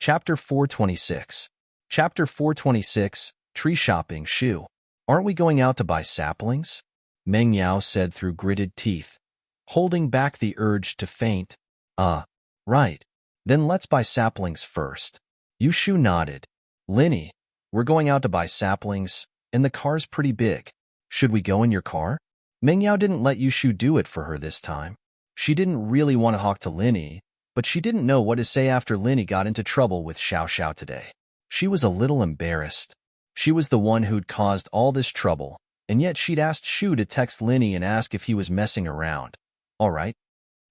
Chapter 426. Chapter 426, Tree Shopping. Shu. Aren't we going out to buy saplings? Meng Yao said through gritted teeth, holding back the urge to faint. Right. Then let's buy saplings first. Yushu nodded. Linny, we're going out to buy saplings, and the car's pretty big. Should we go in your car? Meng Yao didn't let Yushu do it for her this time. She didn't really want to talk to Linny, but she didn't know what to say after Linny got into trouble with Xiao Xiao today. She was a little embarrassed. She was the one who'd caused all this trouble, and yet she'd asked Shu to text Linny and ask if he was messing around. All right.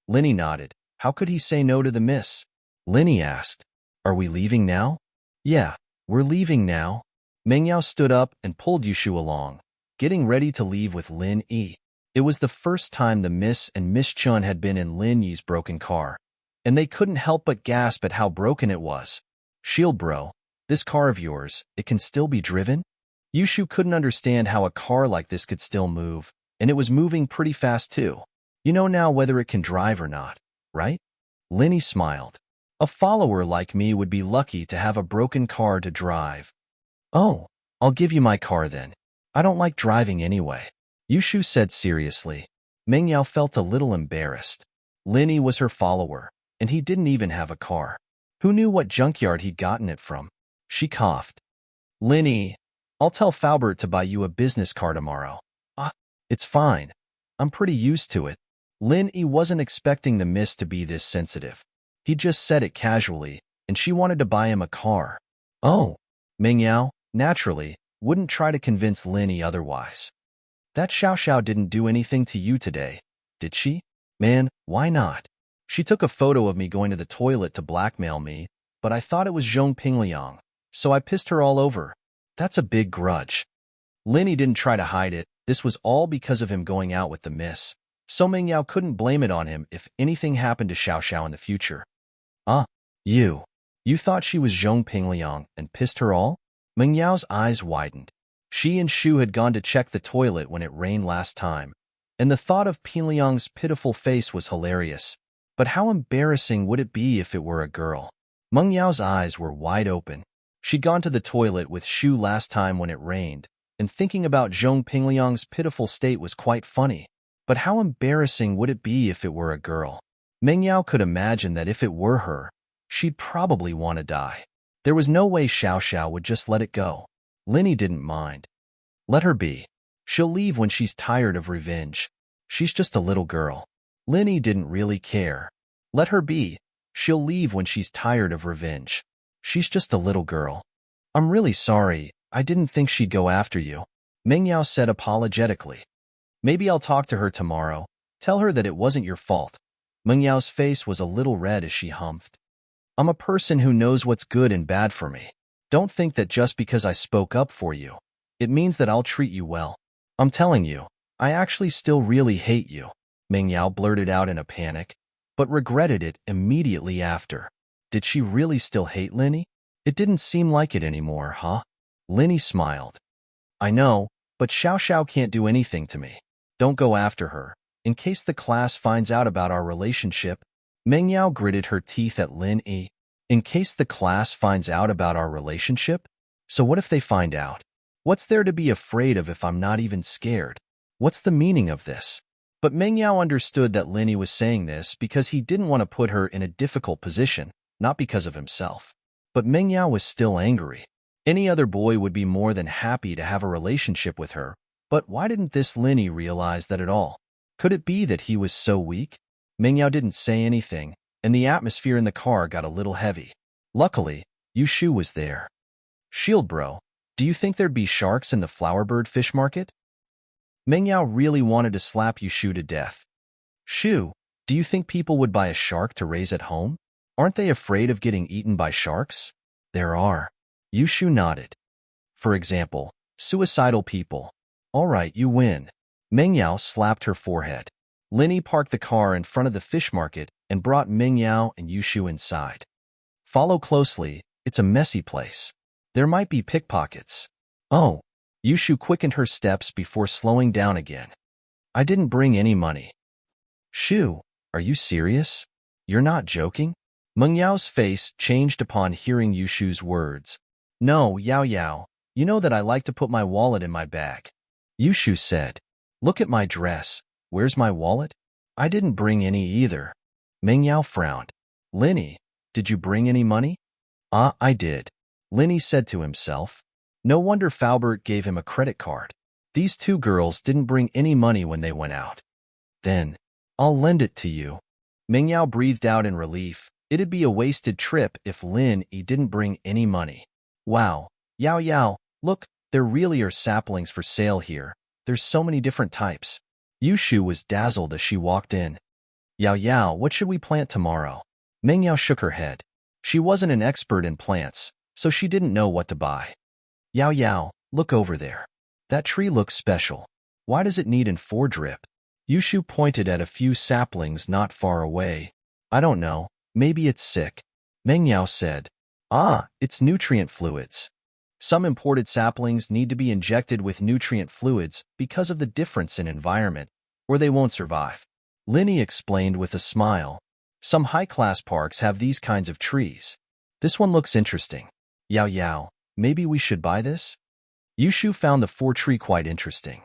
Linny nodded. How could he say no to the miss? Linny asked. Are we leaving now? Yeah, we're leaving now. Meng Yao stood up and pulled Yushu along, getting ready to leave with Lin Yi. It was the first time the Miss and Miss Chun had been in Lin Yi's broken car, and they couldn't help but gasp at how broken it was. Shield bro, this car of yours, it can still be driven? Yushu couldn't understand how a car like this could still move, and it was moving pretty fast too. You know now whether it can drive or not, right? Linny smiled. A follower like me would be lucky to have a broken car to drive. Oh, I'll give you my car then. I don't like driving anyway. Yushu said seriously. Meng Yao felt a little embarrassed. Linny was her follower, and he didn't even have a car. Who knew what junkyard he'd gotten it from? She coughed. Linny, I'll tell Faubert to buy you a business car tomorrow. It's fine. I'm pretty used to it. Lin Yi wasn't expecting the miss to be this sensitive. He just said it casually, and she wanted to buy him a car. Oh, Meng Yao, naturally, wouldn't try to convince Lin Yi otherwise. That Xiao Xiao didn't do anything to you today, did she? Man, why not? She took a photo of me going to the toilet to blackmail me, but I thought it was Zhong Pingliang, so I pissed her all over. That's a big grudge. Lin Yi didn't try to hide it. This was all because of him going out with the miss. So Meng Yao couldn't blame it on him if anything happened to Xiao Xiao in the future. You thought she was Zhong Pingliang and pissed her all? Meng Yao's eyes widened. She and Shu had gone to check the toilet when it rained last time, and the thought of Pingliang's pitiful face was hilarious. But how embarrassing would it be if it were a girl? Meng Yao's eyes were wide open. She'd gone to the toilet with Shu last time when it rained, and thinking about Zhong Pingliang's pitiful state was quite funny. But how embarrassing would it be if it were a girl? Meng Yao could imagine that if it were her, she'd probably want to die. There was no way Xiao Xiao would just let it go. Linny didn't mind. Let her be. She'll leave when she's tired of revenge. She's just a little girl. Linny didn't really care. Let her be. She'll leave when she's tired of revenge. She's just a little girl. I'm really sorry. I didn't think she'd go after you. Meng Yao said apologetically. Maybe I'll talk to her tomorrow. Tell her that it wasn't your fault. Meng Yao's face was a little red as she humphed. I'm a person who knows what's good and bad for me. Don't think that just because I spoke up for you, it means that I'll treat you well. I'm telling you, I actually still really hate you. Meng Yao blurted out in a panic, but regretted it immediately after. Did she really still hate Linny? It didn't seem like it anymore, huh? Linny smiled. I know, but Xiao Xiao can't do anything to me. Don't go after her. In case the class finds out about our relationship, Meng Yao gritted her teeth at Lin Yi. In case the class finds out about our relationship? So what if they find out? What's there to be afraid of if I'm not even scared? What's the meaning of this? But Meng Yao understood that Lin Yi was saying this because he didn't want to put her in a difficult position, not because of himself. But Meng Yao was still angry. Any other boy would be more than happy to have a relationship with her, but why didn't this Lin Yi realize that at all? Could it be that he was so weak? Meng Yao didn't say anything, and the atmosphere in the car got a little heavy. Luckily, Yushu was there. Shield bro, do you think there'd be sharks in the flowerbird fish market? Meng Yao really wanted to slap Yushu to death. Shu, do you think people would buy a shark to raise at home? Aren't they afraid of getting eaten by sharks? There are. Yushu nodded. For example, suicidal people. All right, you win. Meng Yao slapped her forehead. Linny parked the car in front of the fish market and brought Meng Yao and Yushu inside. Follow closely, it's a messy place. There might be pickpockets. Oh, Yushu quickened her steps before slowing down again. I didn't bring any money. Shu, are you serious? You're not joking? Meng Yao's face changed upon hearing Yushu's words. No, Yao Yao, you know that I like to put my wallet in my bag. Yushu said. Look at my dress. Where's my wallet? I didn't bring any either. Meng Yao frowned. Linny, did you bring any money? I did. Linny said to himself. No wonder Faubert gave him a credit card. These two girls didn't bring any money when they went out. Then, I'll lend it to you. Meng Yao breathed out in relief. It'd be a wasted trip if Lin Yi didn't bring any money. Wow, Yao Yao, look, there really are saplings for sale here. There's so many different types. Yushu was dazzled as she walked in. Yao Yao, what should we plant tomorrow? Meng Yao shook her head. She wasn't an expert in plants, so she didn't know what to buy. Yao Yao, look over there. That tree looks special. Why does it need drip? Yushu pointed at a few saplings not far away. I don't know. Maybe it's sick. Meng Yao said. It's nutrient fluids. Some imported saplings need to be injected with nutrient fluids because of the difference in environment, or they won't survive. Linny explained with a smile. Some high-class parks have these kinds of trees. This one looks interesting. Yao Yao, maybe we should buy this? Yushu found the tree quite interesting.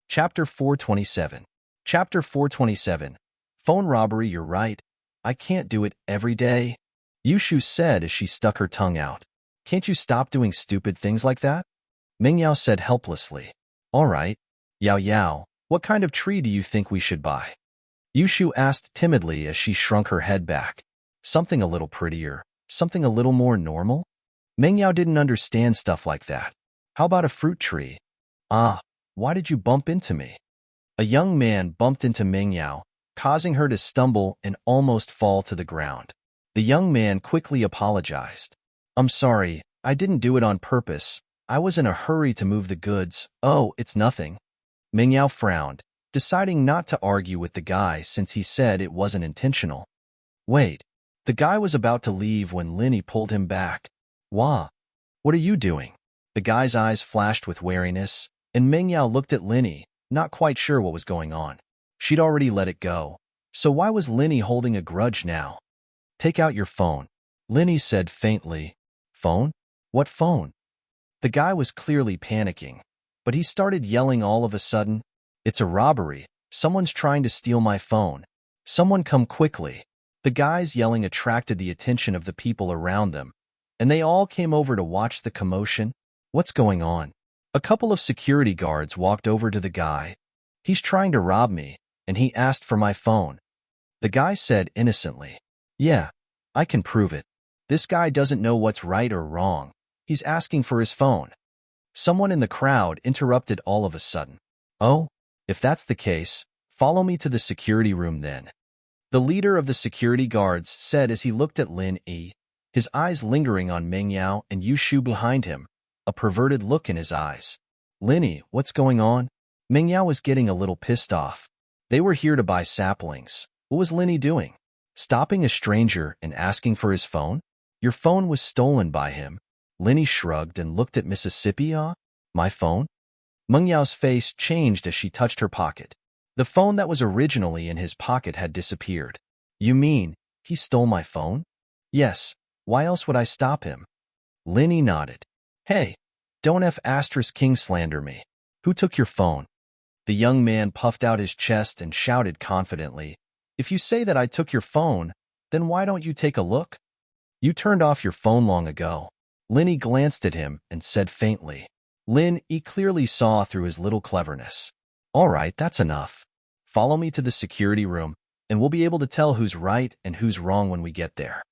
Chapter 427. Chapter 427. Phone robbery, you're right. I can't do it every day. Yushu said as she stuck her tongue out. Can't you stop doing stupid things like that? Meng Yao said helplessly. All right. Yao Yao, what kind of tree do you think we should buy? Yushu asked timidly as she shrunk her head back. Something a little prettier, something a little more normal? Meng Yao didn't understand stuff like that. How about a fruit tree? Why did you bump into me? A young man bumped into Meng Yao, causing her to stumble and almost fall to the ground. The young man quickly apologized. I'm sorry, I didn't do it on purpose. I was in a hurry to move the goods. Oh, it's nothing. Meng Yao frowned, deciding not to argue with the guy since he said it wasn't intentional. Wait, the guy was about to leave when Linny pulled him back. Wah, what are you doing? The guy's eyes flashed with wariness, and Meng Yao looked at Linny, not quite sure what was going on. She'd already let it go, so why was Linny holding a grudge now? Take out your phone, Linny said faintly. Phone? What phone? The guy was clearly panicking, but he started yelling all of a sudden. It's a robbery. Someone's trying to steal my phone. Someone come quickly. The guy's yelling attracted the attention of the people around them, and they all came over to watch the commotion. What's going on? A couple of security guards walked over to the guy. He's trying to rob me, and he asked for my phone. The guy said innocently. Yeah, I can prove it. This guy doesn't know what's right or wrong. He's asking for his phone. Someone in the crowd interrupted all of a sudden. Oh, if that's the case, follow me to the security room then. The leader of the security guards said as he looked at Lin Yi, his eyes lingering on Meng Yao and Yushu behind him, a perverted look in his eyes. Linny, what's going on? Meng Yao was getting a little pissed off. They were here to buy saplings. What was Linny doing? Stopping a stranger and asking for his phone? Your phone was stolen by him. Linny shrugged and looked at Mississippi. My phone? Meng Yao's face changed as she touched her pocket. The phone that was originally in his pocket had disappeared. You mean, he stole my phone? Yes, why else would I stop him? Linny nodded. Hey, don't King slander me. Who took your phone? The young man puffed out his chest and shouted confidently. If you say that I took your phone, then why don't you take a look? You turned off your phone long ago. Linny glanced at him and said faintly. Lin Yi clearly saw through his little cleverness. All right, that's enough. Follow me to the security room, and we'll be able to tell who's right and who's wrong when we get there.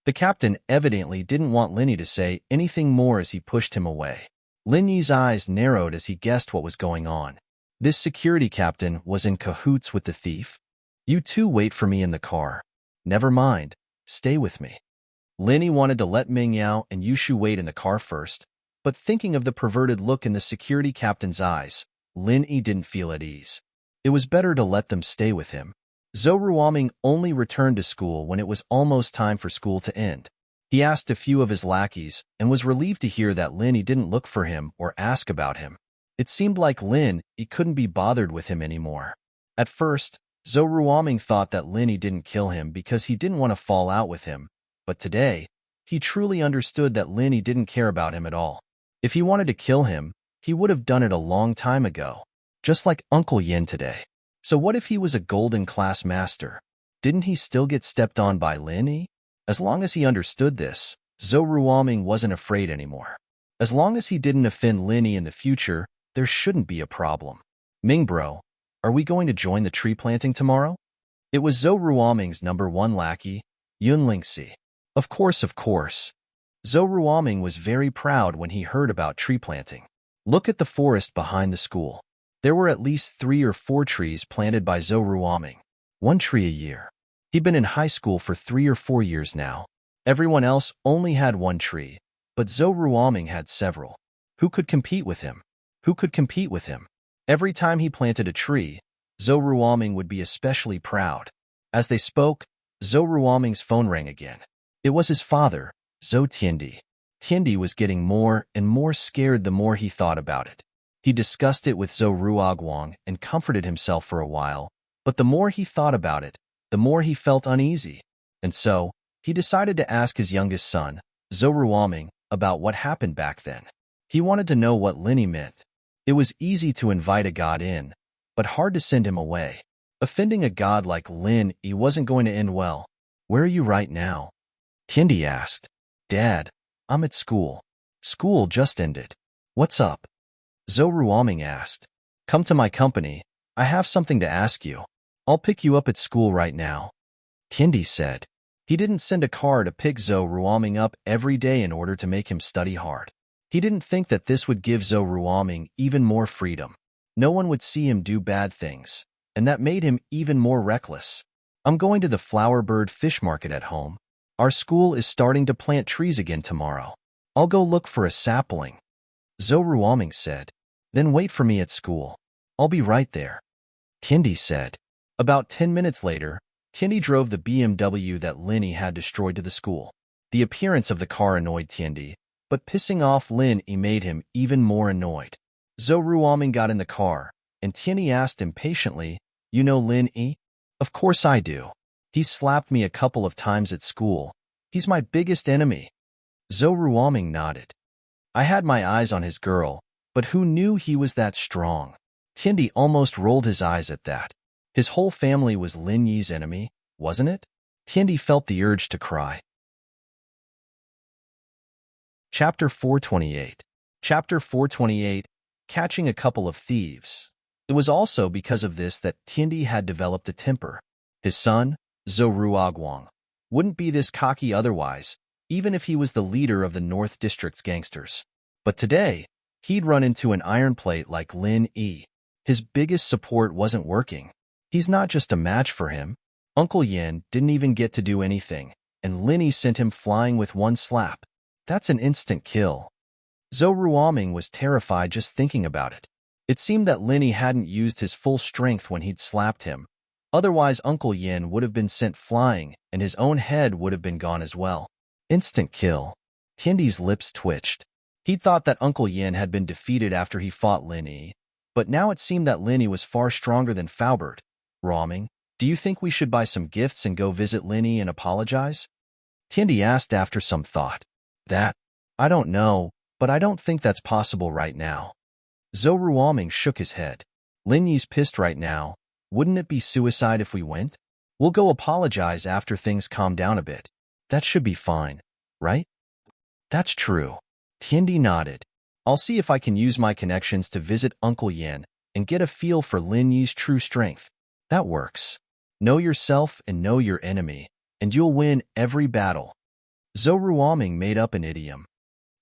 The captain evidently didn't want Linny to say anything more as he pushed him away. Lin Yi's eyes narrowed as he guessed what was going on. This security captain was in cahoots with the thief. You two wait for me in the car. Never mind. Stay with me. Linny wanted to let Meng Yao and Yushu wait in the car first, but thinking of the perverted look in the security captain's eyes, Lin Yi didn't feel at ease. It was better to let them stay with him. Zhou Ruoming only returned to school when it was almost time for school to end. He asked a few of his lackeys and was relieved to hear that Lin Yi didn't look for him or ask about him. It seemed like Lin Yi couldn't be bothered with him anymore. At first, Zhou Ruoming thought that Linny didn't kill him because he didn't want to fall out with him, but today, he truly understood that Linny didn't care about him at all. If he wanted to kill him, he would have done it a long time ago, just like Uncle Yin today. So what if he was a golden class master? Didn't he still get stepped on by Linny? As long as he understood this, Zhou Ruoming wasn't afraid anymore. As long as he didn't offend Linny in the future, there shouldn't be a problem. Ming bro, are we going to join the tree planting tomorrow? It was Zhou Ruoming's #1 lackey, Yun Lingxi. Of course, of course. Zhou Ruoming was very proud when he heard about tree planting. Look at the forest behind the school. There were at least 3 or 4 trees planted by Zhou Ruoming. 1 tree a year. He'd been in high school for 3 or 4 years now. Everyone else only had 1 tree, but Zhou Ruoming had several. Who could compete with him? Who could compete with him? Every time he planted a tree, Zhou Ruoming would be especially proud. As they spoke, Zhou Ruoming's phone rang again. It was his father, Zhou Tiandi. Tiandi was getting more and more scared the more he thought about it. He discussed it with Zhou Ruoguang and comforted himself for a while, but the more he thought about it, the more he felt uneasy. And so, he decided to ask his youngest son, Zhou Ruoming, about what happened back then. He wanted to know what Linny meant. It was easy to invite a god in, but hard to send him away. Offending a god like Lin Yi wasn't going to end well. Where are you right now? Tiandi asked. Dad, I'm at school. School just ended. What's up? Zhou Ruoming asked. Come to my company. I have something to ask you. I'll pick you up at school right now. Tiandi said. He didn't send a car to pick Zhou Ruoming up every day in order to make him study hard. He didn't think that this would give Zhou Ruoming even more freedom. No one would see him do bad things, and that made him even more reckless. I'm going to the flowerbird fish market at home. Our school is starting to plant trees again tomorrow. I'll go look for a sapling. Zhou Ruoming said. Then wait for me at school. I'll be right there. Tiandi said. About 10 minutes later, Tiandi drove the BMW that Linny had destroyed to the school. The appearance of the car annoyed Tiandi, but pissing off Lin Yi made him even more annoyed. Zhou Ruoming got in the car, and Tiandi asked impatiently, You know Lin Yi? Of course I do. He slapped me a couple of times at school. He's my biggest enemy. Zhou Ruoming nodded. I had my eyes on his girl, but who knew he was that strong? Tiandi almost rolled his eyes at that. His whole family was Lin Yi's enemy, wasn't it? Tiandi felt the urge to cry. Chapter 428. Chapter 428, Catching a Couple of Thieves. It was also because of this that Tiandi had developed a temper. His son, Zhou Ruoguang, wouldn't be this cocky otherwise, even if he was the leader of the North District's gangsters. But today, he'd run into an iron plate like Lin Yi. His biggest support wasn't working. He's not just a match for him. Uncle Yin didn't even get to do anything, and Linny sent him flying with 1 slap. That's an instant kill. Zhou Ruoming was terrified just thinking about it. It seemed that Linny hadn't used his full strength when he'd slapped him. Otherwise, Uncle Yin would have been sent flying, and his own head would have been gone as well. Instant kill. Tiandi's lips twitched. He thought that Uncle Yin had been defeated after he fought Linny, but now it seemed that Linny was far stronger than Faubert. Ruoming, do you think we should buy some gifts and go visit Linny and apologize? Tiandi asked after some thought. That? I don't know, but I don't think that's possible right now. Zhou Ruoming shook his head. Lin Yi's pissed right now. Wouldn't it be suicide if we went? We'll go apologize after things calm down a bit. That should be fine, right? That's true. Tiandi nodded. I'll see if I can use my connections to visit Uncle Yin and get a feel for Lin Yi's true strength. That works. Know yourself and know your enemy, and you'll win every battle. Zhou Ruoming made up an idiom.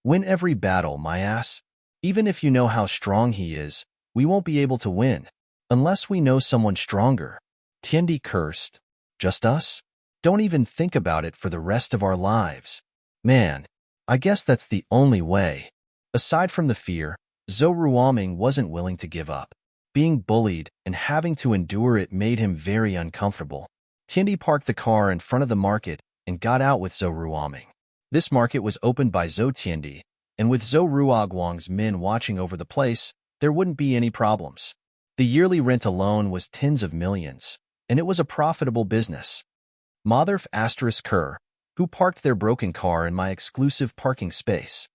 Win every battle, my ass. Even if you know how strong he is, we won't be able to win. Unless we know someone stronger. Tiandi cursed. Just us? Don't even think about it for the rest of our lives. Man, I guess that's the only way. Aside from the fear, Zhou Ruoming wasn't willing to give up. Being bullied and having to endure it made him very uncomfortable. Tiandi parked the car in front of the market and got out with Zhou Ruoming. This market was opened by Zhou Tiandi, and with Zhou Ruoguang's men watching over the place, there wouldn't be any problems. The yearly rent alone was tens of millions, and it was a profitable business. Motherf asterisk Kerr, who parked their broken car in my exclusive parking space.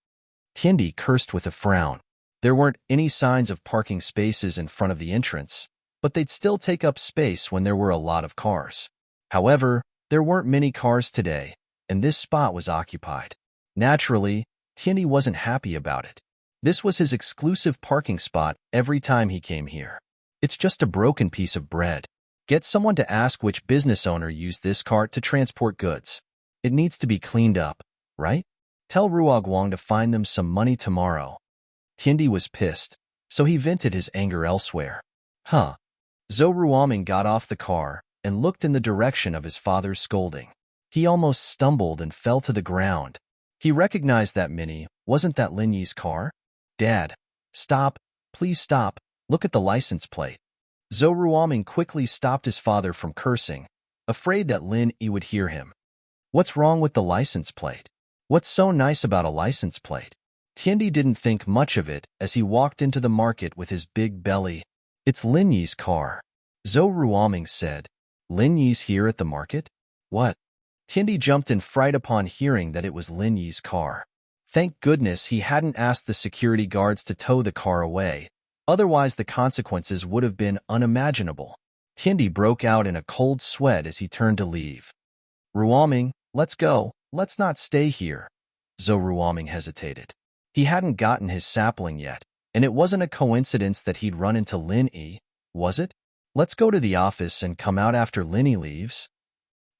Tiandi cursed with a frown. There weren't any signs of parking spaces in front of the entrance, but they'd still take up space when there were a lot of cars. However, there weren't many cars today, and this spot was occupied. Naturally, Tiandi wasn't happy about it. This was his exclusive parking spot every time he came here. It's just a broken piece of bread. Get someone to ask which business owner used this cart to transport goods. It needs to be cleaned up, right? Tell Ruoguang to find them some money tomorrow. Tiandi was pissed, so he vented his anger elsewhere. Zhou Ruoming got off the car and looked in the direction of his father's scolding. He almost stumbled and fell to the ground. He recognized that Mini. Wasn't that Lin Yi's car? Dad, stop, please stop, look at the license plate. Zhou Ruoming quickly stopped his father from cursing, afraid that Lin Yi would hear him. What's wrong with the license plate? What's so nice about a license plate? Tiandi didn't think much of it as he walked into the market with his big belly. It's Lin Yi's car. Zhou Ruoming said. Lin Yi's here at the market? What? Tiandi jumped in fright upon hearing that it was Lin Yi's car. Thank goodness he hadn't asked the security guards to tow the car away. Otherwise, the consequences would have been unimaginable. Tiandi broke out in a cold sweat as he turned to leave. Ruoming, let's go. Let's not stay here. Zhou Ruoming hesitated. He hadn't gotten his sapling yet, and it wasn't a coincidence that he'd run into Lin Yi, was it? Let's go to the office and come out after Lin Yi leaves.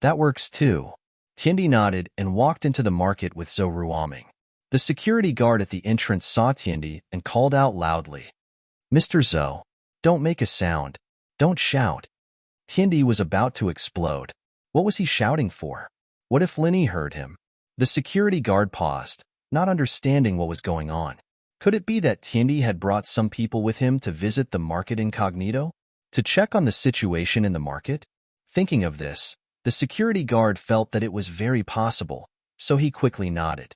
That works too. Tiandi nodded and walked into the market with Zhou Ruoming. The security guard at the entrance saw Tiandi and called out loudly. Mr. Zhou, don't make a sound. Don't shout. Tiandi was about to explode. What was he shouting for? What if Lin Yi heard him? The security guard paused, not understanding what was going on. Could it be that Tiandi had brought some people with him to visit the market incognito? To check on the situation in the market? Thinking of this, the security guard felt that it was very possible, so he quickly nodded.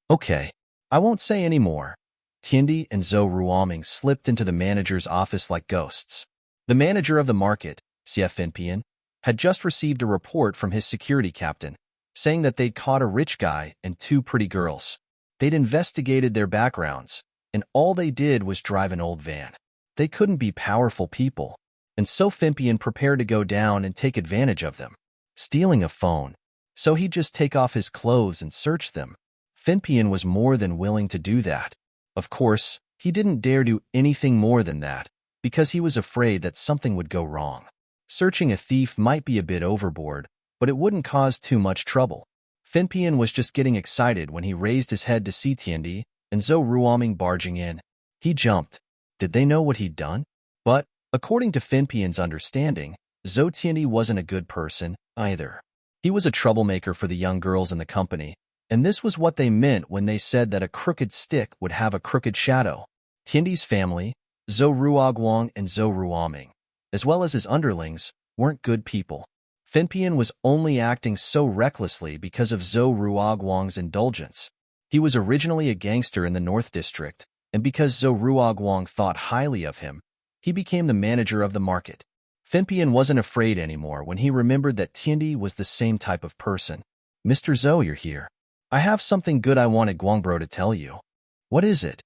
Okay, I won't say any more. Tiandi and Zhou Ruoming slipped into the manager's office like ghosts. The manager of the market, Xie Finpian, had just received a report from his security captain, saying that they'd caught a rich guy and two pretty girls. They'd investigated their backgrounds, and all they did was drive an old van. They couldn't be powerful people, and so Finpian prepared to go down and take advantage of them. Stealing a phone, so he'd just take off his clothes and search them. Finpian was more than willing to do that. Of course, he didn't dare do anything more than that, because he was afraid that something would go wrong. Searching a thief might be a bit overboard, but it wouldn't cause too much trouble. Finpian was just getting excited when he raised his head to see Tiandi and Zhou Ruoming barging in. He jumped. Did they know what he'd done? But, according to Finpian's understanding, Zhou Tiandi wasn't a good person, either. He was a troublemaker for the young girls in the company, and this was what they meant when they said that a crooked stick would have a crooked shadow. Tiandi's family, Zhou Ruoguang and Zhou Ruoming, as well as his underlings, weren't good people. Finpian was only acting so recklessly because of Zhou Ruoguang's indulgence. He was originally a gangster in the North District, and because Zhou Ruoguang thought highly of him, he became the manager of the market. Finpian wasn't afraid anymore when he remembered that Tiandi was the same type of person. Mr. Zhou, you're here. I have something good I wanted Guangbro to tell you. What is it?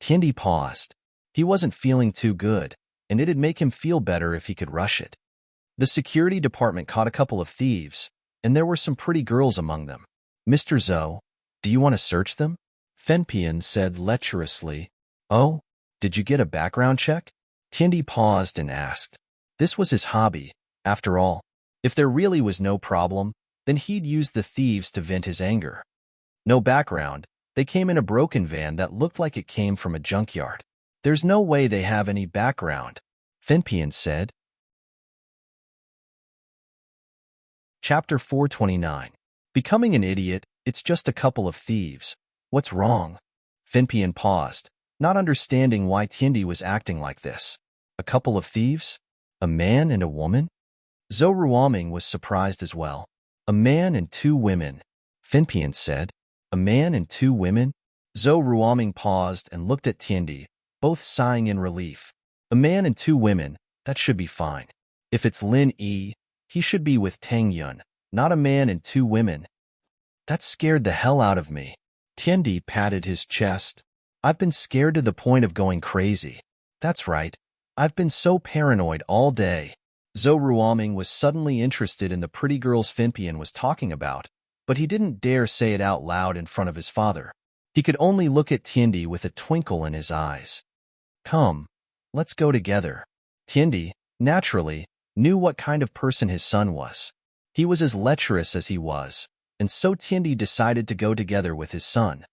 Tiandi paused. He wasn't feeling too good, and it'd make him feel better if he could rush it. The security department caught a couple of thieves, and there were some pretty girls among them. Mr. Zhou, do you want to search them? Finpian said lecherously. Oh, did you get a background check? Tiandi paused and asked. This was his hobby, after all. If there really was no problem, then he'd use the thieves to vent his anger. No background, they came in a broken van that looked like it came from a junkyard. There's no way they have any background, Finpian said. Chapter 429. Becoming an idiot, it's just a couple of thieves. What's wrong? Finpian paused, not understanding why Tiandi was acting like this. A couple of thieves? A man and a woman? Zhou Ruoming was surprised as well. A man and two women, Finpian said. A man and two women? Zhou Ruoming paused and looked at Tiandi, both sighing in relief. A man and two women, that should be fine. If it's Lin Yi, He should be with Tang Yun, not a man and two women. That scared the hell out of me. Tiandi patted his chest. I've been scared to the point of going crazy. That's right. I've been so paranoid all day. Zhou Ruoming was suddenly interested in the pretty girls Finpian was talking about, but he didn't dare say it out loud in front of his father. He could only look at Tiandi with a twinkle in his eyes. Come, let's go together. Tiandi, naturally, knew what kind of person his son was. He was as lecherous as he was, and so Tiandi decided to go together with his son.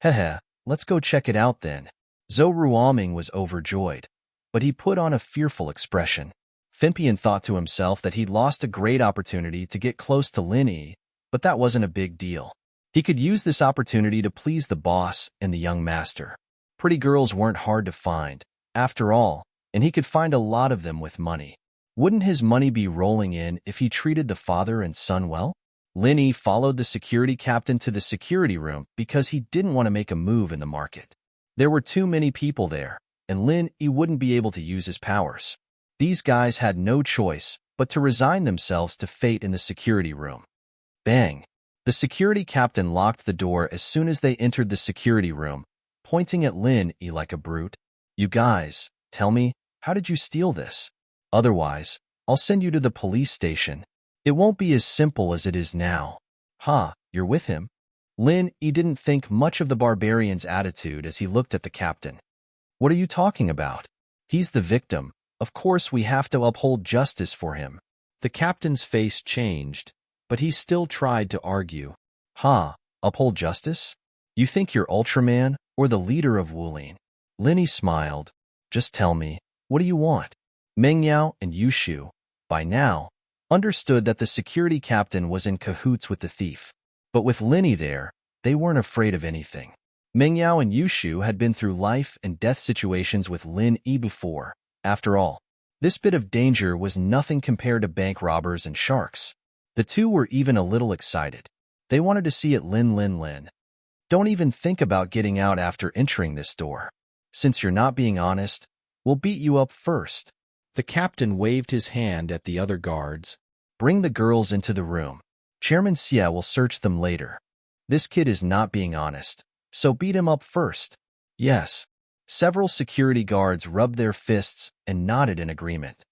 Hehe, let's go check it out then. Zhou Ruoming was overjoyed, but he put on a fearful expression. Finpian thought to himself that he'd lost a great opportunity to get close to Lin Yi, but that wasn't a big deal. He could use this opportunity to please the boss and the young master. Pretty girls weren't hard to find, after all, and he could find a lot of them with money. Wouldn't his money be rolling in if he treated the father and son well? Lin Yi followed the security captain to the security room because he didn't want to make a move in the market. There were too many people there, and Lin Yi wouldn't be able to use his powers. These guys had no choice but to resign themselves to fate in the security room. Bang! The security captain locked the door as soon as they entered the security room, pointing at Lin Yi like a brute. You guys, tell me, how did you steal this? Otherwise, I'll send you to the police station. It won't be as simple as it is now. Ha, you're with him? Lin Yi didn't think much of the barbarian's attitude as he looked at the captain. What are you talking about? He's the victim. Of course we have to uphold justice for him. The captain's face changed, but he still tried to argue. Ha, uphold justice? You think you're Ultraman or the leader of Wulin? Lin Yi smiled. Just tell me, what do you want? Meng Yao and Yushu, by now, understood that the security captain was in cahoots with the thief. But with Lin Yi there, they weren't afraid of anything. Meng Yao and Yushu had been through life and death situations with Lin Yi before. After all, this bit of danger was nothing compared to bank robbers and sharks. The two were even a little excited. They wanted to see it. Lin. Don't even think about getting out after entering this door. Since you're not being honest, we'll beat you up first. The captain waved his hand at the other guards. Bring the girls into the room. Chairman Xie will search them later. This kid is not being honest, so beat him up first. Yes. Several security guards rubbed their fists and nodded in agreement.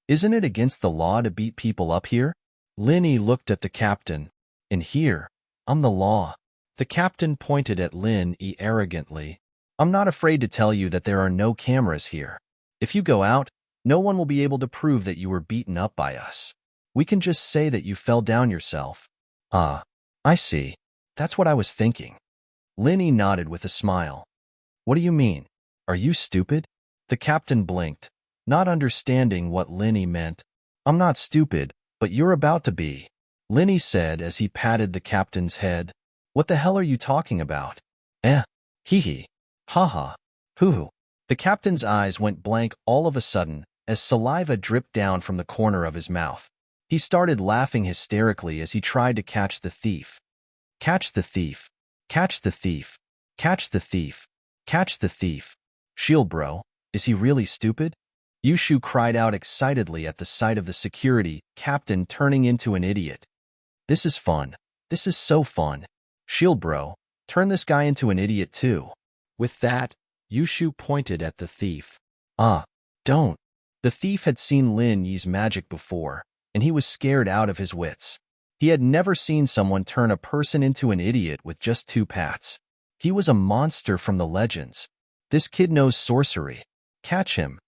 Isn't it against the law to beat people up here? Lin Yi looked at the captain. And here, I'm the law. The captain pointed at Lin Yi arrogantly. I'm not afraid to tell you that there are no cameras here. If you go out, no one will be able to prove that you were beaten up by us. We can just say that you fell down yourself. Ah, I see. That's what I was thinking. Lin Yi nodded with a smile. What do you mean? Are you stupid? The captain blinked, not understanding what Lin Yi meant. I'm not stupid, but you're about to be, Lin Yi said as he patted the captain's head. What the hell are you talking about? Hee. Ha. Hoo. The captain's eyes went blank all of a sudden as saliva dripped down from the corner of his mouth. He started laughing hysterically as he tried to catch the thief. Catch the thief. Catch the thief. Catch the thief. Catch the thief. Shield bro, is he really stupid? Yushu cried out excitedly at the sight of the security captain turning into an idiot. This is fun. This is so fun. Shield bro, turn this guy into an idiot too. With that, Yushu pointed at the thief. Don't. The thief had seen Lin Yi's magic before, and he was scared out of his wits. He had never seen someone turn a person into an idiot with just 2 pats. He was a monster from the legends. This kid knows sorcery. Catch him.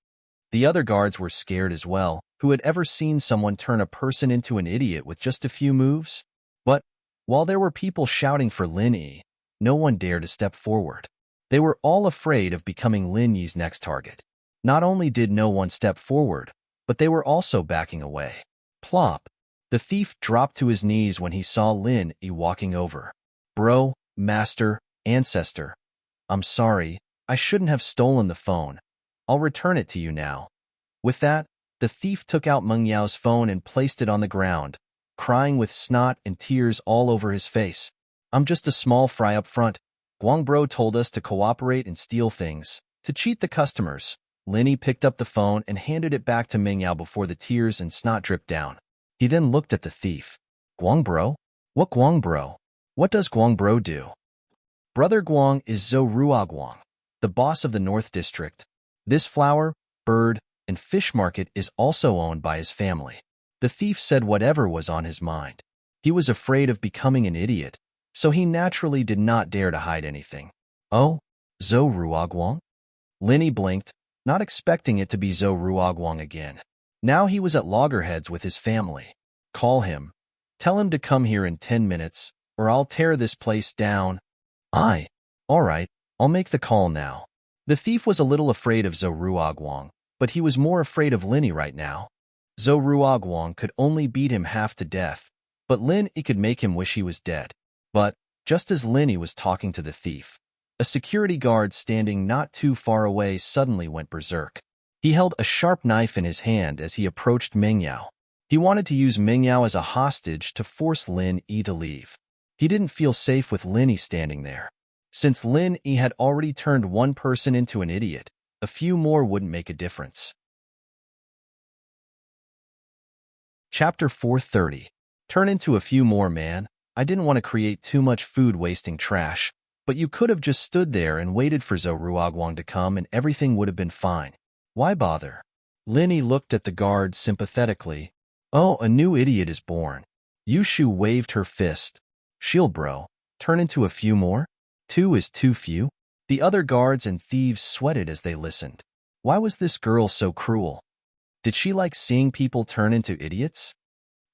The other guards were scared as well. Who had ever seen someone turn a person into an idiot with just a few moves? But, while there were people shouting for Lin Yi, no one dared to step forward. They were all afraid of becoming Lin Yi's next target. Not only did no one step forward, but they were also backing away. Plop. The thief dropped to his knees when he saw Lin Yi walking over. Bro, master, ancestor. I'm sorry, I shouldn't have stolen the phone. I'll return it to you now. With that, the thief took out Meng Yao's phone and placed it on the ground, crying with snot and tears all over his face. I'm just a small fry up front. Guangbro told us to cooperate and steal things, to cheat the customers. Lin Yi picked up the phone and handed it back to Meng Yao before the tears and snot dripped down. He then looked at the thief. Guang bro? What Guang bro? What does Guang bro do? Brother Guang is Zhou Ruoguang, the boss of the North District. This flower, bird, and fish market is also owned by his family. The thief said whatever was on his mind. He was afraid of becoming an idiot, so he naturally did not dare to hide anything. Oh, Zhou Ruoguang? Linny blinked, not expecting it to be Zhou Ruoguang again. Now he was at loggerheads with his family. Call him. Tell him to come here in 10 minutes, or I'll tear this place down. Aye. All right, I'll make the call now. The thief was a little afraid of Zhou Ruoguang, but he was more afraid of Linny right now. Zhou Ruoguang could only beat him half to death, but Linny could make him wish he was dead. But, just as Linny was talking to the thief, a security guard standing not too far away suddenly went berserk. He held a sharp knife in his hand as he approached Mingyao. He wanted to use Mingyao as a hostage to force Lin Yi to leave. He didn't feel safe with Lin Yi standing there. Since Lin Yi had already turned one person into an idiot, a few more wouldn't make a difference. Chapter 430. Turn into a few more, man. I didn't want to create too much food-wasting trash, but you could have just stood there and waited for Zhou Ruoguang to come and everything would have been fine. Why bother? Lin Yi looked at the guard sympathetically. Oh, a new idiot is born. Yushu waved her fist. Shield bro, turn into a few more? 2 is too few? The other guards and thieves sweated as they listened. Why was this girl so cruel? Did she like seeing people turn into idiots?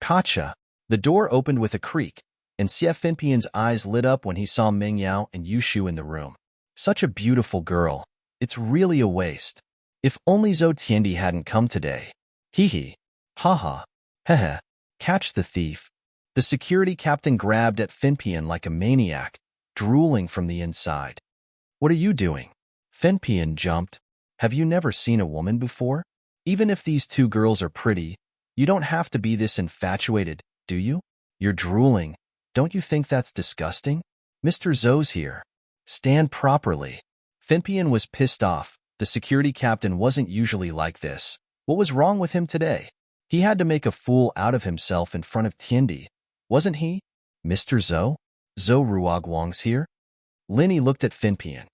Gotcha. The door opened with a creak, and Xie Finpian's eyes lit up when he saw Mingyao and Yushu in the room. Such a beautiful girl. It's really a waste. If only Zhou Tiandi hadn't come today. Hee hee. Ha ha. Heh. Catch the thief. The security captain grabbed at Finpian like a maniac, drooling from the inside. What are you doing? Finpian jumped. Have you never seen a woman before? Even if these two girls are pretty, you don't have to be this infatuated, do you? You're drooling. Don't you think that's disgusting? Mr. Zhou's here. Stand properly. Finpian was pissed off. The security captain wasn't usually like this. What was wrong with him today? He had to make a fool out of himself in front of Tiandi, wasn't he? Mr. Zhou? Zhou Ruoguang's here? Lin Yi looked at Finpian.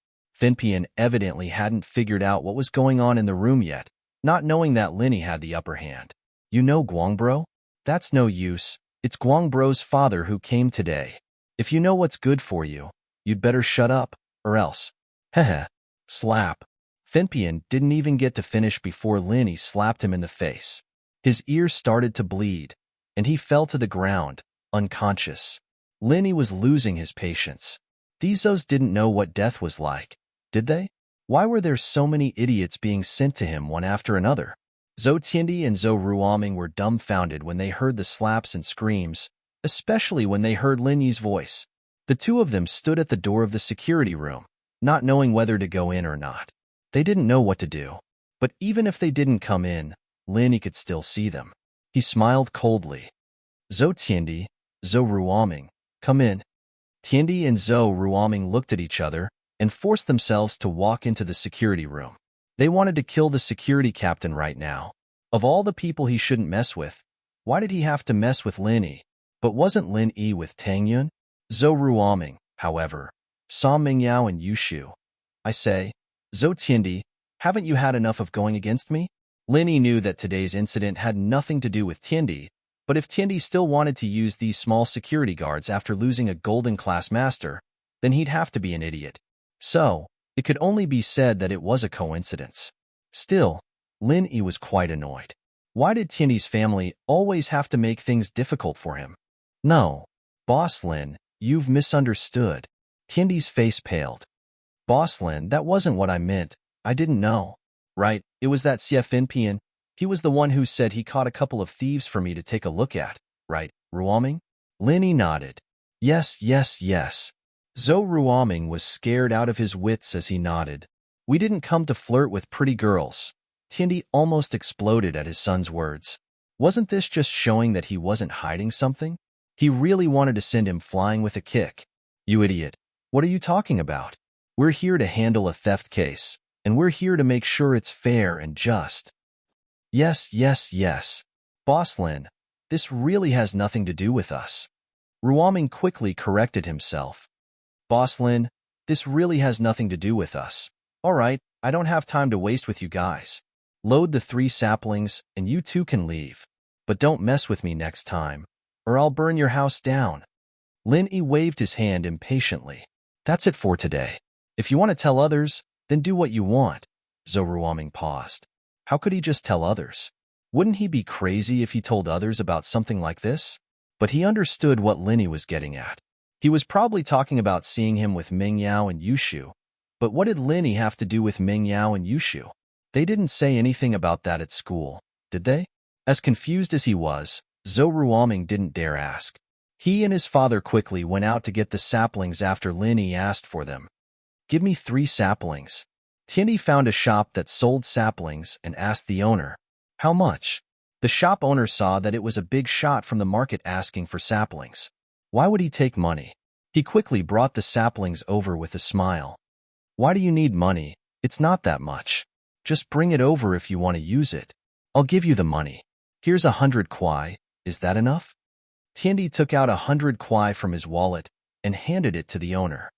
Finpian evidently hadn't figured out what was going on in the room yet, not knowing that Lin Yi had the upper hand. You know Guang bro? That's no use. It's Guang bro's father who came today. If you know what's good for you, you'd better shut up, or else. Heh. Slap. Finpian didn't even get to finish before Lin Yi slapped him in the face. His ears started to bleed, and he fell to the ground, unconscious. Lin Yi was losing his patience. These Zhous didn't know what death was like, did they? Why were there so many idiots being sent to him one after another? Zhou Tiandi and Zhou Ruoming were dumbfounded when they heard the slaps and screams, especially when they heard Lin Yi's voice. The two of them stood at the door of the security room, not knowing whether to go in or not. They didn't know what to do. But even if they didn't come in, Lin Yi could still see them. He smiled coldly. Zhou Tiandi, Zhou Ruoming, come in. Tiandi and Zhou Ruoming looked at each other and forced themselves to walk into the security room. They wanted to kill the security captain right now. Of all the people he shouldn't mess with, why did he have to mess with Lin Yi? But wasn't Lin Yi with Tang Yun? Zhou Ruoming, however, saw Mingyao and Yushu. I say, Zhou Tiandi, haven't you had enough of going against me? Lin Yi knew that today's incident had nothing to do with Tiandi, but if Tiandi still wanted to use these small security guards after losing a golden class master, then he'd have to be an idiot. So, it could only be said that it was a coincidence. Still, Lin Yi was quite annoyed. Why did Tiandi's family always have to make things difficult for him? No, Boss Lin, you've misunderstood. Tiandi's face paled. Boss Lin, that wasn't what I meant. I didn't know. Right, it was that Xie Finpian. He was the one who said he caught a couple of thieves for me to take a look at, right, Ruoming? Lin Yi nodded. Yes. Zhou Ruoming was scared out of his wits as he nodded. We didn't come to flirt with pretty girls. Tiandi almost exploded at his son's words. Wasn't this just showing that he wasn't hiding something? He really wanted to send him flying with a kick. You idiot. What are you talking about? We're here to handle a theft case, and we're here to make sure it's fair and just. Yes. Boss Lin, this really has nothing to do with us. Ruoming quickly corrected himself. Boss Lin, this really has nothing to do with us. All right, I don't have time to waste with you guys. Load the 3 saplings, and you 2 can leave. But don't mess with me next time, or I'll burn your house down. Lin Yi waved his hand impatiently. That's it for today. If you want to tell others, then do what you want. Zhou Ruoming paused. How could he just tell others? Wouldn't he be crazy if he told others about something like this? But he understood what Lin Yi was getting at. He was probably talking about seeing him with Ming Yao and Yushu. But what did Lin Yi have to do with Ming Yao and Yushu? They didn't say anything about that at school, did they? As confused as he was, Zhou Ruoming didn't dare ask. He and his father quickly went out to get the saplings after Lin Yi asked for them. Give me 3 saplings. Tianyi found a shop that sold saplings and asked the owner, how much? The shop owner saw that it was a big shot from the market asking for saplings. Why would he take money? He quickly brought the saplings over with a smile. Why do you need money? It's not that much. Just bring it over if you want to use it. I'll give you the money. Here's 100 kuai. Is that enough? Tianyi took out 100 kuai from his wallet and handed it to the owner.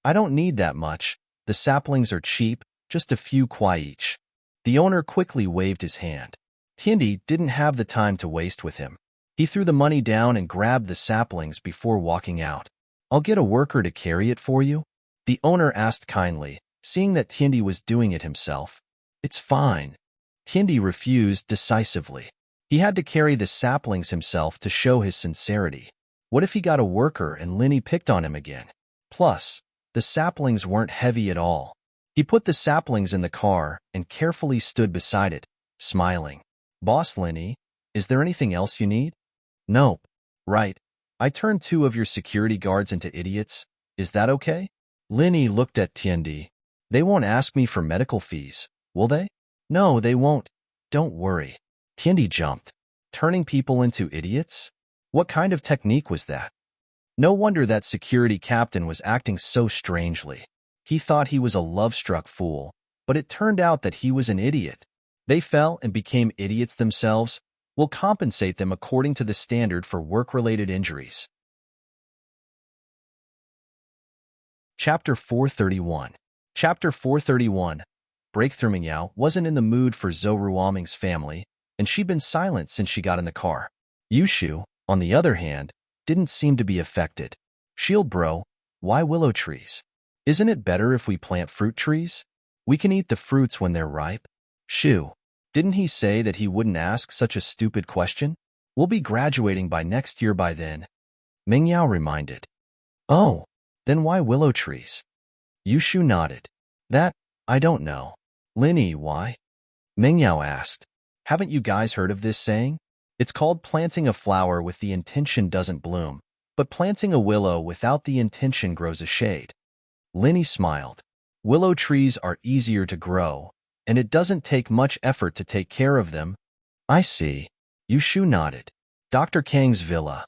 I don't need that much. The saplings are cheap, just a few kuai each. The owner quickly waved his hand. Tianyi didn't have the time to waste with him. He threw the money down and grabbed the saplings before walking out. I'll get a worker to carry it for you? The owner asked kindly, seeing that Tianyi was doing it himself. It's fine. Tianyi refused decisively. He had to carry the saplings himself to show his sincerity. What if he got a worker and Lin Yi picked on him again? Plus, the saplings weren't heavy at all. He put the saplings in the car and carefully stood beside it, smiling. Boss Lin Yi, is there anything else you need? Nope. Right. I turned 2 of your security guards into idiots. Is that okay? Lin Yi looked at Tianyi. They won't ask me for medical fees, will they? No, they won't. Don't worry. Tianyi jumped. Turning people into idiots? What kind of technique was that? No wonder that security captain was acting so strangely. He thought he was a love-struck fool, but it turned out that he was an idiot. They fell and became idiots themselves. We'll compensate them according to the standard for work-related injuries. Chapter 431. Chapter 431. Breakthrough. Ming Yao wasn't in the mood for Zhou Ruoming's family, and she'd been silent since she got in the car. Yushu, on the other hand, didn't seem to be affected. Shield bro, why willow trees? Isn't it better if we plant fruit trees? We can eat the fruits when they're ripe. Shu, didn't he say that he wouldn't ask such a stupid question? We'll be graduating by next year by then. Ming Yao reminded. Oh, then why willow trees? Yushu nodded. That, I don't know. Lin Yi, why? Ming Yao asked. Haven't you guys heard of this saying? It's called planting a flower with the intention doesn't bloom, but planting a willow without the intention grows a shade. Lin Yi smiled. Willow trees are easier to grow, and it doesn't take much effort to take care of them. I see. Yushu nodded. Dr. Kang's villa.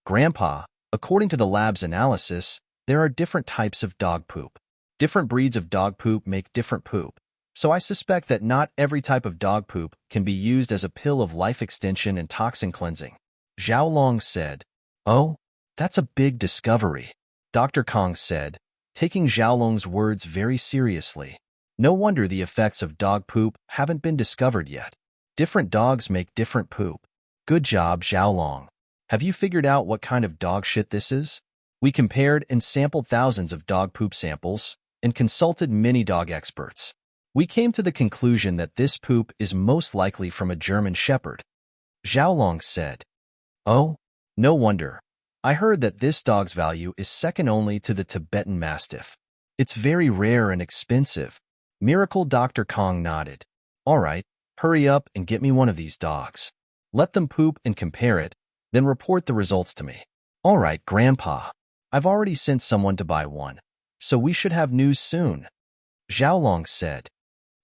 Grandpa, according to the lab's analysis, there are different types of dog poop. Different breeds of dog poop make different poop. So I suspect that not every type of dog poop can be used as a pill of life extension and toxin cleansing. Zhao Long said. Oh, that's a big discovery, Dr. Kong said, taking Zhao Long's words very seriously. No wonder the effects of dog poop haven't been discovered yet. Different dogs make different poop. Good job, Zhao Long. Have you figured out what kind of dog shit this is? We compared and sampled thousands of dog poop samples and consulted many dog experts. We came to the conclusion that this poop is most likely from a German Shepherd. Zhao Long said. Oh, no wonder. I heard that this dog's value is second only to the Tibetan Mastiff. It's very rare and expensive. Miracle. Dr. Kong nodded. All right, hurry up and get me one of these dogs. Let them poop and compare it, then report the results to me. All right, Grandpa. I've already sent someone to buy one, so we should have news soon. Zhao Long said.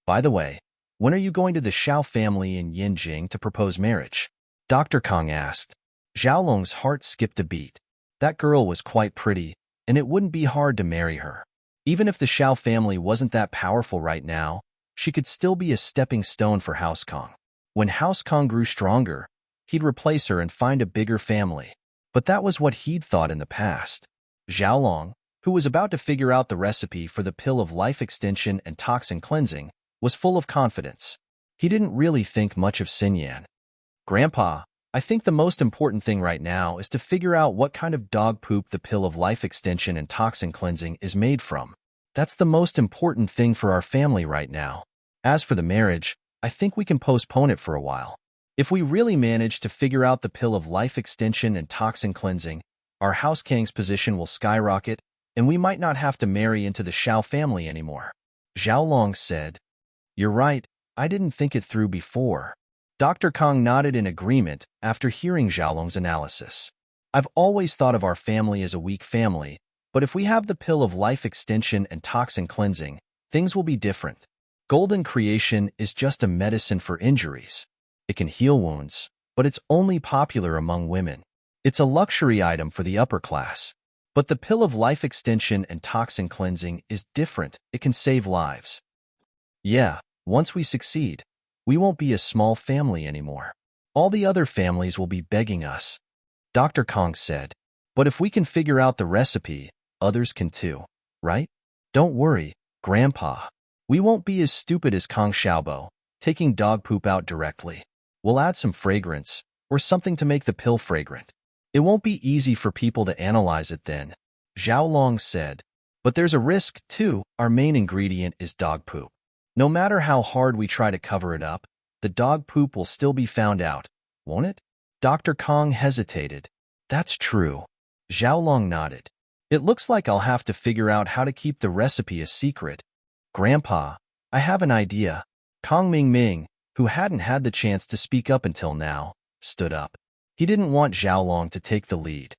By the way, when are you going to the Xiao family in Yinjing to propose marriage? Dr. Kong asked. Zhao Long's heart skipped a beat. That girl was quite pretty, and it wouldn't be hard to marry her. Even if the Xiao family wasn't that powerful right now, she could still be a stepping stone for House Kong. When House Kong grew stronger, he'd replace her and find a bigger family. But that was what he'd thought in the past. Xiaolong, who was about to figure out the recipe for the pill of life extension and toxin cleansing, was full of confidence. He didn't really think much of Xinyan. Grandpa, I think the most important thing right now is to figure out what kind of dog poop the pill of life extension and toxin cleansing is made from. That's the most important thing for our family right now. As for the marriage, I think we can postpone it for a while. If we really manage to figure out the pill of life extension and toxin cleansing, our house king's position will skyrocket, and we might not have to marry into the Xiao family anymore. Xiaolong said, "You're right, I didn't think it through before." Dr. Kong nodded in agreement after hearing Xiaolong's analysis. "I've always thought of our family as a weak family, but if we have the pill of life extension and toxin cleansing, things will be different. Golden creation is just a medicine for injuries. It can heal wounds, but it's only popular among women. It's a luxury item for the upper class. But the pill of life extension and toxin cleansing is different. It can save lives. Yeah, once we succeed, we won't be a small family anymore. All the other families will be begging us," Dr. Kong said. "But if we can figure out the recipe, others can too, right? Don't worry, Grandpa. We won't be as stupid as Kong Xiaobo, taking dog poop out directly. We'll add some fragrance, or something to make the pill fragrant. It won't be easy for people to analyze it then," Xiaolong said. "But there's a risk, too. Our main ingredient is dog poop. No matter how hard we try to cover it up, the dog poop will still be found out, won't it?" Dr. Kong hesitated. "That's true." Xiaolong nodded. "It looks like I'll have to figure out how to keep the recipe a secret. Grandpa, I have an idea." Kong Mingming, who hadn't had the chance to speak up until now, stood up. He didn't want Xiaolong to take the lead.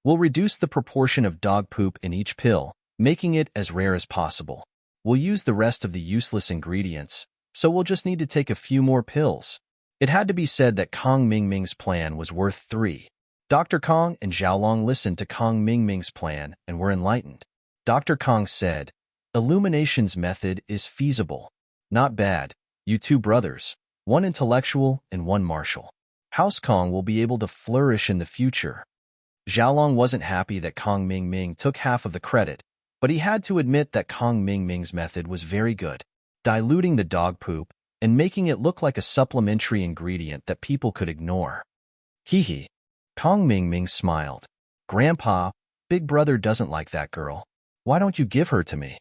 "We'll reduce the proportion of dog poop in each pill, making it as rare as possible. We'll use the rest of the useless ingredients, so we'll just need to take a few more pills." It had to be said that Kong Mingming's plan was worth 3. Dr. Kong and Xiaolong listened to Kong Mingming's plan and were enlightened. Dr. Kong said, "Illumination's method is feasible. Not bad. You two brothers, one intellectual and one martial. House Kong will be able to flourish in the future." Xiaolong wasn't happy that Kong Mingming took half of the credit, but he had to admit that Kong Mingming's method was very good, diluting the dog poop and making it look like a supplementary ingredient that people could ignore. Hee hee. Kong Mingming smiled. "Grandpa, Big Brother doesn't like that girl. Why don't you give her to me?"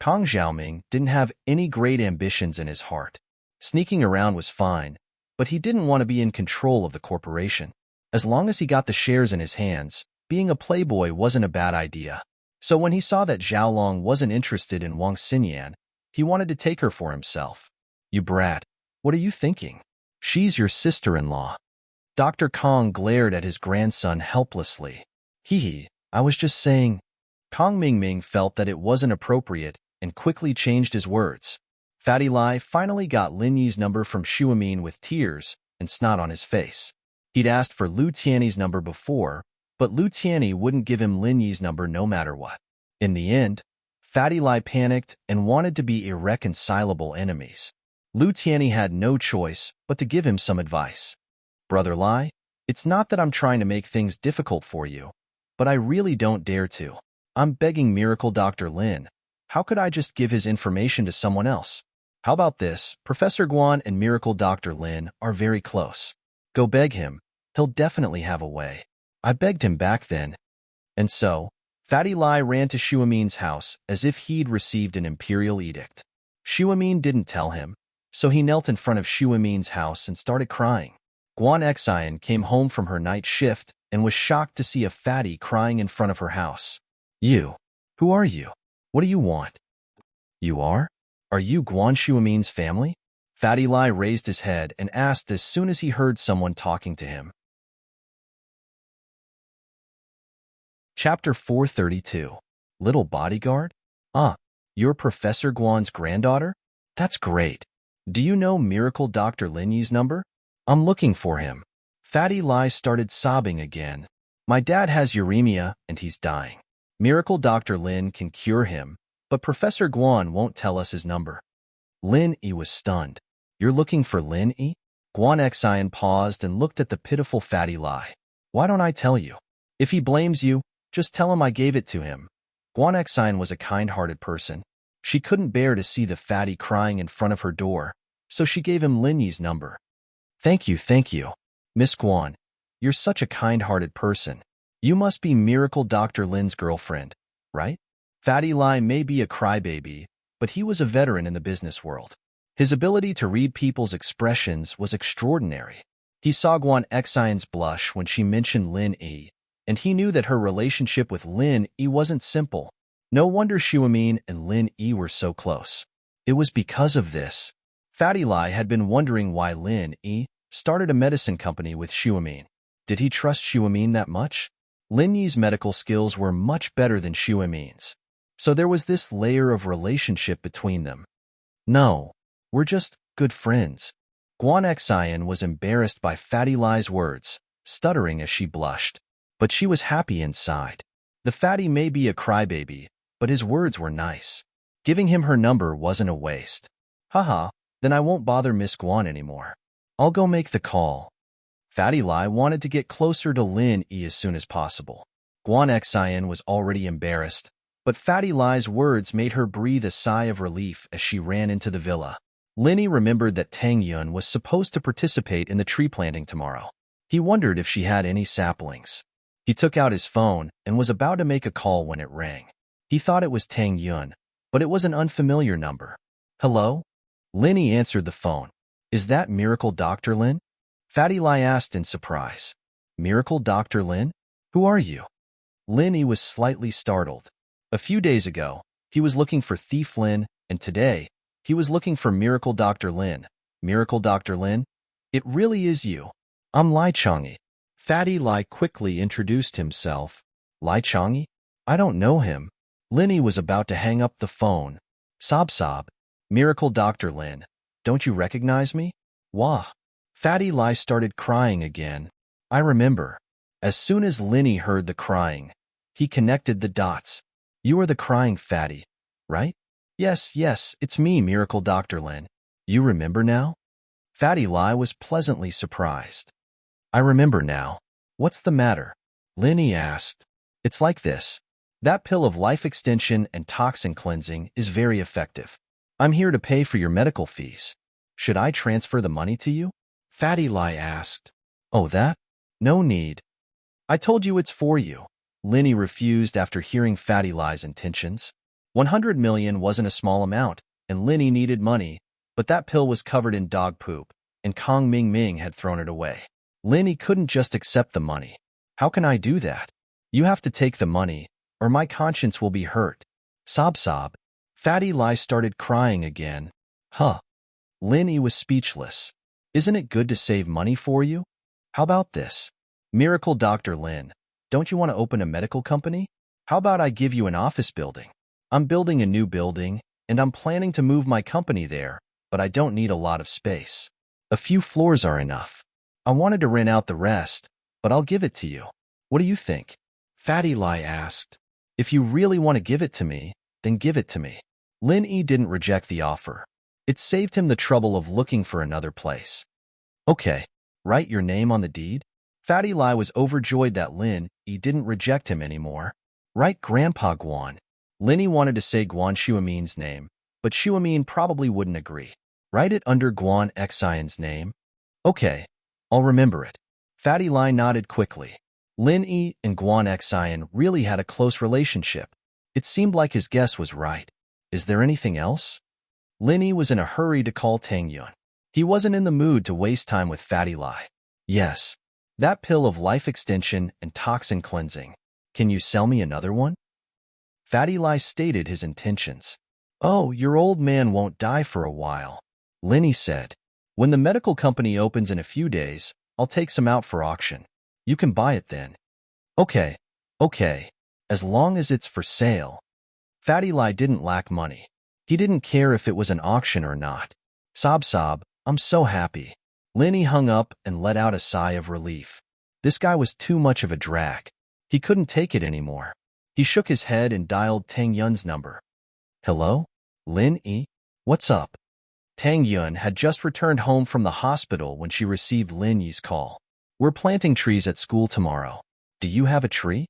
Kong Xiaoming didn't have any great ambitions in his heart. Sneaking around was fine, but he didn't want to be in control of the corporation. As long as he got the shares in his hands, being a playboy wasn't a bad idea. So when he saw that Xiaolong wasn't interested in Wang Xinyan, he wanted to take her for himself. "You brat, what are you thinking? She's your sister-in-law." Dr. Kong glared at his grandson helplessly. Hee hee, I was just saying." Kong Mingming felt that it wasn't appropriate and quickly changed his words. Fatty Lai finally got Lin Yi's number from Shuamin with tears and snot on his face. He'd asked for Lu Tiany's number before, but Lu Tiany wouldn't give him Lin Yi's number no matter what. In the end, Fatty Lai panicked and wanted to be irreconcilable enemies. Lu Tiany had no choice but to give him some advice. "Brother Lai, it's not that I'm trying to make things difficult for you, but I really don't dare to. I'm begging Miracle Dr. Lin. How could I just give his information to someone else? How about this? Professor Guan and Miracle Dr. Lin are very close. Go beg him. He'll definitely have a way." I begged him back then. And so, Fatty Lai ran to Shuamin's house as if he'd received an imperial edict. Shuamin didn't tell him, so he knelt in front of Shuamin's house and started crying. Guan Xian came home from her night shift and was shocked to see a fatty crying in front of her house. "You? Who are you? What do you want?" "You are? Are you Guan Shuamin's family?" Fatty Lai raised his head and asked as soon as he heard someone talking to him. Chapter 432. Little Bodyguard? "Ah, you're Professor Guan's granddaughter? That's great. Do you know Miracle Dr. Lin Yi's number? I'm looking for him." Fatty Lai started sobbing again. "My dad has uremia and he's dying. Miracle Dr. Lin can cure him, but Professor Guan won't tell us his number." Lin Yi was stunned. "You're looking for Lin Yi?" Guan Xian paused and looked at the pitiful Fatty Lai. Why don't I tell you? If he blames you, just tell him I gave it to him. Guan Xian was a kind-hearted person. She couldn't bear to see the fatty crying in front of her door, so she gave him Lin Yi's number. Thank you, Miss Guan. You're such a kind-hearted person. You must be Miracle Dr. Lin's girlfriend, right? Fatty Lai may be a crybaby, but he was a veteran in the business world. His ability to read people's expressions was extraordinary. He saw Guan Xian's blush when she mentioned Lin Yi, and he knew that her relationship with Lin Yi wasn't simple. No wonder Xuemin and Lin Yi were so close. It was because of this. Fatty Lai had been wondering why Lin Yi started a medicine company with Xuemin. Did he trust Xuemin that much? Lin Yi's medical skills were much better than Xuemin's. So there was this layer of relationship between them. No, we're just good friends. Guan Xian was embarrassed by Fatty Lai's words, stuttering as she blushed. But she was happy inside. The fatty may be a crybaby, but his words were nice. Giving him her number wasn't a waste. Haha, then I won't bother Miss Guan anymore. I'll go make the call. Fatty Lai wanted to get closer to Lin Yi as soon as possible. Guan Xian was already embarrassed, but Fatty Lai's words made her breathe a sigh of relief as she ran into the villa. Lin Yi remembered that Tang Yun was supposed to participate in the tree planting tomorrow. He wondered if she had any saplings. He took out his phone and was about to make a call when it rang. He thought it was Tang Yun, but it was an unfamiliar number. Hello? Lin Yi answered the phone. Is that Miracle Dr. Lin? Fatty Lai asked in surprise. Miracle Dr. Lin? Who are you? Lin Yi was slightly startled. A few days ago, he was looking for Thief Lin, and today, he was looking for Miracle Dr. Lin. Miracle Dr. Lin? It really is you. I'm Lai Changyi. Fatty Lai quickly introduced himself. Lai Changyi? I don't know him. Lin Yi was about to hang up the phone. Sob. Miracle Dr. Lin. Don't you recognize me? Wah. Fatty Lai started crying again. I remember. As soon as Lin Yi heard the crying, he connected the dots. You are the crying fatty, right? Yes, it's me, Miracle Dr. Lin. You remember now? Fatty Lai was pleasantly surprised. I remember now. What's the matter? Lin Yi asked. It's like this. That pill of life extension and toxin cleansing is very effective. I'm here to pay for your medical fees. Should I transfer the money to you? Fatty Lai asked. Oh, that? No need. I told you it's for you. Lin Yi refused after hearing Fatty Lai's intentions. 100 million wasn't a small amount, and Lin Yi needed money, but that pill was covered in dog poop, and Kong Ming had thrown it away. Lin Yi couldn't just accept the money. How can I do that? You have to take the money, or my conscience will be hurt. Sob. Fatty Lai started crying again. Huh. Lin Yi was speechless. Isn't it good to save money for you? How about this? Miracle Dr. Lin, don't you want to open a medical company? How about I give you an office building? I'm building a new building, and I'm planning to move my company there, but I don't need a lot of space. A few floors are enough. I wanted to rent out the rest, but I'll give it to you. What do you think? Fatty Lai asked. If you really want to give it to me, then give it to me. Lin Yi didn't reject the offer. It saved him the trouble of looking for another place. Okay, write your name on the deed? Fatty Lai was overjoyed that Lin Yi didn't reject him anymore. Write Grandpa Guan. Lin Yi wanted to say Guan Xuemin's name, but Xuemin probably wouldn't agree. Write it under Guan Xian's name. Okay, I'll remember it. Fatty Lai nodded quickly. Lin Yi and Guan Xian really had a close relationship. It seemed like his guess was right. Is there anything else? Lin Yi was in a hurry to call Tang Yun. He wasn't in the mood to waste time with Fatty Lai. Yes, that pill of life extension and toxin cleansing. Can you sell me another one? Fatty Lai stated his intentions. Oh, your old man won't die for a while, Lin Yi said. When the medical company opens in a few days, I'll take some out for auction. You can buy it then. Okay, as long as it's for sale. Fatty Lai didn't lack money. He didn't care if it was an auction or not. Sob, I'm so happy. Lin Yi hung up and let out a sigh of relief. This guy was too much of a drag. He couldn't take it anymore. He shook his head and dialed Tang Yun's number. Hello? Lin Yi? What's up? Tang Yun had just returned home from the hospital when she received Lin Yi's call. We're planting trees at school tomorrow. Do you have a tree?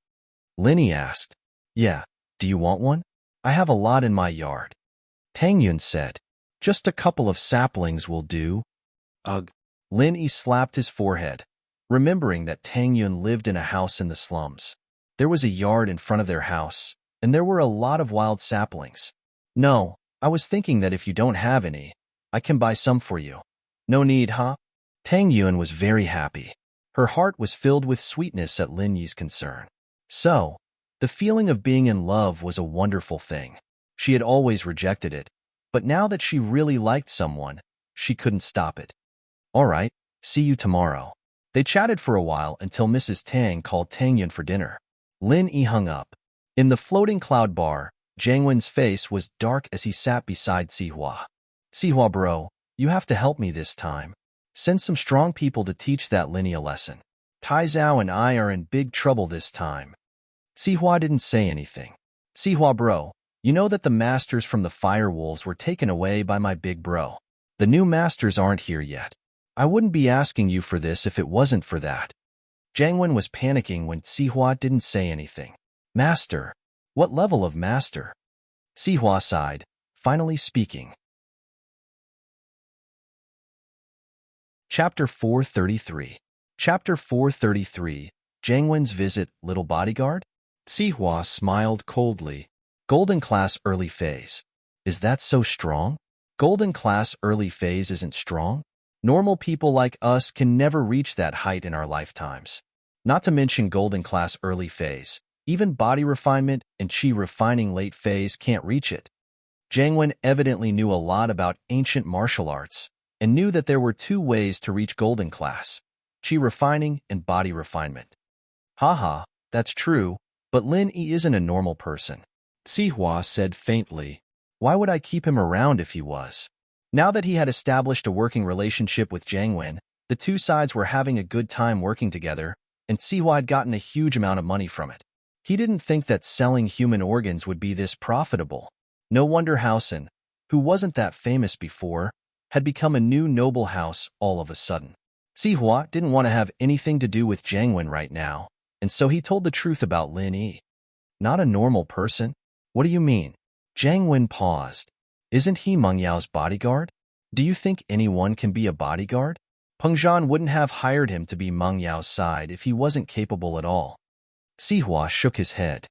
Lin Yi asked. Yeah. Do you want one? I have a lot in my yard. Tang Yun said. Just a couple of saplings will do. Ugh. Lin Yi slapped his forehead, remembering that Tang Yun lived in a house in the slums. There was a yard in front of their house, and there were a lot of wild saplings. No, I was thinking that if you don't have any, I can buy some for you. No need, huh? Tang Yun was very happy. Her heart was filled with sweetness at Lin Yi's concern. So, the feeling of being in love was a wonderful thing. She had always rejected it, but now that she really liked someone, she couldn't stop it. All right, see you tomorrow. They chatted for a while until Mrs. Tang called Tang Yun for dinner. Lin Yi hung up. In the floating cloud bar, Jiang Wen's face was dark as he sat beside Sihua. Sihua bro, you have to help me this time. Send some strong people to teach that Lin Yi a lesson. Tai Zhao and I are in big trouble this time. Sihua didn't say anything. Sihua bro, you know that the masters from the fire wolves were taken away by my big bro. The new masters aren't here yet. I wouldn't be asking you for this if it wasn't for that. Jiang Wen was panicking when Sihua didn't say anything. Master? What level of master? Sihua sighed, finally speaking. Chapter 433. Chapter 433. Jiang Wen's visit, little bodyguard? Sihua smiled coldly. Golden class early phase. Is that so strong? Golden class early phase isn't strong? Normal people like us can never reach that height in our lifetimes. Not to mention golden class early phase. Even body refinement and chi refining late phase can't reach it. Jiang Wen evidently knew a lot about ancient martial arts and knew that there were two ways to reach golden class, chi refining and body refinement. Haha, that's true, but Lin Yi isn't a normal person. Sihua said faintly. Why would I keep him around if he was? Now that he had established a working relationship with Jiang Wen, the two sides were having a good time working together, and Sihua had gotten a huge amount of money from it. He didn't think that selling human organs would be this profitable. No wonder Housen, who wasn't that famous before, had become a new noble house all of a sudden. Sihua didn't want to have anything to do with Jiang Wen right now, and so he told the truth about Lin Yi. Not a normal person? What do you mean? Jiang Wen paused. Isn't he Meng Yao's bodyguard? Do you think anyone can be a bodyguard? Peng Zhan wouldn't have hired him to be Meng Yao's side if he wasn't capable at all. Sihua shook his head.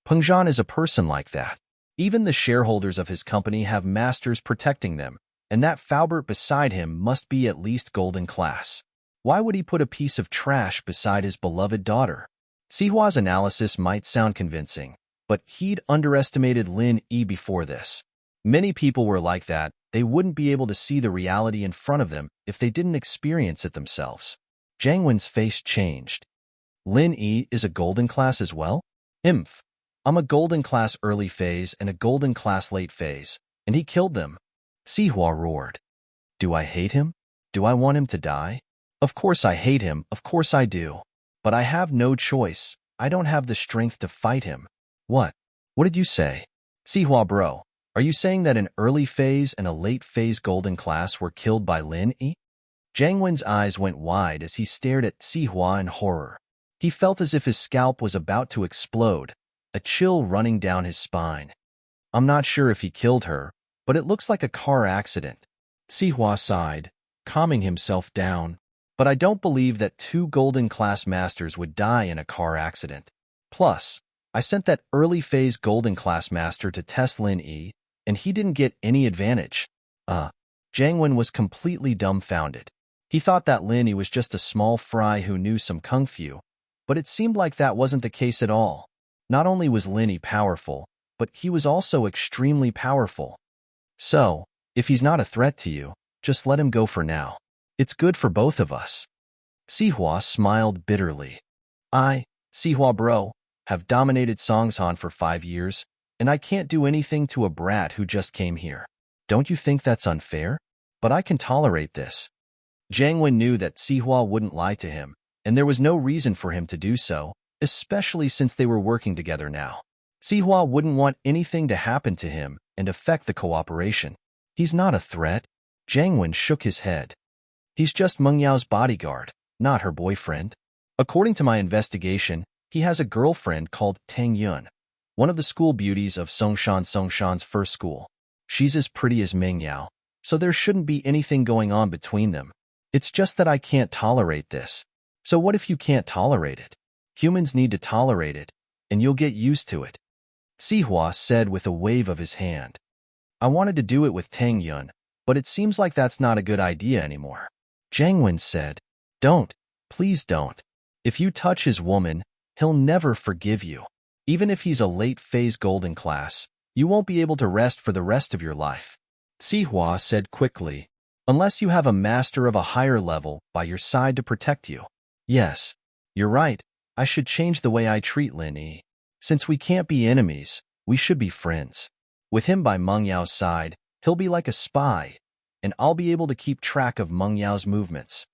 Peng Zhan is a person like that. Even the shareholders of his company have masters protecting them, and that Faubert beside him must be at least golden class. Why would he put a piece of trash beside his beloved daughter? Sihua's analysis might sound convincing, but he'd underestimated Lin Yi before this. Many people were like that. They wouldn't be able to see the reality in front of them if they didn't experience it themselves. Jiang Wen's face changed. Lin Yi is a golden class as well? Imph. I'm a golden class early phase and a golden class late phase, and he killed them. Sihua roared. Do I hate him? Do I want him to die? Of course I hate him, of course I do. But I have no choice. I don't have the strength to fight him. What? What did you say? Sihua bro, are you saying that an early phase and a late phase golden class were killed by Lin Yi? Jiang Wen's eyes went wide as he stared at Sihua in horror. He felt as if his scalp was about to explode, a chill running down his spine. I'm not sure if he killed her, but it looks like a car accident. Sihua sighed, calming himself down. But I don't believe that two golden class masters would die in a car accident. Plus, I sent that early phase golden class master to test Lin Yi, and he didn't get any advantage. Jiang Wen was completely dumbfounded. He thought that Lin Yi was just a small fry who knew some kung fu, but it seemed like that wasn't the case at all. Not only was Lin Yi powerful, but he was also extremely powerful. So, if he's not a threat to you, just let him go for now. It's good for both of us. Sihua smiled bitterly. Sihua bro, have dominated Songshan for 5 years, and I can't do anything to a brat who just came here. Don't you think that's unfair? But I can tolerate this. Jiang Wen knew that Sihua wouldn't lie to him, and there was no reason for him to do so, especially since they were working together now. Sihua wouldn't want anything to happen to him and affect the cooperation. He's not a threat. Jiang Wen shook his head. He's just Meng Yao's bodyguard, not her boyfriend. According to my investigation, he has a girlfriend called Tang Yun, one of the school beauties of Songshan's first school. She's as pretty as Meng Yao, so there shouldn't be anything going on between them. It's just that I can't tolerate this. So what if you can't tolerate it? Humans need to tolerate it, and you'll get used to it. Sihua said with a wave of his hand. I wanted to do it with Tang Yun, but it seems like that's not a good idea anymore. Jiang Wen said, Don't, please don't. If you touch his woman, he'll never forgive you. Even if he's a late phase golden class, you won't be able to rest for the rest of your life. Sihua said quickly, unless you have a master of a higher level by your side to protect you. Yes, you're right. I should change the way I treat Lin Yi. Since we can't be enemies, we should be friends. With him by Meng Yao's side, he'll be like a spy, and I'll be able to keep track of Meng Yao's movements.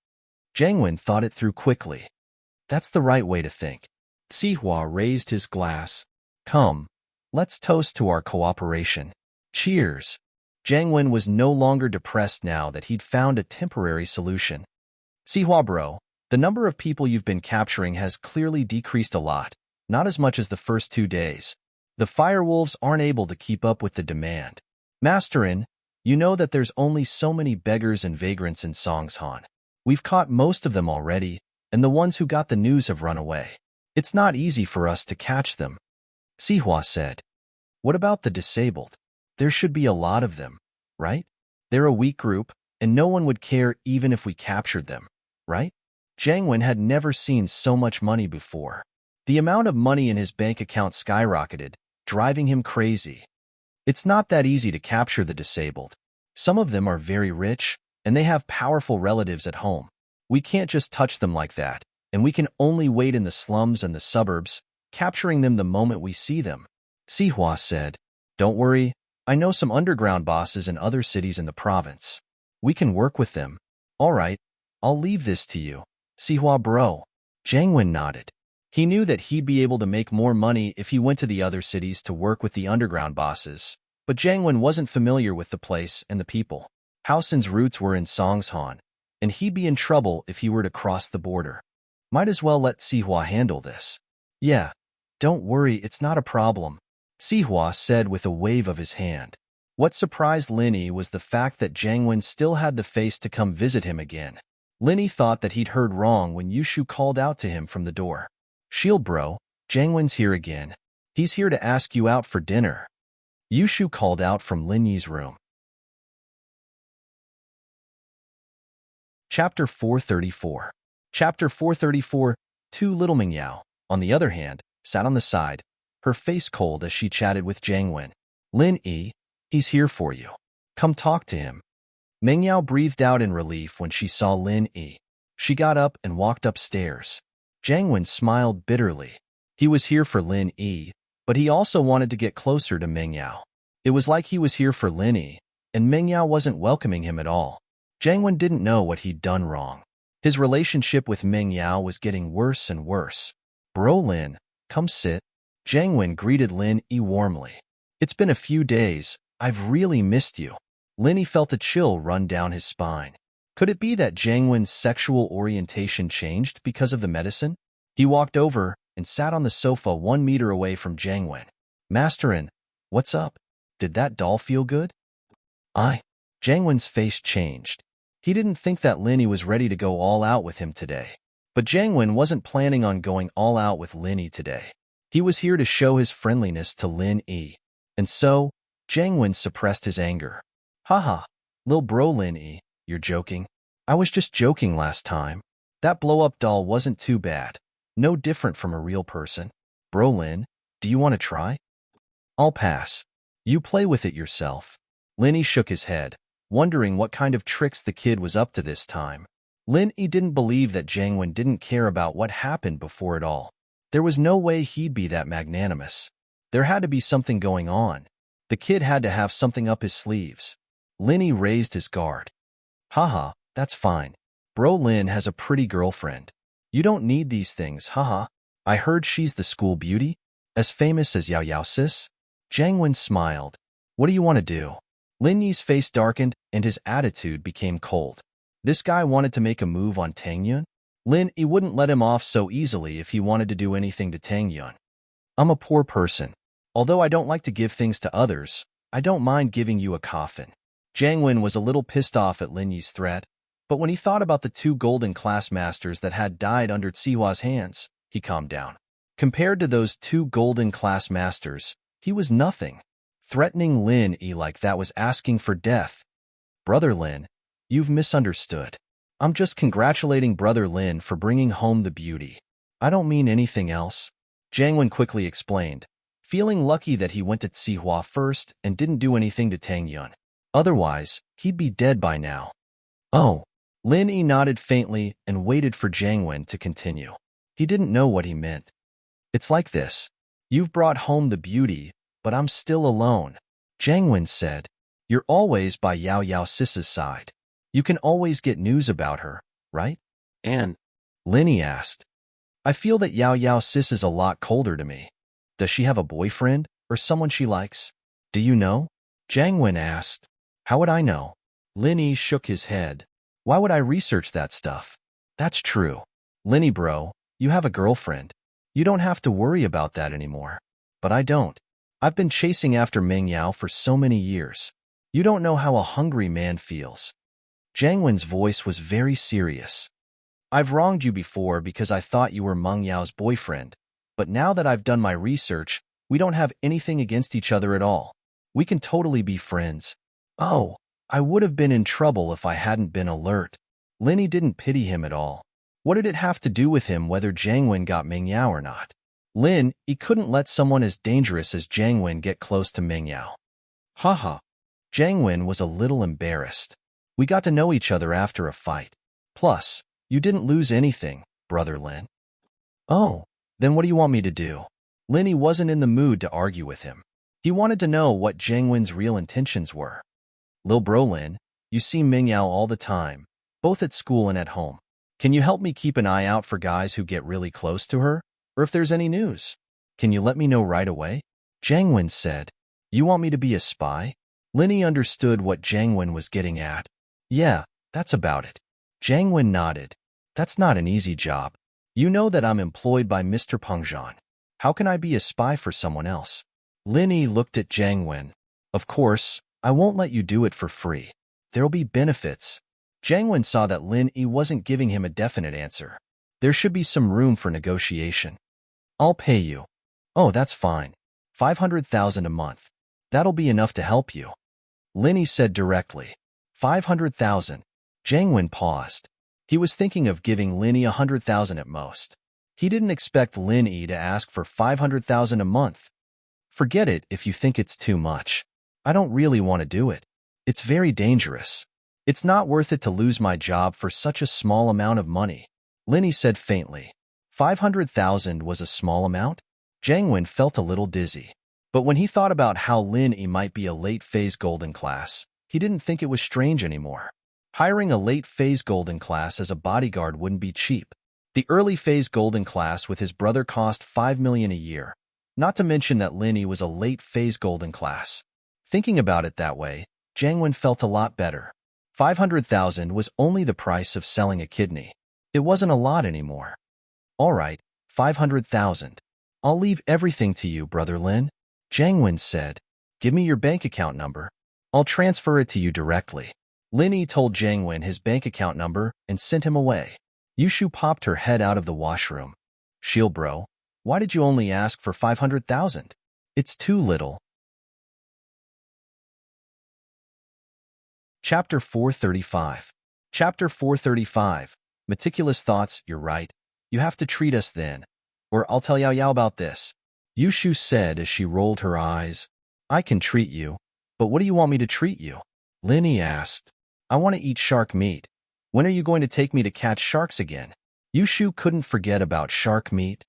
Jiang Wen thought it through quickly. That's the right way to think. Sihua raised his glass. Come, let's toast to our cooperation. Cheers. Jiang Wen was no longer depressed now that he'd found a temporary solution. Sihua bro, the number of people you've been capturing has clearly decreased a lot, not as much as the first 2 days. The firewolves aren't able to keep up with the demand. Masterin, you know that there's only so many beggars and vagrants in Songshan. We've caught most of them already, and the ones who got the news have run away. It's not easy for us to catch them. Sihua said. What about the disabled? There should be a lot of them, right? They're a weak group, and no one would care even if we captured them, right? Jiang Wen had never seen so much money before. The amount of money in his bank account skyrocketed, driving him crazy. It's not that easy to capture the disabled. Some of them are very rich, and they have powerful relatives at home. We can't just touch them like that, and we can only wait in the slums and the suburbs, capturing them the moment we see them. Sihua said, Don't worry, I know some underground bosses in other cities in the province. We can work with them. All right, I'll leave this to you. Sihua bro. Jiang Wen nodded. He knew that he'd be able to make more money if he went to the other cities to work with the underground bosses, but Jiang Wen wasn't familiar with the place and the people. Hao Sin's roots were in Songshan, and he'd be in trouble if he were to cross the border. Might as well let Sihua handle this. Yeah, don't worry, it's not a problem, Sihua said with a wave of his hand. What surprised Lin Yi was the fact that Jiang Wen still had the face to come visit him again. Lin Yi thought that he'd heard wrong when Yushu called out to him from the door. Shield bro, Jiang Wen's here again. He's here to ask you out for dinner. Yushu called out from Lin Yi's room. Chapter 434. Chapter 434. Little Meng Yao, on the other hand, sat on the side, her face cold as she chatted with Jiang Wen. Lin Yi, he's here for you. Come talk to him. Meng Yao breathed out in relief when she saw Lin Yi. She got up and walked upstairs. Jiang Wen smiled bitterly. He was here for Lin Yi, but he also wanted to get closer to Meng Yao. It was like he was here for Lin Yi, and Meng Yao wasn't welcoming him at all. Jiang Wen didn't know what he'd done wrong. His relationship with Meng Yao was getting worse and worse. Bro Lin, come sit. Jiang Wen greeted Lin Yi warmly. It's been a few days. I've really missed you. Lin Yi felt a chill run down his spine. Could it be that Jiang Wen's sexual orientation changed because of the medicine? He walked over and sat on the sofa 1 meter away from Jiang Wen. Masterin, what's up? Did that doll feel good? Jiang Wen's face changed. He didn't think that Lin Yi was ready to go all out with him today. But Jiang Wen wasn't planning on going all out with Lin Yi today. He was here to show his friendliness to Lin Yi. And so, Jiang Wen suppressed his anger. Haha, lil bro Lin Yi, you're joking. I was just joking last time. That blow-up doll wasn't too bad. No different from a real person. Bro Lin, do you want to try? I'll pass. You play with it yourself. Lin Yi shook his head, wondering what kind of tricks the kid was up to this time. Lin Yi didn't believe that Jiang Wen didn't care about what happened before it all. There was no way he'd be that magnanimous. There had to be something going on. The kid had to have something up his sleeves. Lin Yi raised his guard. Haha, that's fine. Bro Lin has a pretty girlfriend. You don't need these things, haha. I heard she's the school beauty, as famous as Yao Yao sis. Jiang Wen smiled. What do you want to do? Lin Yi's face darkened and his attitude became cold. This guy wanted to make a move on Tang Yun? Lin Yi wouldn't let him off so easily if he wanted to do anything to Tang Yun. I'm a poor person. Although I don't like to give things to others, I don't mind giving you a coffin. Jiang Wen was a little pissed off at Lin Yi's threat, but when he thought about the 2 golden class masters that had died under Tsihua's hands, he calmed down. Compared to those 2 golden class masters, he was nothing. Threatening Lin Yi like that was asking for death. Brother Lin, you've misunderstood. I'm just congratulating Brother Lin for bringing home the beauty. I don't mean anything else. Jiang Wen quickly explained, feeling lucky that he went to Tsihua first and didn't do anything to Tang Yun. Otherwise, he'd be dead by now. Oh. Lin Yi nodded faintly and waited for Jiang Wen to continue. He didn't know what he meant. It's like this. You've brought home the beauty, but I'm still alone. Jiang Wen said, you're always by Yao Yao Sis's side. You can always get news about her, right? And Lin Yi asked, I feel that Yao Yao Sis is a lot colder to me. Does she have a boyfriend or someone she likes? Do you know? Jiang Wen asked. How would I know? Lin Yi shook his head. Why would I research that stuff? That's true. Lin Yi bro, you have a girlfriend. You don't have to worry about that anymore. But I don't. I've been chasing after Meng Yao for so many years. You don't know how a hungry man feels. Jiang Wen's voice was very serious. I've wronged you before because I thought you were Meng Yao's boyfriend, but now that I've done my research, we don't have anything against each other at all. We can totally be friends. Oh, I would have been in trouble if I hadn't been alert. Lin Yi didn't pity him at all. What did it have to do with him whether Jiang Wen got Meng Yao or not? Lin Yi couldn't let someone as dangerous as Jiang Wen get close to Meng Yao. Haha. Jiang Wen was a little embarrassed. We got to know each other after a fight. Plus, you didn't lose anything, Brother Lin. Oh, then what do you want me to do? Lin Yi wasn't in the mood to argue with him. He wanted to know what Jiang Wen's real intentions were. Lil bro Lin, you see Meng Yao all the time, both at school and at home. Can you help me keep an eye out for guys who get really close to her? Or if there's any news? Can you let me know right away? Jiang Wen said, You want me to be a spy? Lin Yi understood what Jiang Wen was getting at. Yeah, that's about it. Jiang Wen nodded. That's not an easy job. You know that I'm employed by Mr. Pengzhan. How can I be a spy for someone else? Lin Yi looked at Jiang Wen. Of course, I won't let you do it for free. There'll be benefits. Jiang Wen saw that Lin Yi wasn't giving him a definite answer. There should be some room for negotiation. I'll pay you. Oh, that's fine. 500,000 a month. That'll be enough to help you. Lin Yi said directly. 500,000. Jiang Wen paused. He was thinking of giving Lin Yi 100,000 at most. He didn't expect Lin Yi to ask for 500,000 a month. Forget it if you think it's too much. I don't really want to do it. It's very dangerous. It's not worth it to lose my job for such a small amount of money. Lin Yi said faintly. 500,000 was a small amount? Jiang Wen felt a little dizzy. But when he thought about how Lin Yi might be a late-phase golden class, he didn't think it was strange anymore. Hiring a late-phase golden class as a bodyguard wouldn't be cheap. The early-phase golden class with his brother cost 5 million a year, not to mention that Lin Yi was a late-phase golden class. Thinking about it that way, Jiang Wen felt a lot better. 500,000 was only the price of selling a kidney. It wasn't a lot anymore. All right, 500,000. I'll leave everything to you, Brother Lin. Jiang Wen said, Give me your bank account number. I'll transfer it to you directly. Lin Yi told Jiang Wen his bank account number and sent him away. Yushu popped her head out of the washroom. Shield bro, why did you only ask for 500,000? It's too little. Chapter 435. Chapter 435. Meticulous thoughts, you're right. You have to treat us then. Or I'll tell Yao Yao about this. Yushu said as she rolled her eyes. I can treat you. But what do you want me to treat you? Lin Yi asked. I want to eat shark meat. When are you going to take me to catch sharks again? Yushu couldn't forget about shark meat.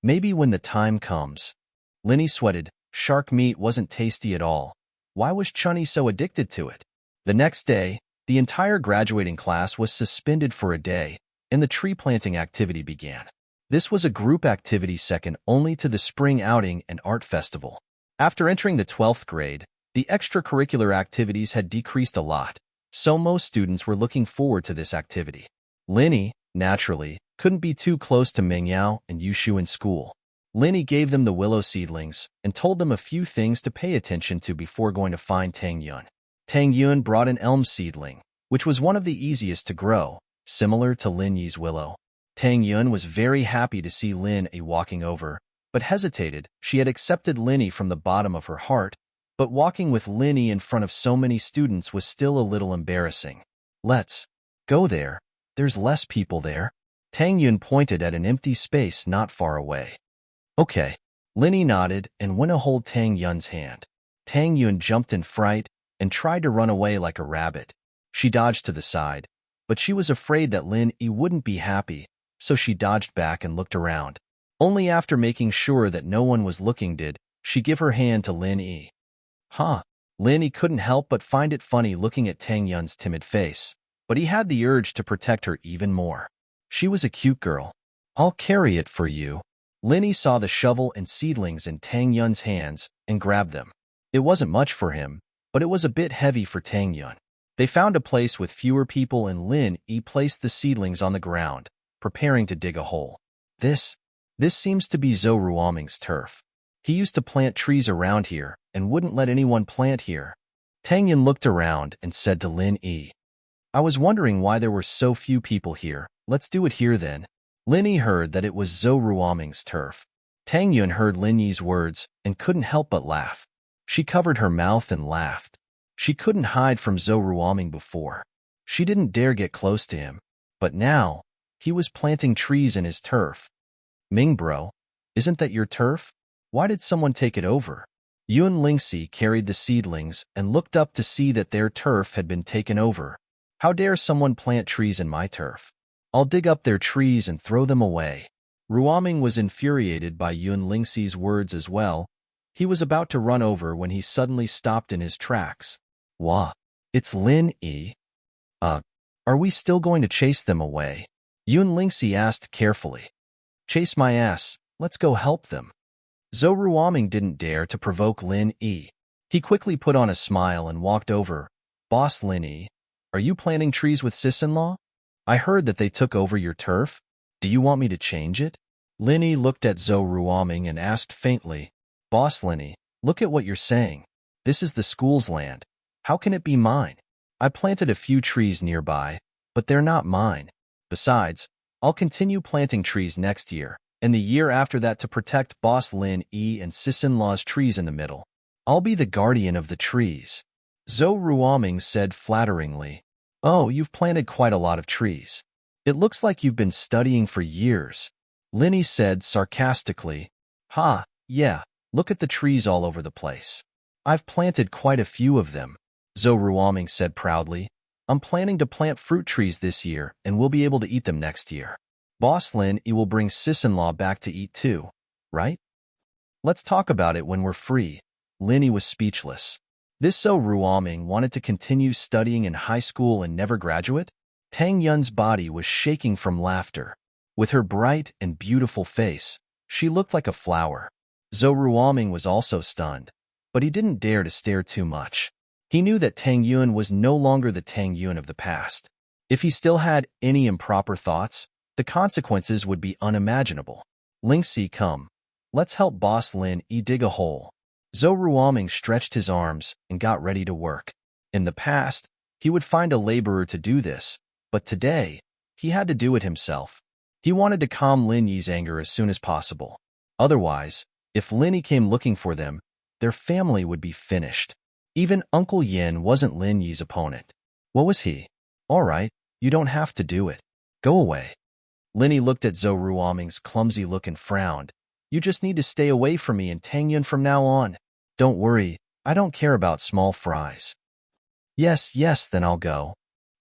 Maybe when the time comes. Lin Yi sweated. Shark meat wasn't tasty at all. Why was Chunny so addicted to it? The next day, the entire graduating class was suspended for a day, and the tree planting activity began. This was a group activity second only to the spring outing and art festival. After entering the 12th grade, The extracurricular activities had decreased a lot, so most students were looking forward to this activity. Linny, naturally, couldn't be too close to Mingyao and Yushu in school. Linny gave them the willow seedlings and told them a few things to pay attention to before going to find Tang Yun. Tang Yun brought an elm seedling, which was one of the easiest to grow, similar to Lin Yi's willow. Tang Yun was very happy to see Lin Yi walking over, but hesitated. She had accepted Lin Yi from the bottom of her heart, but walking with Lin Yi in front of so many students was still a little embarrassing. Let's go there. There's less people there. Tang Yun pointed at an empty space not far away. Okay. Lin Yi nodded and went to hold Tang Yun's hand. Tang Yun jumped in fright and tried to run away like a rabbit. She dodged to the side, but she was afraid that Lin Yi wouldn't be happy, so she dodged back and looked around. Only after making sure that no one was looking did she give her hand to Lin Yi. Lin Yi couldn't help but find it funny looking at Tang Yun's timid face, but he had the urge to protect her even more. She was a cute girl. I'll carry it for you. Lin Yi saw the shovel and seedlings in Tang Yun's hands and grabbed them. It wasn't much for him, but it was a bit heavy for Tang Yun. They found a place with fewer people and Lin Yi placed the seedlings on the ground, preparing to dig a hole. This seems to be Zhou Ruoming's turf. He used to plant trees around here and wouldn't let anyone plant here. Tang Yun looked around and said to Lin Yi, I was wondering why there were so few people here. Let's do it here then. Lin Yi heard that it was Zhou Ruoming's turf. Tang Yun heard Lin Yi's words and couldn't help but laugh. She covered her mouth and laughed. She couldn't hide from Zhou Ruoming before. She didn't dare get close to him. But now, he was planting trees in his turf. Ming bro, isn't that your turf? Why did someone take it over? Yun Lingxi carried the seedlings and looked up to see that their turf had been taken over. How dare someone plant trees in my turf? I'll dig up their trees and throw them away. Ruoming was infuriated by Yun Lingxi's words as well. He was about to run over when he suddenly stopped in his tracks. Wah, it's Lin Yi. Are we still going to chase them away? Yun Lingxi asked carefully. Chase my ass, let's go help them. Zhou Ruoming didn't dare to provoke Lin Yi. He quickly put on a smile and walked over. Boss Lin Yi, are you planting trees with sis-in-law? I heard that they took over your turf. Do you want me to change it? Lin Yi looked at Zhou Ruoming and asked faintly, Boss Lin Yi, look at what you're saying. This is the school's land. How can it be mine? I planted a few trees nearby, but they're not mine. Besides, I'll continue planting trees next year, and the year after that to protect Boss Lin Yi and sis-in-law's trees in the middle. I'll be the guardian of the trees. Zhou Ruoming said flatteringly, Oh, you've planted quite a lot of trees. It looks like you've been studying for years. Lin Yi said sarcastically, Yeah, look at the trees all over the place. I've planted quite a few of them. Zhou Ruoming said proudly, I'm planning to plant fruit trees this year and we'll be able to eat them next year. Boss Lin Yi will bring sis-in-law back to eat too, right? Let's talk about it when we're free. Lin Yi was speechless. This Zhou Ruoming wanted to continue studying in high school and never graduate? Tang Yun's body was shaking from laughter. With her bright and beautiful face, she looked like a flower. Zhou Ruoming was also stunned, but he didn't dare to stare too much. He knew that Tang Yun was no longer the Tang Yun of the past. If he still had any improper thoughts, the consequences would be unimaginable. Lingxi, come. Let's help Boss Lin Yi dig a hole. Zhou Ruoming stretched his arms and got ready to work. In the past, he would find a laborer to do this, but today, he had to do it himself. He wanted to calm Lin Yi's anger as soon as possible. Otherwise, if Lin Yi came looking for them, their family would be finished. Even Uncle Yin wasn't Lin Yi's opponent. What was he? All right, you don't have to do it. Go away. Lin Yi looked at Zhou Ruoming's clumsy look and frowned. You just need to stay away from me and Tang Yun from now on. Don't worry, I don't care about small fries. Yes, then I'll go.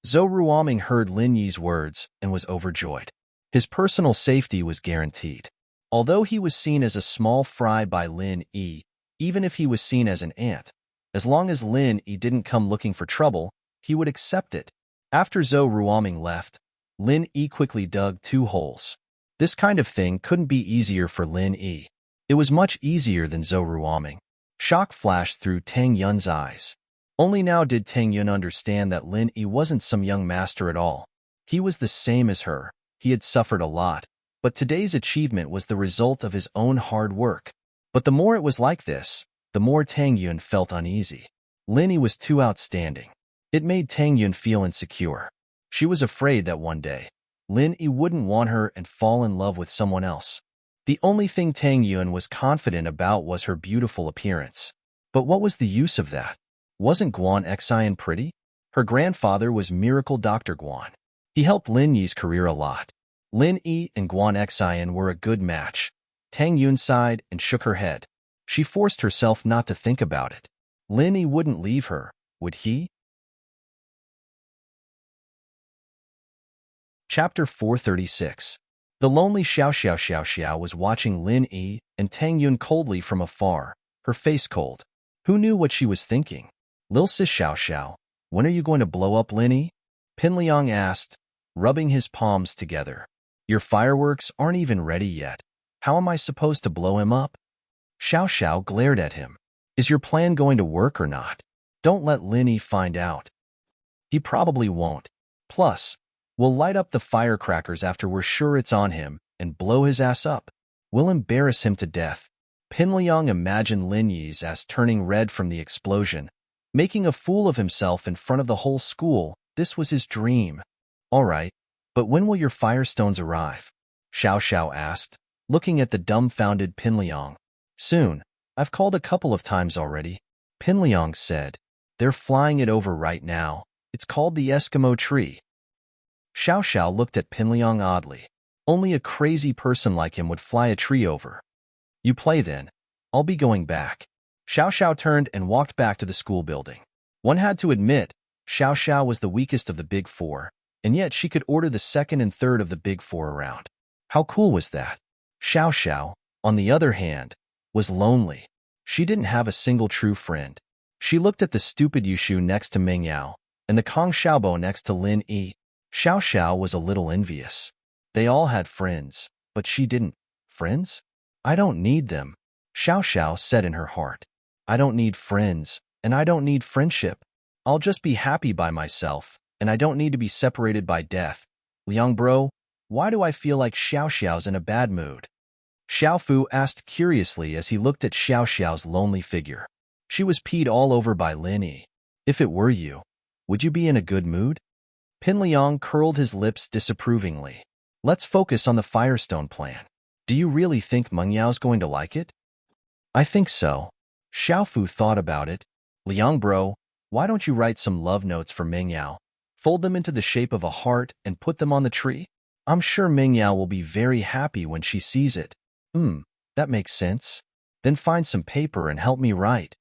Zhou Ruoming heard Lin Yi's words and was overjoyed. His personal safety was guaranteed. Although he was seen as a small fry by Lin Yi, even if he was seen as an ant, as long as Lin Yi didn't come looking for trouble, he would accept it. After Zhou Ruoming left, Lin Yi quickly dug 2 holes. This kind of thing couldn't be easier for Lin Yi. It was much easier than Zhou Ruoming. Shock flashed through Tang Yun's eyes. Only now did Tang Yun understand that Lin Yi wasn't some young master at all. He was the same as her. He had suffered a lot, but today's achievement was the result of his own hard work. But the more it was like this, the more Tang Yun felt uneasy. Lin Yi was too outstanding. It made Tang Yun feel insecure. She was afraid that one day, Lin Yi wouldn't want her and fall in love with someone else. The only thing Tang Yun was confident about was her beautiful appearance. But what was the use of that? Wasn't Guan Xian pretty? Her grandfather was Miracle Dr. Guan. He helped Lin Yi's career a lot. Lin Yi and Guan Xian were a good match. Tang Yun sighed and shook her head. She forced herself not to think about it. Lin Yi wouldn't leave her, would he? Chapter 436. The lonely Xiao was watching Lin Yi and Tang Yun coldly from afar, her face cold. Who knew what she was thinking? Lil Sis Xiao, when are you going to blow up Lin Yi? Pin Liang asked, rubbing his palms together. Your fireworks aren't even ready yet. How am I supposed to blow him up? Xiao glared at him. Is your plan going to work or not? Don't let Lin Yi find out. He probably won't. Plus, we'll light up the firecrackers after we're sure it's on him and blow his ass up. We'll embarrass him to death. Pin Liang imagined Lin Yi's ass turning red from the explosion, making a fool of himself in front of the whole school. This was his dream. All right, but when will your firestones arrive? Xiao asked, looking at the dumbfounded Pin Liang. Soon. I've called a couple of times already. Pin Liang said. They're flying it over right now. It's called the Eskimo tree. Xiao looked at Pin Liang oddly. Only a crazy person like him would fly a tree over. You play then. I'll be going back. Xiao turned and walked back to the school building. One had to admit, Xiao was the weakest of the big four, and yet she could order the second and third of the big four around. How cool was that? Xiao, on the other hand, was lonely. She didn't have a single true friend. She looked at the stupid Yushu next to Meng Yao, and the Kong Xiaobo next to Lin Yi. Xiao was a little envious. They all had friends, but she didn't. Friends? I don't need them, Xiao said in her heart. I don't need friends, and I don't need friendship. I'll just be happy by myself, and I don't need to be separated by death. Liang bro, why do I feel like Xiao's in a bad mood? Xiaofu asked curiously as he looked at Xiao's lonely figure. She was peed all over by Lin Yi. If it were you, would you be in a good mood? Pin Liang curled his lips disapprovingly. Let's focus on the Firestone plan. Do you really think Meng Yao's going to like it? I think so. Xiaofu thought about it. Liang bro, why don't you write some love notes for Meng Yao? Fold them into the shape of a heart and put them on the tree? I'm sure Meng Yao will be very happy when she sees it. That makes sense. Then find some paper and help me write.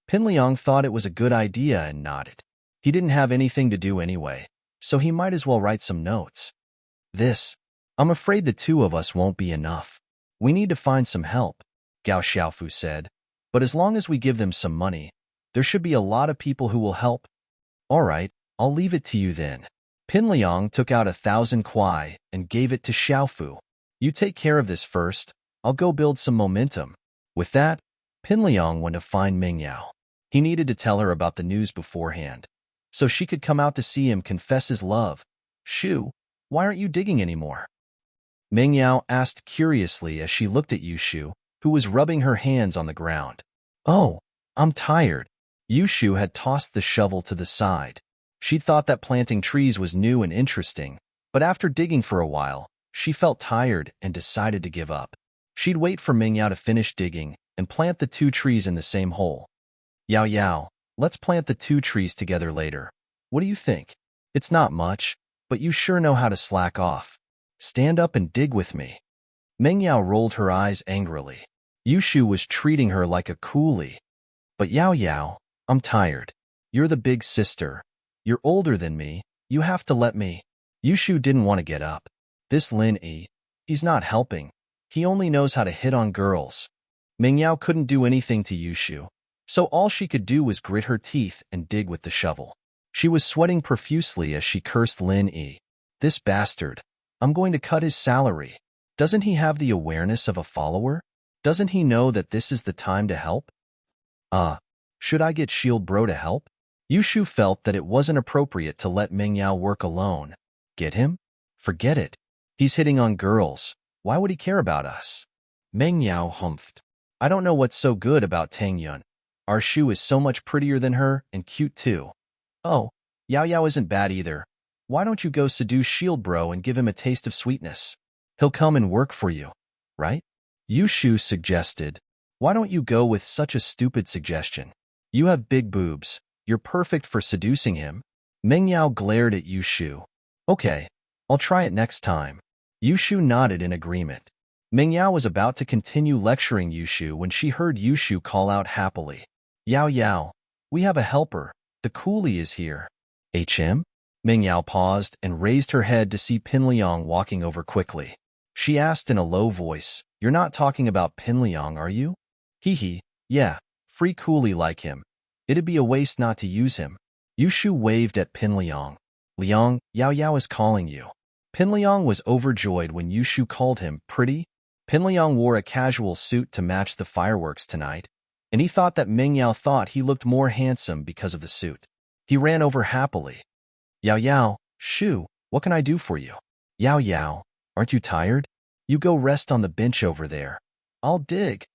Pin Liang thought it was a good idea and nodded. He didn't have anything to do anyway, so he might as well write some notes. I'm afraid the two of us won't be enough. We need to find some help, Gao Xiaofu said. But as long as we give them some money, there should be a lot of people who will help. All right, I'll leave it to you then. Pin Liang took out 1,000 kuai and gave it to Xiaofu. You take care of this first. I'll go build some momentum. With that, Pin Liang went to find Meng Yao. He needed to tell her about the news beforehand, so she could come out to see him confess his love. Shu, why aren't you digging anymore? Meng Yao asked curiously as she looked at Yushu, who was rubbing her hands on the ground. Oh, I'm tired. Yushu had tossed the shovel to the side. She thought that planting trees was new and interesting, but after digging for a while, she felt tired and decided to give up. She'd wait for Meng Yao to finish digging and plant the 2 trees in the same hole. Yao, let's plant the 2 trees together later. What do you think? It's not much, but you sure know how to slack off. Stand up and dig with me. Meng Yao rolled her eyes angrily. Yushu was treating her like a coolie. But Yao, I'm tired. You're the big sister. You're older than me. You have to let me. Yushu didn't want to get up. This Lin Yi, he's not helping. He only knows how to hit on girls. Meng Yao couldn't do anything to Yushu, so all she could do was grit her teeth and dig with the shovel. She was sweating profusely as she cursed Lin Yi. This bastard. I'm going to cut his salary. Doesn't he have the awareness of a follower? Doesn't he know that this is the time to help? Should I get Shield Bro to help? Yushu felt that it wasn't appropriate to let Mingyao work alone. Get him? Forget it. He's hitting on girls. Why would he care about us? Mingyao humphed. I don't know what's so good about Tangyun. Our Shu is so much prettier than her and cute too. Oh, Yao Yao isn't bad either. Why don't you go seduce Shield Bro and give him a taste of sweetness? He'll come and work for you, right? Yushu suggested. Why don't you go with such a stupid suggestion? You have big boobs. You're perfect for seducing him. Mingyao glared at Yushu. Okay, I'll try it next time. Yushu nodded in agreement. Mingyao was about to continue lecturing Yushu when she heard Yushu call out happily. Yao Yao, we have a helper. The coolie is here. HM? Mingyao paused and raised her head to see Pinliang walking over quickly. She asked in a low voice, You're not talking about Pinliang, are you? Hee, yeah, free coolie like him. It'd be a waste not to use him. Yushu waved at Pinliang. Liang, Yao Yao is calling you. Pinliang was overjoyed when Yushu called him pretty. Pinliang wore a casual suit to match the fireworks tonight, and he thought that Mingyao thought he looked more handsome because of the suit. He ran over happily. Yao Yao, Shu, what can I do for you? Yao Yao, aren't you tired? You go rest on the bench over there. I'll dig.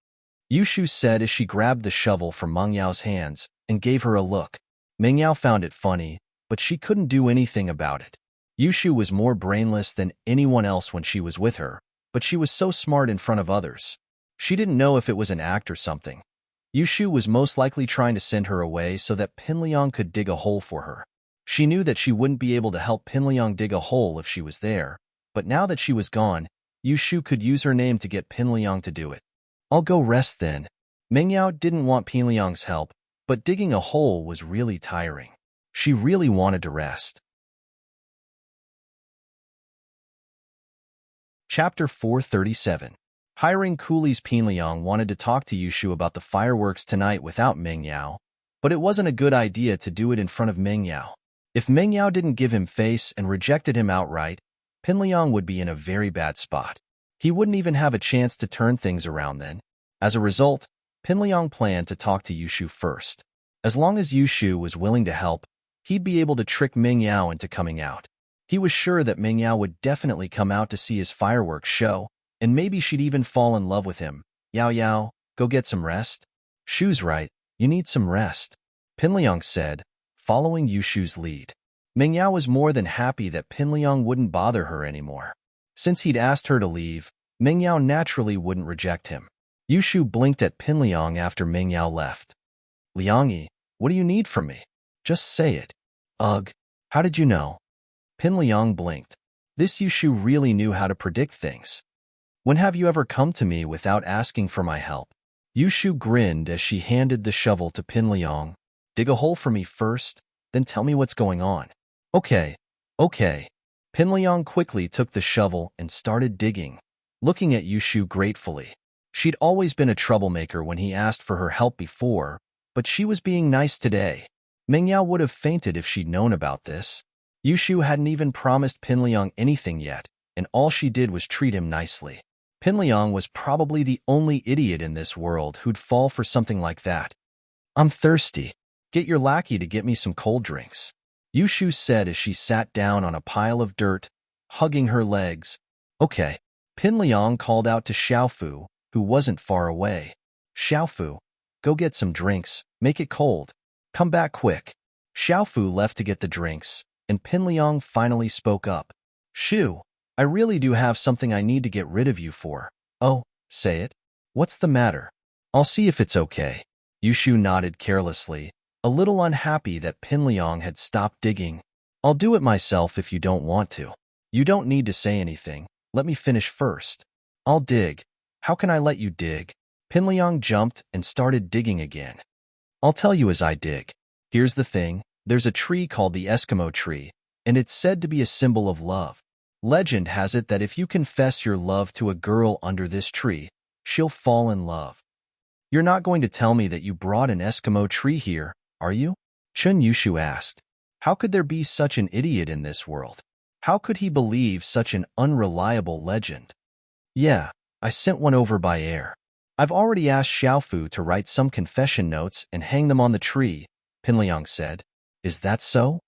Yushu said as she grabbed the shovel from Mengyao's hands and gave her a look. Mingyao found it funny, but she couldn't do anything about it. Yushu was more brainless than anyone else when she was with her, but she was so smart in front of others. She didn't know if it was an act or something. Yushu was most likely trying to send her away so that Pinliang could dig a hole for her. She knew that she wouldn't be able to help Pinliang dig a hole if she was there, but now that she was gone, Yushu could use her name to get Pinliang to do it. I'll go rest then. Mingyao didn't want Pinliang's help, but digging a hole was really tiring. She really wanted to rest. Chapter 437. Hiring coolies. Pinliang wanted to talk to Yushu about the fireworks tonight without Mingyao, but it wasn't a good idea to do it in front of Mingyao. If Mingyao didn't give him face and rejected him outright, Pinliang would be in a very bad spot. He wouldn't even have a chance to turn things around then. As a result, Pinliang planned to talk to Yushu first. As long as Yushu was willing to help, he'd be able to trick Mingyao into coming out. He was sure that Mingyao would definitely come out to see his fireworks show, and maybe she'd even fall in love with him. Yao Yao, go get some rest. Shu's right, you need some rest, Pinliang said, following Yushu's lead. Mingyao was more than happy that Pinliang wouldn't bother her anymore. Since he'd asked her to leave, Mingyao naturally wouldn't reject him. Yushu blinked at Pinliang after Mingyao left. Liangyi, what do you need from me? Just say it. Ugh, how did you know? Pinliang blinked. This Yushu really knew how to predict things. When have you ever come to me without asking for my help? Yushu grinned as she handed the shovel to Pinliang. Dig a hole for me first, then tell me what's going on. Okay. Pinliang quickly took the shovel and started digging, looking at Yushu gratefully. She'd always been a troublemaker when he asked for her help before, but she was being nice today. Mingyao would have fainted if she'd known about this. Yushu hadn't even promised Pinliang anything yet, and all she did was treat him nicely. Pinliang was probably the only idiot in this world who'd fall for something like that. I'm thirsty. Get your lackey to get me some cold drinks, Yushu said as she sat down on a pile of dirt, hugging her legs. Okay. Pinliang called out to Xiaofu, who wasn't far away. Xiaofu, go get some drinks, make it cold. Come back quick. Xiaofu left to get the drinks, and Pinliang finally spoke up. Shu, I really do have something I need to get rid of you for. Oh, say it. What's the matter? I'll see if it's okay. Yushu nodded carelessly, a little unhappy that Pinliang had stopped digging. I'll do it myself if you don't want to. You don't need to say anything. Let me finish first. I'll dig. How can I let you dig? Pinliang jumped and started digging again. I'll tell you as I dig. Here's the thing. There's a tree called the Eskimo tree, and it's said to be a symbol of love. Legend has it that if you confess your love to a girl under this tree, she'll fall in love. You're not going to tell me that you brought an Eskimo tree here, are you? Chun Yushu asked. How could there be such an idiot in this world? How could he believe such an unreliable legend? Yeah, I sent one over by air. I've already asked Xiaofu to write some confession notes and hang them on the tree, Pinliang said. Is that so?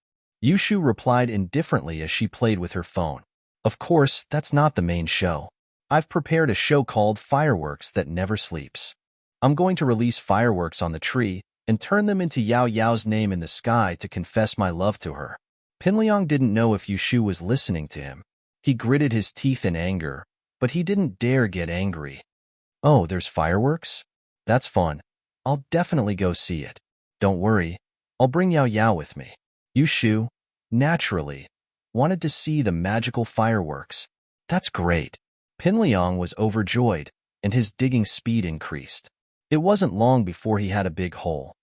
Yushu replied indifferently as she played with her phone. Of course, that's not the main show. I've prepared a show called Fireworks that never sleeps. I'm going to release fireworks on the tree and turn them into Yao Yao's name in the sky to confess my love to her. Pinliang didn't know if Yushu was listening to him. He gritted his teeth in anger, but he didn't dare get angry. Oh, there's fireworks? That's fun. I'll definitely go see it. Don't worry, I'll bring Yao Yao with me. Yushu, naturally, wanted to see the magical fireworks. That's great. Pinliang was overjoyed, and his digging speed increased. It wasn't long before he had a big hole.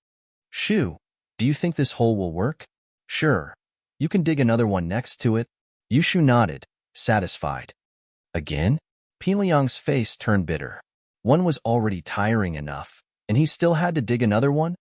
Shu, do you think this hole will work? Sure. You can dig another one next to it. Yushu nodded, satisfied. Again? Pinliang's face turned bitter. One was already tiring enough, and he still had to dig another one?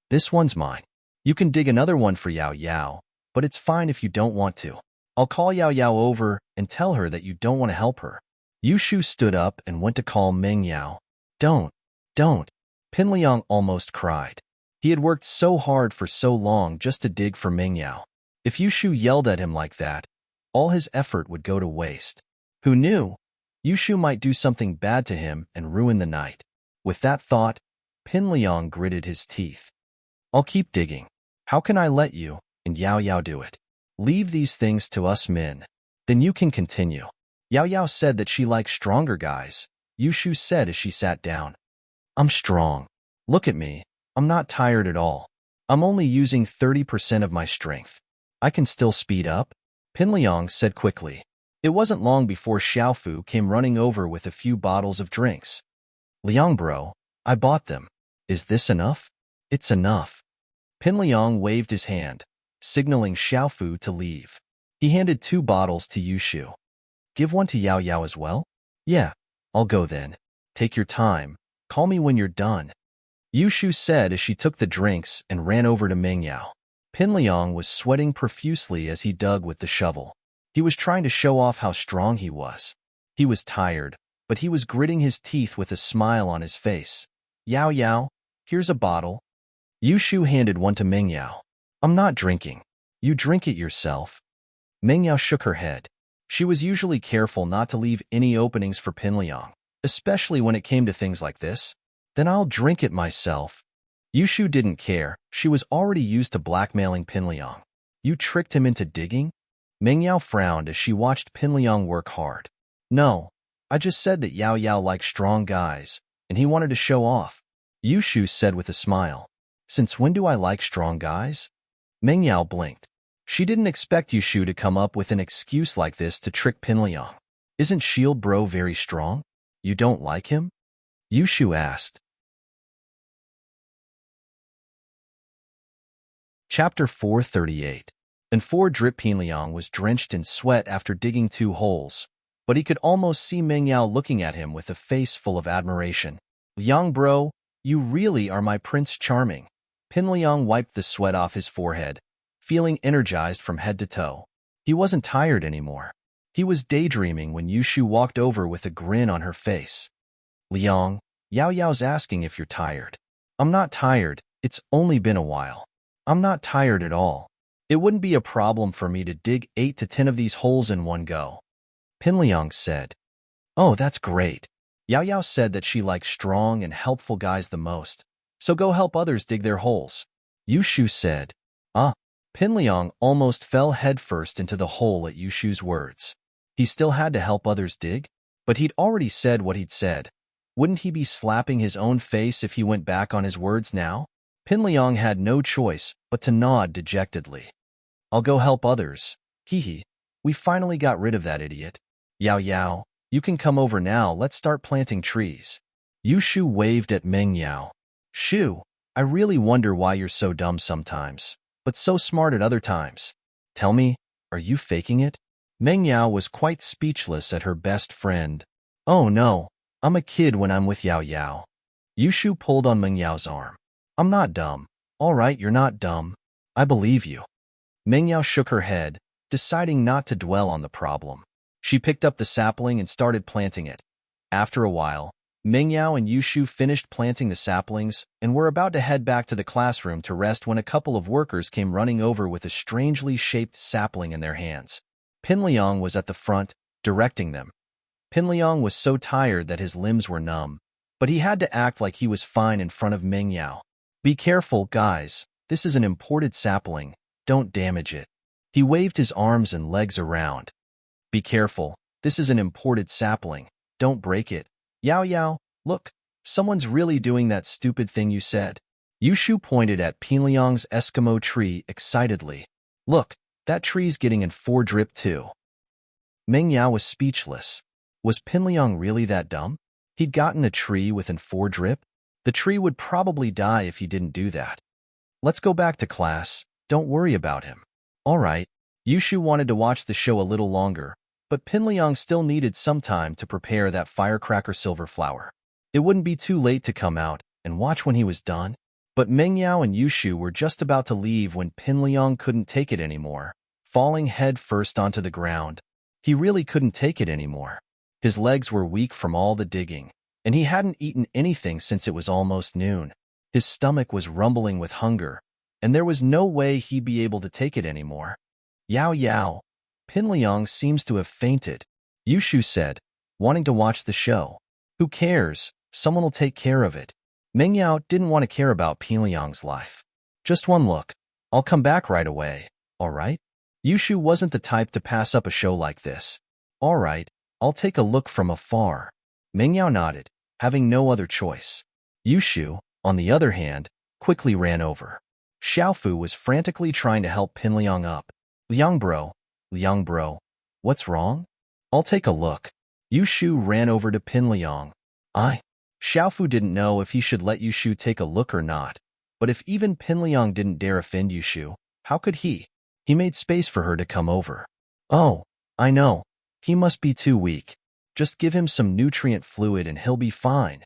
This one's mine. You can dig another one for Yao Yao, but it's fine if you don't want to. I'll call Yao Yao over and tell her that you don't want to help her. Yushu stood up and went to call Meng Yao. Don't. Pinliang almost cried. He had worked so hard for so long just to dig for Meng Yao. If Yushu yelled at him like that, all his effort would go to waste. Who knew? Yushu might do something bad to him and ruin the night. With that thought, Pinliang gritted his teeth. I'll keep digging. How can I let you and Yao Yao do it? Leave these things to us men. Then you can continue. Yao Yao said that she likes stronger guys, Yushu said as she sat down. I'm strong. Look at me. I'm not tired at all. I'm only using 30% of my strength. I can still speed up, Pinliang said quickly. It wasn't long before Xiaofu came running over with a few bottles of drinks. Liang bro, I bought them. Is this enough? It's enough. Pinliang waved his hand, signaling Xiaofu to leave. He handed 2 bottles to Yushu. Give one to Yao Yao as well? Yeah, I'll go then. Take your time. Call me when you're done. Yushu said as she took the drinks and ran over to Meng Yao. Pinliang was sweating profusely as he dug with the shovel. He was trying to show off how strong he was. He was tired, but he was gritting his teeth with a smile on his face. Yao Yao, here's a bottle. Yushu handed one to Meng Yao. I'm not drinking. You drink it yourself. Meng Yao shook her head. She was usually careful not to leave any openings for Pinliang, especially when it came to things like this. Then I'll drink it myself. Yushu didn't care. She was already used to blackmailing Pinliang. You tricked him into digging? Meng Yao frowned as she watched Pinliang work hard. No, I just said that Yao Yao likes strong guys, and he wanted to show off. Yushu said with a smile. Since when do I like strong guys? Meng Yao blinked. She didn't expect Yushu to come up with an excuse like this to trick Pinliang. Isn't Shield Bro very strong? You don't like him? Yushu asked. Chapter 438. And 4 drip Pinliang was drenched in sweat after digging 2 holes, but he could almost see Meng Yao looking at him with a face full of admiration. Liang bro, you really are my Prince Charming. Pinliang wiped the sweat off his forehead, feeling energized from head to toe. He wasn't tired anymore. He was daydreaming when Yushu walked over with a grin on her face. Liang, Yao Yao's asking if you're tired. I'm not tired, it's only been a while. I'm not tired at all. It wouldn't be a problem for me to dig 8 to 10 of these holes in one go. Pinliang said. Oh, that's great. Yao Yao said that she likes strong and helpful guys the most, so go help others dig their holes. Yushu said. Pinliang almost fell headfirst into the hole at Yushu's words. He still had to help others dig? But he'd already said what he'd said. Wouldn't he be slapping his own face if he went back on his words now? Pinliang had no choice but to nod dejectedly. I'll go help others. Hee. We finally got rid of that idiot. Yao Yao, you can come over now, let's start planting trees. Yushu waved at Meng Yao. Shu, I really wonder why you're so dumb sometimes, but so smart at other times. Tell me, are you faking it? Meng Yao was quite speechless at her best friend. Oh no, I'm a kid when I'm with Yao Yao. Yushu pulled on Meng Yao's arm. I'm not dumb. All right, you're not dumb. I believe you. Meng Yao shook her head, deciding not to dwell on the problem. She picked up the sapling and started planting it. After a while, Mingyao and Yushu finished planting the saplings and were about to head back to the classroom to rest when a couple of workers came running over with a strangely shaped sapling in their hands. Pinliang was at the front, directing them. Pinliang was so tired that his limbs were numb, but he had to act like he was fine in front of Mingyao. "Be careful, guys. This is an imported sapling. Don't damage it." He waved his arms and legs around. "Be careful. This is an imported sapling. Don't break it. Yao Yao, look, someone's really doing that stupid thing you said." Yushu pointed at Pinliang's Eskimo tree excitedly. "Look, that tree's getting in 4 drip too." Mingyao was speechless. Was Pinliang really that dumb? He'd gotten a tree within 4 drip? The tree would probably die if he didn't do that. "Let's go back to class. Don't worry about him." All right. Yushu wanted to watch the show a little longer, but Pinliang still needed some time to prepare that firecracker silver flower. It wouldn't be too late to come out and watch when he was done. But Mingyao and Yushu were just about to leave when Pinliang couldn't take it anymore, falling head first onto the ground. He really couldn't take it anymore. His legs were weak from all the digging, and he hadn't eaten anything since it was almost noon. His stomach was rumbling with hunger, and there was no way he'd be able to take it anymore. "Yao Yao, Pinliang seems to have fainted," Yushu said, wanting to watch the show. "Who cares? Someone will take care of it." Mingyao didn't want to care about Pinliang's life. "Just one look. I'll come back right away, all right?" Yushu wasn't the type to pass up a show like this. "All right, I'll take a look from afar." Mingyao nodded, having no other choice. Yushu, on the other hand, quickly ran over. Xiaofu was frantically trying to help Pinliang up. Liang bro, what's wrong?" "I'll take a look." Yushu ran over to Pinliang. Xiaofu didn't know if he should let Yushu take a look or not, but if even Pinliang didn't dare offend Yushu, how could he? He made space for her to come over. "Oh, I know. He must be too weak. Just give him some nutrient fluid and he'll be fine."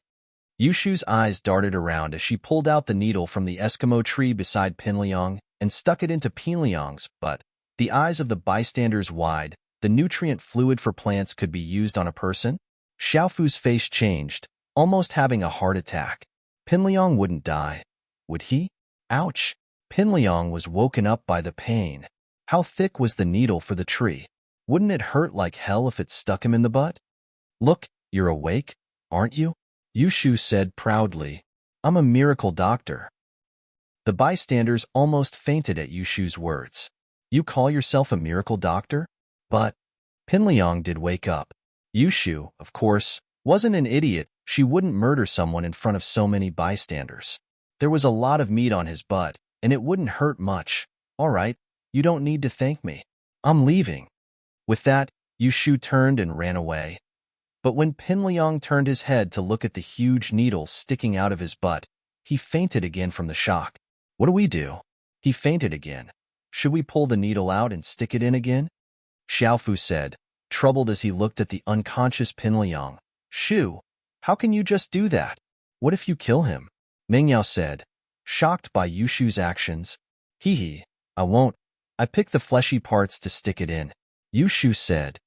Yushu's eyes darted around as she pulled out the needle from the Eskimo tree beside Pinliang and stuck it into Pinliang's butt. The eyes of the bystanders wide. The nutrient fluid for plants could be used on a person? Xiaofu's face changed, almost having a heart attack. Pinliang wouldn't die, would he? Ouch! Pinliang was woken up by the pain. How thick was the needle for the tree? Wouldn't it hurt like hell if it stuck him in the butt? "Look, you're awake, aren't you?" Yushu said proudly. "I'm a miracle doctor." The bystanders almost fainted at Yushu's words. "You call yourself a miracle doctor?" But Pinliang did wake up. Yushu, of course, wasn't an idiot. She wouldn't murder someone in front of so many bystanders. There was a lot of meat on his butt, and it wouldn't hurt much. "All right, you don't need to thank me. I'm leaving." With that, Yushu turned and ran away. But when Pinliang turned his head to look at the huge needle sticking out of his butt, he fainted again from the shock. "What do we do?" He fainted again. "Should we pull the needle out and stick it in again?" Xiaofu said, troubled as he looked at the unconscious Pinliang. "Shu, how can you just do that? What if you kill him?" Mingyao said, shocked by Yushu's actions. "Hee, I won't. I picked the fleshy parts to stick it in," Yushu said.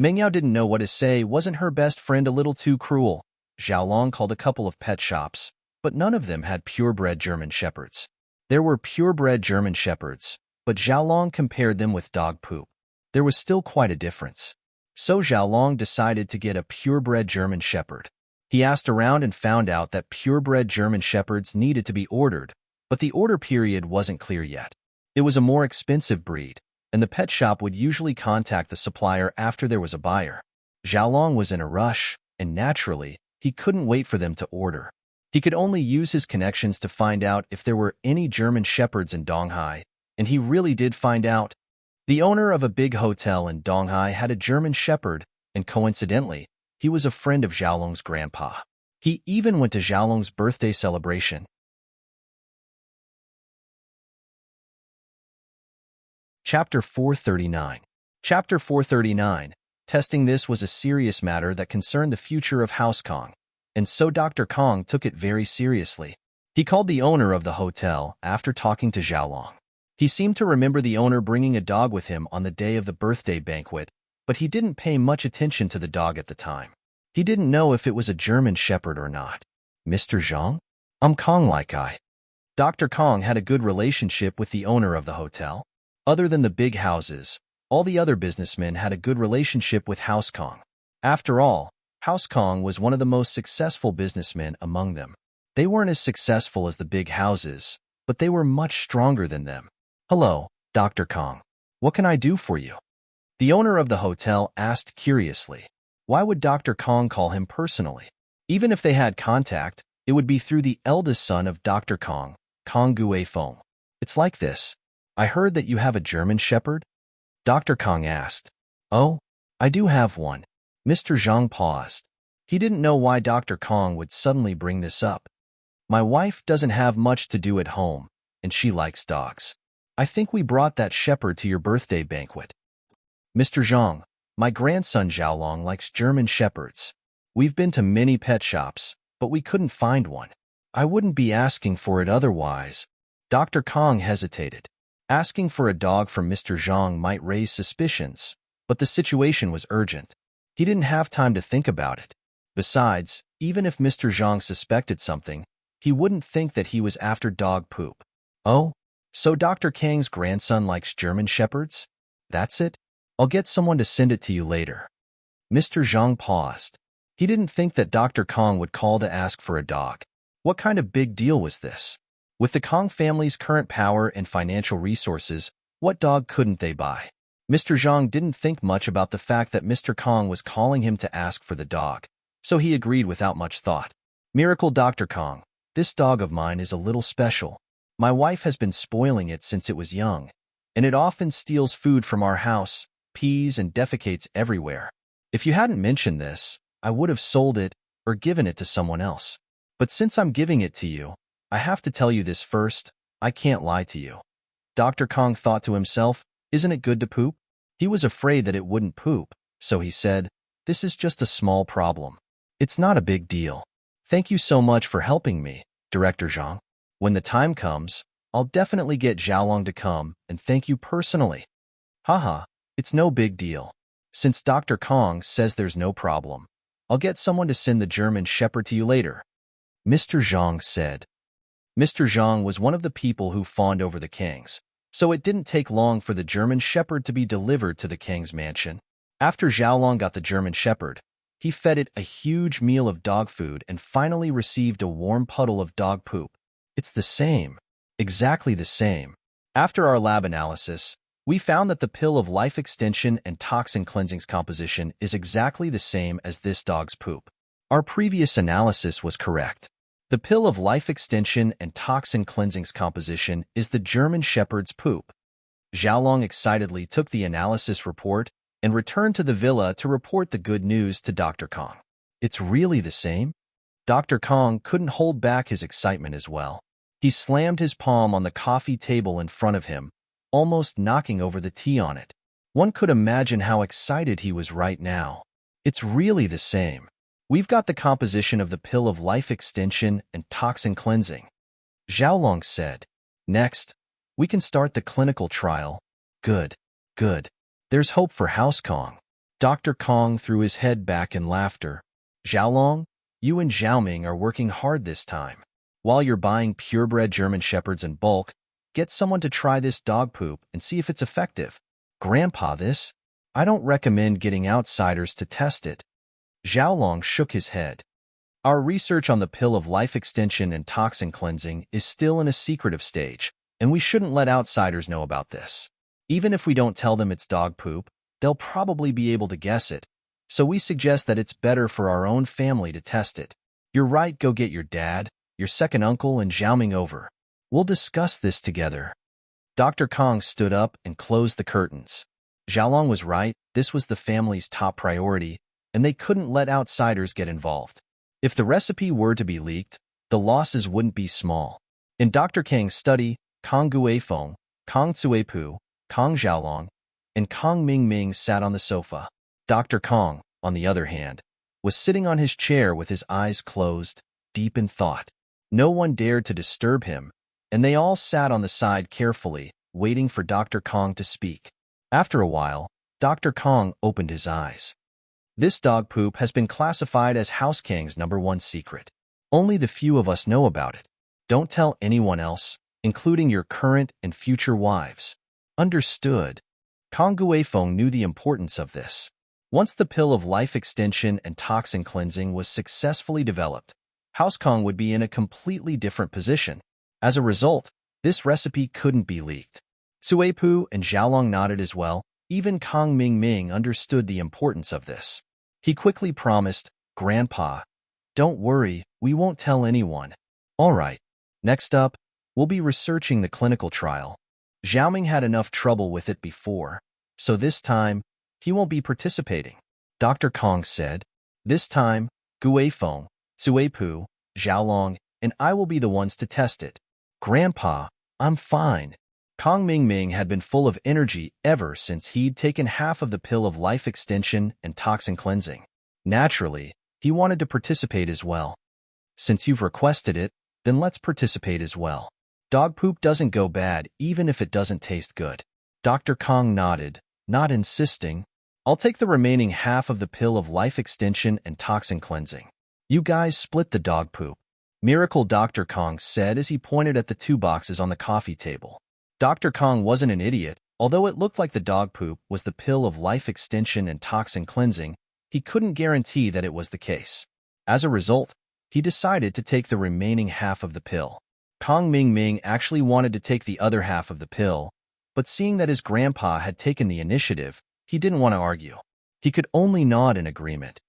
Mingyao didn't know what to say. Wasn't her best friend a little too cruel? Xiaolong called a couple of pet shops, but none of them had purebred German shepherds. There were purebred German shepherds, but Xiaolong compared them with dog poop. There was still quite a difference. So Xiaolong decided to get a purebred German shepherd. He asked around and found out that purebred German shepherds needed to be ordered, but the order period wasn't clear yet. It was a more expensive breed, and the pet shop would usually contact the supplier after there was a buyer. Xiaolong was in a rush, and naturally, he couldn't wait for them to order. He could only use his connections to find out if there were any German shepherds in Donghai, and he really did find out. The owner of a big hotel in Donghai had a German shepherd, and coincidentally, he was a friend of Xiaolong's grandpa. He even went to Xiaolong's birthday celebration. Chapter 439. Chapter 439. Testing. This was a serious matter that concerned the future of House Kong, and so Dr. Kong took it very seriously. He called the owner of the hotel after talking to Xiaolong. He seemed to remember the owner bringing a dog with him on the day of the birthday banquet, but he didn't pay much attention to the dog at the time. He didn't know if it was a German Shepherd or not. Mr. Zhang? Kong like I. Dr. Kong had a good relationship with the owner of the hotel. Other than the big houses, all the other businessmen had a good relationship with House Kong. After all, House Kong was one of the most successful businessmen among them. They weren't as successful as the big houses, but they were much stronger than them. Hello, Dr. Kong. What can I do for you? The owner of the hotel asked curiously. Why would Dr. Kong call him personally? Even if they had contact, it would be through the eldest son of Dr. Kong, Kong Guifeng. It's like this. I heard that you have a German Shepherd? Dr. Kong asked. Oh, I do have one. Mr. Zhang paused. He didn't know why Dr. Kong would suddenly bring this up. My wife doesn't have much to do at home, and she likes dogs. I think we brought that shepherd to your birthday banquet. Mr. Zhang, my grandson Xiaolong likes German Shepherds. We've been to many pet shops, but we couldn't find one. I wouldn't be asking for it otherwise. Dr. Kong hesitated. Asking for a dog from Mr. Zhang might raise suspicions, but the situation was urgent. He didn't have time to think about it. Besides, even if Mr. Zhang suspected something, he wouldn't think that he was after dog poop. Oh, so Dr. Kang's grandson likes German Shepherds? That's it? I'll get someone to send it to you later. Mr. Zhang paused. He didn't think that Dr. Kong would call to ask for a dog. What kind of big deal was this? With the Kong family's current power and financial resources, what dog couldn't they buy? Mr. Zhang didn't think much about the fact that Mr. Kong was calling him to ask for the dog, so he agreed without much thought. Miracle Dr. Kong, this dog of mine is a little special. My wife has been spoiling it since it was young, and it often steals food from our house, pees and defecates everywhere. If you hadn't mentioned this, I would have sold it or given it to someone else. But since I'm giving it to you, I have to tell you this first. I can't lie to you. Dr. Kong thought to himself, isn't it good to poop? He was afraid that it wouldn't poop, so he said, this is just a small problem. It's not a big deal. Thank you so much for helping me, Director Zhang. When the time comes, I'll definitely get Xiaolong to come and thank you personally. Haha, it's no big deal. Since Dr. Kong says there's no problem, I'll get someone to send the German Shepherd to you later. Mr. Zhang said. Mr. Zhang was one of the people who fawned over the Kangs, so it didn't take long for the German Shepherd to be delivered to the Kang's mansion. After Xiaolong got the German Shepherd, he fed it a huge meal of dog food and finally received a warm puddle of dog poop. It's the same. Exactly the same. After our lab analysis, we found that the pill of life extension and toxin cleansing's composition is exactly the same as this dog's poop. Our previous analysis was correct. The pill of life extension and toxin cleansing's composition is the German Shepherd's poop. Xiaolong excitedly took the analysis report and returned to the villa to report the good news to Dr. Kong. It's really the same? Dr. Kong couldn't hold back his excitement as well. He slammed his palm on the coffee table in front of him, almost knocking over the tea on it. One could imagine how excited he was right now. It's really the same. We've got the composition of the pill of life extension and toxin cleansing. Xiaolong said. Next, we can start the clinical trial. Good, good. There's hope for House Kong. Dr. Kong threw his head back in laughter. Xiaolong, you and Xiaoming are working hard this time. While you're buying purebred German Shepherds in bulk, get someone to try this dog poop and see if it's effective. Grandpa, I don't recommend getting outsiders to test it. Xiaolong shook his head. Our research on the pill of life extension and toxin cleansing is still in a secretive stage, and we shouldn't let outsiders know about this. Even if we don't tell them it's dog poop, they'll probably be able to guess it, so we suggest that it's better for our own family to test it. You're right, go get your dad, your second uncle, and Xiaoming over. We'll discuss this together. Dr. Kong stood up and closed the curtains. Xiaolong was right, this was the family's top priority, and they couldn't let outsiders get involved. If the recipe were to be leaked, the losses wouldn't be small. In Dr. Kang's study, Kong Guifeng, Kong Cuepu, Kong Xiaolong, and Kong Mingming sat on the sofa. Dr. Kong, on the other hand, was sitting on his chair with his eyes closed, deep in thought. No one dared to disturb him, and they all sat on the side carefully, waiting for Dr. Kong to speak. After a while, Dr. Kong opened his eyes. This dog poop has been classified as House Kang's #1 secret. Only the few of us know about it. Don't tell anyone else, including your current and future wives. Understood. Kang Guifeng knew the importance of this. Once the pill of life extension and toxin cleansing was successfully developed, House Kang would be in a completely different position. As a result, this recipe couldn't be leaked. Cui Pu and Xiaolong nodded as well. Even Kang Ming understood the importance of this. He quickly promised, "Grandpa, don't worry, we won't tell anyone." All right. Next up, we'll be researching the clinical trial. Xiaoming had enough trouble with it before, so this time, he won't be participating. Dr. Kang said, "This time, Guifeng, Cui Pu, Xiaolong, and I will be the ones to test it." "Grandpa, I'm fine." Kang Ming had been full of energy ever since he'd taken half of the pill of life extension and toxin cleansing. Naturally, he wanted to participate as well. "Since you've requested it, then let's participate as well. Dog poop doesn't go bad even if it doesn't taste good." Dr. Kang nodded, not insisting. "I'll take the remaining half of the pill of life extension and toxin cleansing. You guys split the dog poop." Miracle Dr. Kang said as he pointed at the 2 boxes on the coffee table. Dr. Kang wasn't an idiot. Although it looked like the dog poop was the pill of life extension and toxin cleansing, he couldn't guarantee that it was the case. As a result, he decided to take the remaining half of the pill. Kang Ming actually wanted to take the other half of the pill, but seeing that his grandpa had taken the initiative, he didn't want to argue. He could only nod in agreement.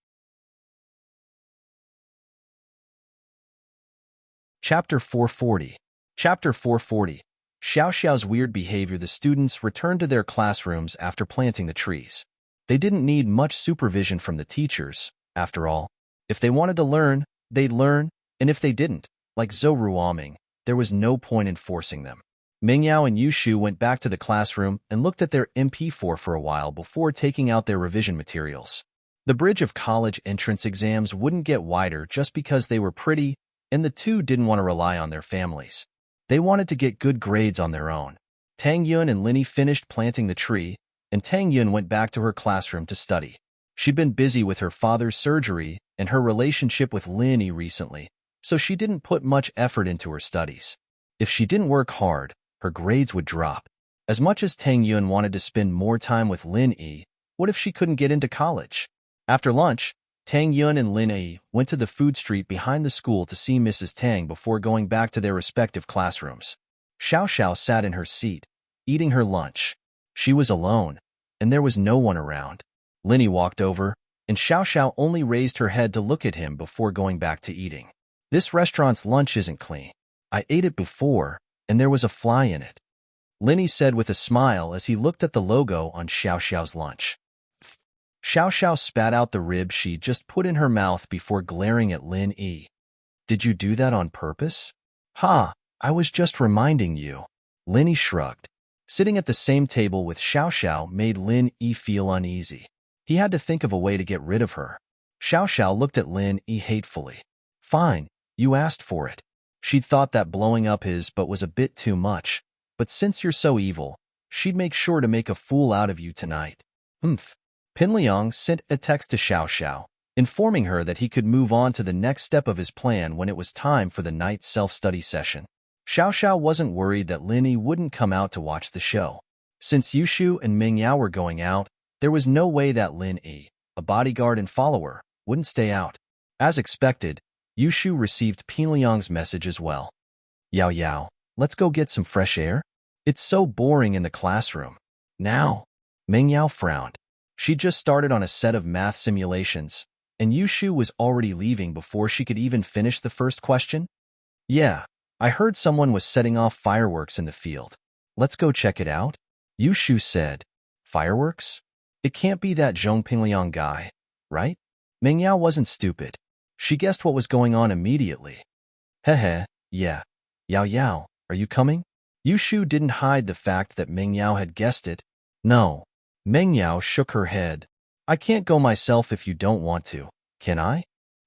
Chapter 440. Chapter 440. Xiao Xiao's weird behavior. The students returned to their classrooms after planting the trees. They didn't need much supervision from the teachers, after all. If they wanted to learn, they'd learn, and if they didn't, like Zhou Ruoming, there was no point in forcing them. Mingyao and Yushu went back to the classroom and looked at their MP4 for a while before taking out their revision materials. The bridge of college entrance exams wouldn't get wider just because they were pretty, and the two didn't want to rely on their families. They wanted to get good grades on their own. Tang Yun and Linny finished planting the tree, and Tang Yun went back to her classroom to study. She'd been busy with her father's surgery and her relationship with Linny recently, so she didn't put much effort into her studies. If she didn't work hard, her grades would drop. As much as Tang Yun wanted to spend more time with Linny, what if she couldn't get into college? After lunch, Tang Yun and Linny went to the food street behind the school to see Mrs. Tang before going back to their respective classrooms. Xiao Xiao sat in her seat, eating her lunch. She was alone, and there was no one around. Linny walked over, and Xiao Xiao only raised her head to look at him before going back to eating. "This restaurant's lunch isn't clean. I ate it before, and there was a fly in it," Linny said with a smile as he looked at the logo on Xiao Xiao's lunch. Xiao Xiao spat out the rib she just put in her mouth before glaring at Lin Yi. "Did you do that on purpose?" "Ha, I was just reminding you." Lin Yi shrugged. Sitting at the same table with Xiao Xiao made Lin Yi feel uneasy. He had to think of a way to get rid of her. Xiao Xiao looked at Lin Yi hatefully. "Fine, you asked for it." She'd thought that blowing up his butt was a bit too much, but since you're so evil, she'd make sure to make a fool out of you tonight. Humph. Pin Liang sent a text to Xiao Xiao, informing her that he could move on to the next step of his plan when it was time for the night self-study session. Xiao Xiao wasn't worried that Linny wouldn't come out to watch the show. Since Yushu and Mingyao were going out, there was no way that Lin Yi, a bodyguard and follower, wouldn't stay out. As expected, Yushu received Pin Liang's message as well. "Yao Yao, let's go get some fresh air? It's so boring in the classroom." "Now?" Mingyao frowned. She just started on a set of math simulations, and Yushu was already leaving before she could even finish the first question. "Yeah, I heard someone was setting off fireworks in the field. Let's go check it out," Yushu said. "Fireworks? It can't be that Zhong Pingliang guy, right?" Mingyao wasn't stupid. She guessed what was going on immediately. "Hehe, yeah. Yao Yao, are you coming?" Yushu didn't hide the fact that Mingyao had guessed it. "No." Mingyao shook her head. "I can't go myself if you don't want to, can I?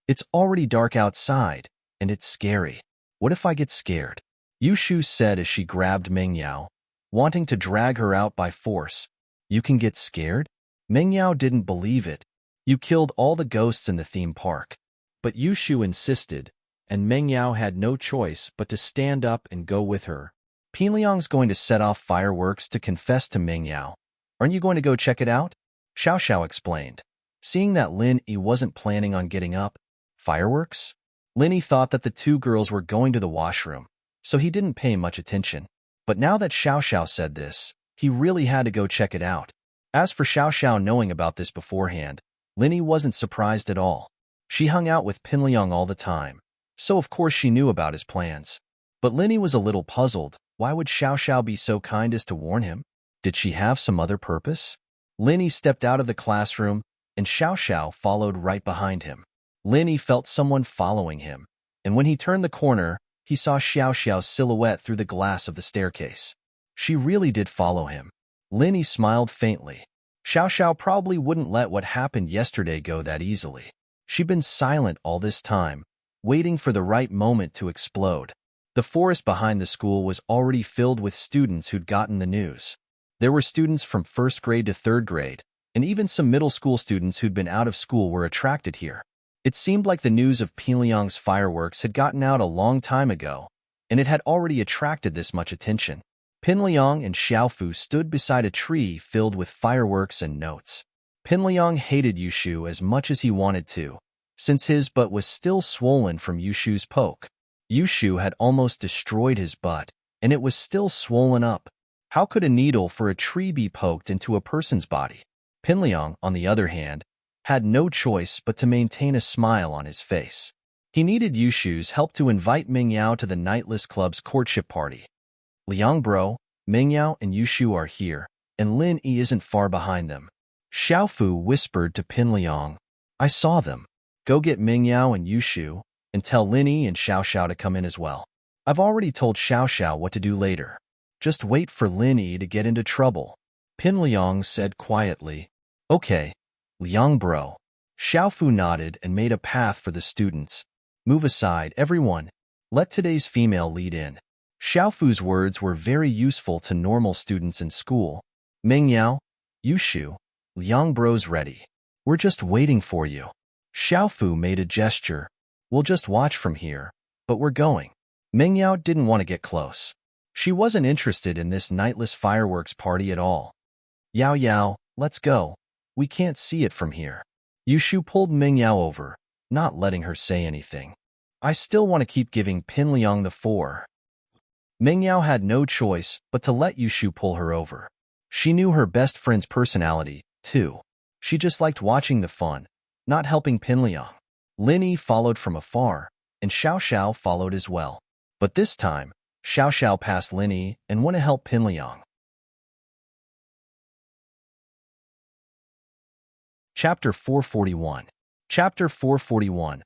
It's already dark outside, and it's scary. What if I get scared?" Yushu said as she grabbed Mingyao, wanting to drag her out by force. "You can get scared?" Mingyao didn't believe it. You killed all the ghosts in the theme park. But Yushu insisted, and Meng Yao had no choice but to stand up and go with her. Pinliang's going to set off fireworks to confess to Meng Yao. Aren't you going to go check it out? Xiao Xiao explained. Seeing that Lin Yi wasn't planning on getting up. Fireworks? Lin Yi thought that the two girls were going to the washroom, so he didn't pay much attention. But now that Xiao Xiao said this, he really had to go check it out. As for Xiao Xiao knowing about this beforehand, Lin Yi wasn't surprised at all. She hung out with Pinliang all the time, so of course she knew about his plans. But Lin Yi was a little puzzled. Why would Xiao Xiao be so kind as to warn him? Did she have some other purpose? Lin Yi stepped out of the classroom, and Xiao Xiao followed right behind him. Lin Yi felt someone following him, and when he turned the corner, he saw Xiao Xiao's silhouette through the glass of the staircase. She really did follow him. Lin Yi smiled faintly. Xiao Xiao probably wouldn't let what happened yesterday go that easily. She'd been silent all this time, waiting for the right moment to explode. The forest behind the school was already filled with students who'd gotten the news. There were students from 1st grade to 3rd grade, and even some middle school students who'd been out of school were attracted here. It seemed like the news of Pinliang's fireworks had gotten out a long time ago, and it had already attracted this much attention. Pinliang and Xiaofu stood beside a tree filled with fireworks and notes. Pinliang hated Yushu as much as he wanted to, since his butt was still swollen from Yushu's poke. Yushu had almost destroyed his butt, and it was still swollen up. How could a needle for a tree be poked into a person's body? Pinliang, on the other hand, had no choice but to maintain a smile on his face. He needed Yushu's help to invite Meng Yao to the Nightless Club's courtship party. Liang bro, Meng Yao and Yushu are here, and Lin Yi isn't far behind them. Xiaofu whispered to Pinliang. I saw them. Go get Meng Yao and Yushu, and tell Lin Yi and Xiao Xiao to come in as well. I've already told Xiao Xiao what to do later. Just wait for Lin Yi to get into trouble. Pinliang said quietly. Okay, Liang bro. Xiaofu nodded and made a path for the students. Move aside, everyone. Let today's female lead in. Xiaofu's words were very useful to normal students in school. Meng Yao, Yushu, Liang bro's ready. We're just waiting for you. Xiaofu made a gesture. We'll just watch from here, but we're going. Meng Yao didn't want to get close. She wasn't interested in this nightless fireworks party at all. Yao Yao, let's go. We can't see it from here. Yushu pulled Meng Yao over, not letting her say anything. I still want to keep giving Pinliang the 4. Meng Yao had no choice but to let Yushu pull her over. She knew her best friend's personality, too. She just liked watching the fun, not helping Pinliang. Lin Yi followed from afar, and Xiao Xiao followed as well. But this time, Xiao Xiao passed Lin Yi and went to help Pinliang. Chapter 441. Chapter 441.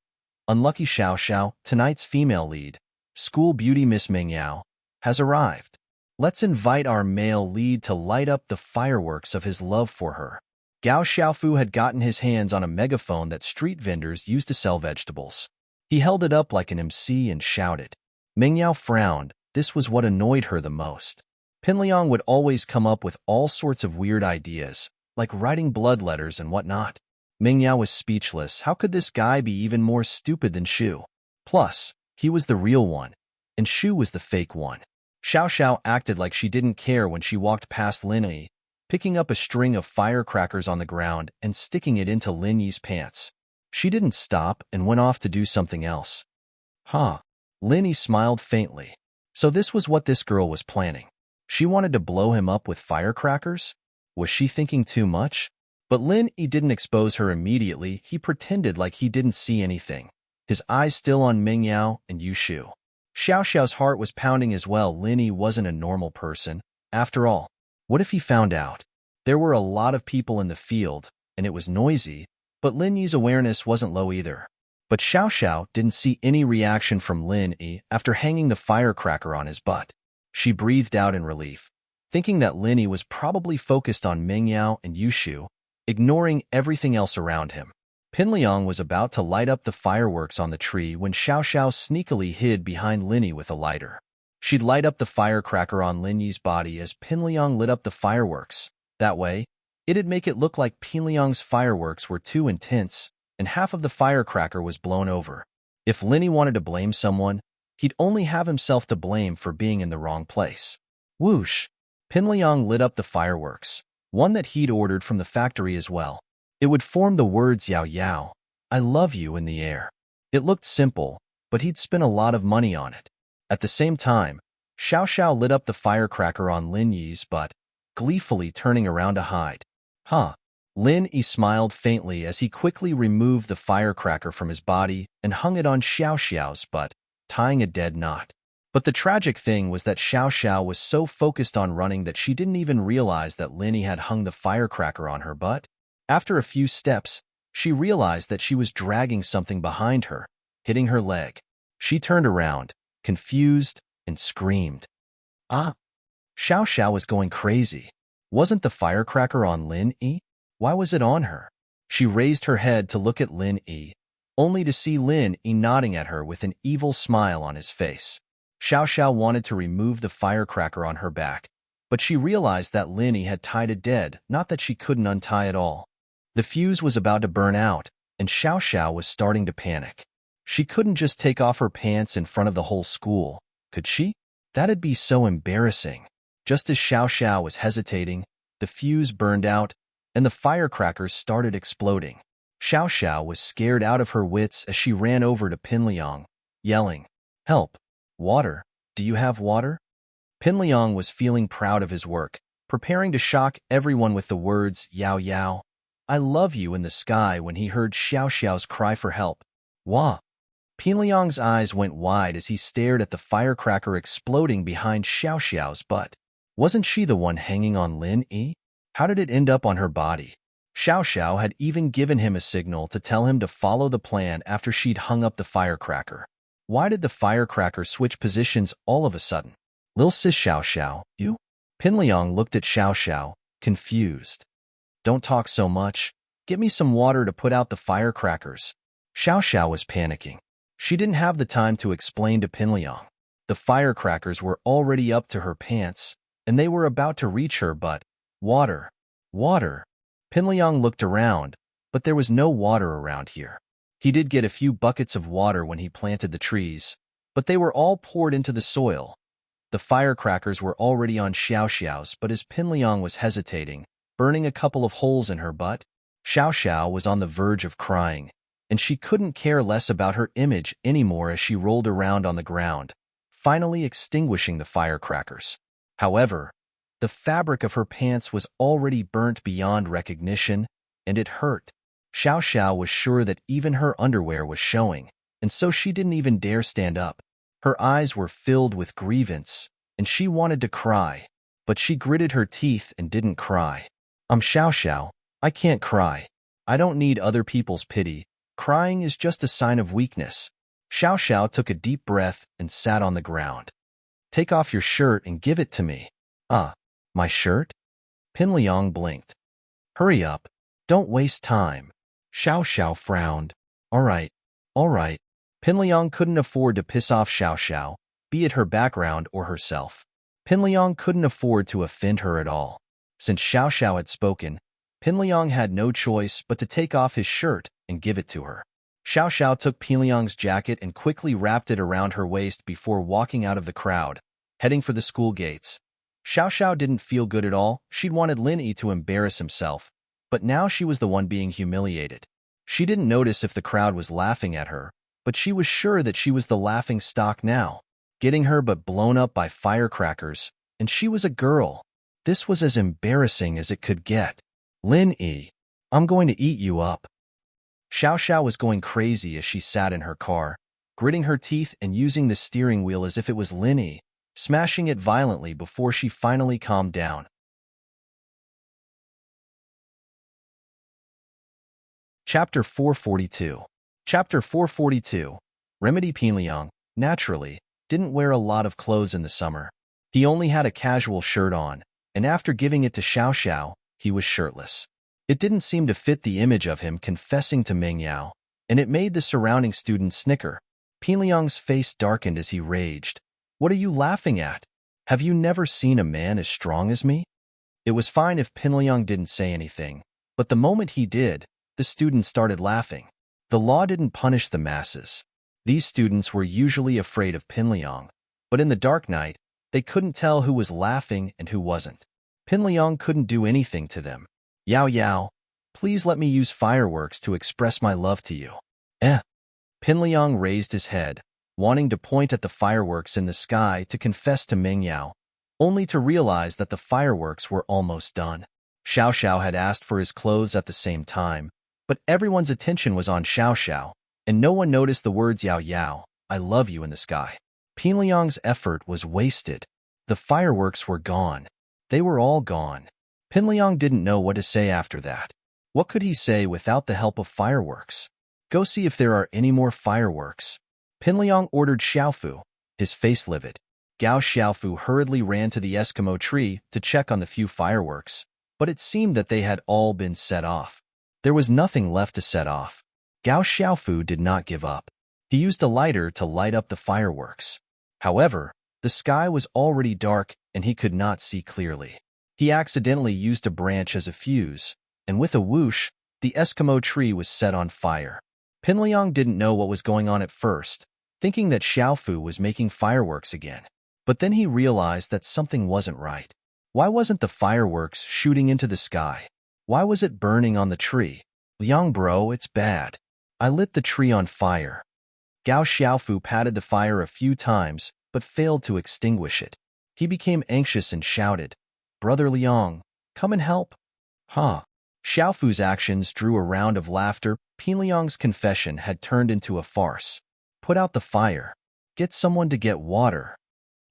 Unlucky Xiao Xiao, tonight's female lead, school beauty Miss Meng Yao, has arrived. Let's invite our male lead to light up the fireworks of his love for her. Gao Xiaofu had gotten his hands on a megaphone that street vendors used to sell vegetables. He held it up like an MC and shouted. Meng Yao frowned. This was what annoyed her the most. Pinliang would always come up with all sorts of weird ideas, like writing blood letters and whatnot. Meng Yao was speechless. How could this guy be even more stupid than Shu? Plus, he was the real one, and Shu was the fake one. Xiao Xiao acted like she didn't care when she walked past Lin Yi, picking up a string of firecrackers on the ground and sticking it into Lin Yi's pants. She didn't stop and went off to do something else. Huh. Lin Yi smiled faintly. So this was what this girl was planning. She wanted to blow him up with firecrackers? Was she thinking too much? But Lin Yi didn't expose her immediately. He pretended like he didn't see anything, his eyes still on Meng Yao and Yushu. Xiao Xiao's heart was pounding as well. Lin Yi wasn't a normal person. After all, what if he found out? There were a lot of people in the field, and it was noisy, but Lin Yi's awareness wasn't low either. But Xiao Xiao didn't see any reaction from Lin Yi after hanging the firecracker on his butt. She breathed out in relief, thinking that Lin Yi was probably focused on Meng Yao and Yushu, ignoring everything else around him. Pinliang was about to light up the fireworks on the tree when Xiao Xiao sneakily hid behind Lin Yi with a lighter. She'd light up the firecracker on Lin Yi's body as Pinliang lit up the fireworks. That way, It'd make it look like Pinliang's fireworks were too intense, and half of the firecracker was blown over. If Linny wanted to blame someone, he'd only have himself to blame for being in the wrong place. Whoosh! Pinliang lit up the fireworks, one that he'd ordered from the factory as well. It would form the words Yao Yao, I love you in the air. It looked simple, but he'd spent a lot of money on it. At the same time, Xiao Xiao lit up the firecracker on Lin Yi's butt, gleefully turning around to hide. Huh. Lin Yi smiled faintly as he quickly removed the firecracker from his body and hung it on Xiao Xiao's butt, tying a dead knot. But the tragic thing was that Xiao Xiao was so focused on running that she didn't even realize that Lin Yi had hung the firecracker on her butt. After a few steps, she realized that she was dragging something behind her, hitting her leg. She turned around, confused, and screamed. Ah! Xiao Xiao was going crazy. Wasn't the firecracker on Lin Yi? Why was it on her? She raised her head to look at Lin Yi, only to see Lin Yi nodding at her with an evil smile on his face. Xiao Xiao wanted to remove the firecracker on her back, but she realized that Lin Yi had tied it dead, not that she couldn't untie it all. The fuse was about to burn out, and Xiao Xiao was starting to panic. She couldn't just take off her pants in front of the whole school, could she? That'd be so embarrassing. Just as Xiao Xiao was hesitating, the fuse burned out, and the firecrackers started exploding. Xiao Xiao was scared out of her wits as she ran over to Pinliang, yelling, Help! Water! Do you have water? Pinliang was feeling proud of his work, preparing to shock everyone with the words Yao Yao, I love you in the sky when he heard Xiao Xiao's cry for help. Wah! Pinliang's eyes went wide as he stared at the firecracker exploding behind Xiao Xiao's butt. Wasn't she the one hanging on Lin Yi? How did it end up on her body? Xiao Xiao had even given him a signal to tell him to follow the plan after she'd hung up the firecracker. Why did the firecracker switch positions all of a sudden? Lil sis Xiao Xiao, you? Pinliang looked at Xiao Xiao, confused. Don't talk so much. Get me some water to put out the firecrackers. Xiao Xiao was panicking. She didn't have the time to explain to Pinliang. The firecrackers were already up to her pants, and they were about to reach her, but water. Water. Pinliang looked around, but there was no water around here. He did get a few buckets of water when he planted the trees, but they were all poured into the soil. The firecrackers were already on Xiao Xiao's, but as Pinliang was hesitating, burning a couple of holes in her butt, Xiao Xiao was on the verge of crying, and she couldn't care less about her image anymore as she rolled around on the ground, finally extinguishing the firecrackers. However, the fabric of her pants was already burnt beyond recognition, and it hurt. Xiao Xiao was sure that even her underwear was showing, and so she didn't even dare stand up. Her eyes were filled with grievance, and she wanted to cry, but she gritted her teeth and didn't cry. I'm Xiao Xiao. I can't cry. I don't need other people's pity. Crying is just a sign of weakness. Xiao Xiao took a deep breath and sat on the ground. Take off your shirt and give it to me. My shirt? Pinliang blinked. Hurry up. Don't waste time. Xiao Xiao frowned. All right. Pinliang couldn't afford to piss off Xiao Xiao, be it her background or herself. Pinliang couldn't afford to offend her at all. Since Xiao Xiao had spoken, Pinliang had no choice but to take off his shirt and give it to her. Xiao Xiao took Pinliang's jacket and quickly wrapped it around her waist before walking out of the crowd, heading for the school gates. Xiao Xiao didn't feel good at all. She'd wanted Lin Yi to embarrass himself, but now she was the one being humiliated. She didn't notice if the crowd was laughing at her, but she was sure that she was the laughing stock now, getting her but blown up by firecrackers, and she was a girl. This was as embarrassing as it could get. Lin Yi, I'm going to eat you up. Xiao Xiao was going crazy as she sat in her car, gritting her teeth and using the steering wheel as if it was Lin Yi, smashing it violently before she finally calmed down. Chapter 442. Chapter 442. Remedy Pinliang, naturally, didn't wear a lot of clothes in the summer. He only had a casual shirt on, and after giving it to Xiao Xiao, he was shirtless. It didn't seem to fit the image of him confessing to Ming Yao, and it made the surrounding students snicker. Pinliang's face darkened as he raged. What are you laughing at? Have you never seen a man as strong as me? It was fine if Pinliang didn't say anything, but the moment he did, the students started laughing. The law didn't punish the masses. These students were usually afraid of Pinliang, but in the dark night, they couldn't tell who was laughing and who wasn't. Pinliang couldn't do anything to them. Yao Yao, please let me use fireworks to express my love to you. Eh. Pinliang raised his head, wanting to point at the fireworks in the sky to confess to Meng Yao, only to realize that the fireworks were almost done. Xiao Xiao had asked for his clothes at the same time, but everyone's attention was on Xiao Xiao, and no one noticed the words Yao Yao, I love you in the sky. Pinliang's effort was wasted. The fireworks were gone. They were all gone. Pinliang didn't know what to say after that. What could he say without the help of fireworks? Go see if there are any more fireworks. Pinliang ordered Xiaofu, his face livid. Gao Xiaofu hurriedly ran to the Eskimo tree to check on the few fireworks, but it seemed that they had all been set off. There was nothing left to set off. Gao Xiaofu did not give up. He used a lighter to light up the fireworks. However, the sky was already dark and he could not see clearly. He accidentally used a branch as a fuse, and with a whoosh, the Eskimo tree was set on fire. Pinliang didn't know what was going on at first, thinking that Xiaofu was making fireworks again. But then he realized that something wasn't right. Why wasn't the fireworks shooting into the sky? Why was it burning on the tree? Liang bro, it's bad. I lit the tree on fire. Gao Xiaofu patted the fire a few times, but failed to extinguish it. He became anxious and shouted, Brother Liang, come and help. Huh. Xiaofu's actions drew a round of laughter. Pinliang's confession had turned into a farce. Put out the fire. Get someone to get water.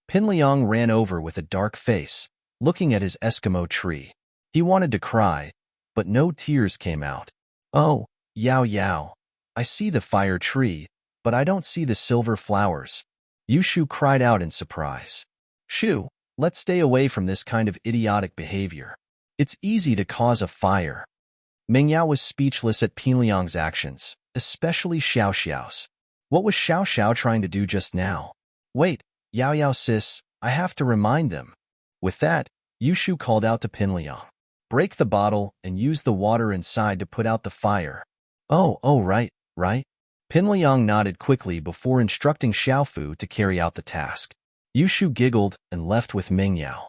Pinliang ran over with a dark face, looking at his Eskimo tree. He wanted to cry, but no tears came out. Oh, Yao Yao, I see the fire tree, but I don't see the silver flowers. Yushu cried out in surprise. Shu, let's stay away from this kind of idiotic behavior. It's easy to cause a fire. Meng Yao was speechless at Pinliang's actions, especially Xiao Xiao's. What was Xiao Xiao trying to do just now? Wait, Yao Yao sis, I have to remind them. With that, Yushu called out to Pinliang. Break the bottle and use the water inside to put out the fire. Oh, right. Pinliang nodded quickly before instructing Xiaofu to carry out the task. Yushu giggled and left with Meng Yao.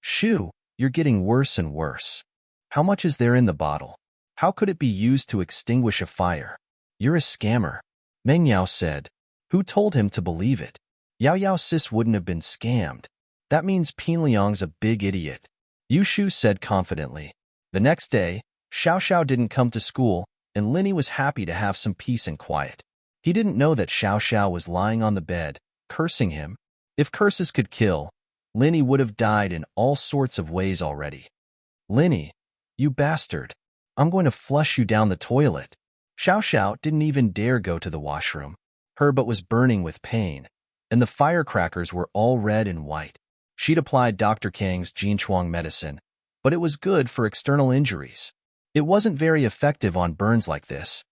Shu, you're getting worse and worse. How much is there in the bottle? How could it be used to extinguish a fire? You're a scammer. Meng Yao said. Who told him to believe it? Yao Yao sis wouldn't have been scammed. That means Pinliang's a big idiot. Yushu said confidently. The next day, Xiao Xiao didn't come to school, and Linny was happy to have some peace and quiet. He didn't know that Xiao Xiao was lying on the bed, cursing him. If curses could kill, Linny would have died in all sorts of ways already. Linny, you bastard. I'm going to flush you down the toilet. Xiao Xiao didn't even dare go to the washroom. Her butt was burning with pain, and the firecrackers were all red and white. She'd applied Dr. Kang's Jinchuang medicine, but it was good for external injuries. It wasn't very effective on burns like this.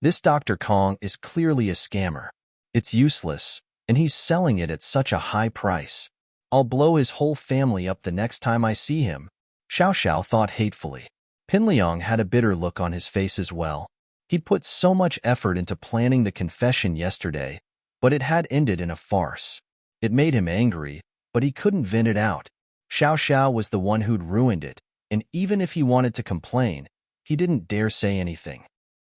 This Dr. Kong is clearly a scammer. It's useless, and he's selling it at such a high price. I'll blow his whole family up the next time I see him. Xiao Xiao thought hatefully. Pinliang had a bitter look on his face as well. He'd put so much effort into planning the confession yesterday, but it had ended in a farce. It made him angry, but he couldn't vent it out. Xiao Xiao was the one who'd ruined it, and even if he wanted to complain, he didn't dare say anything.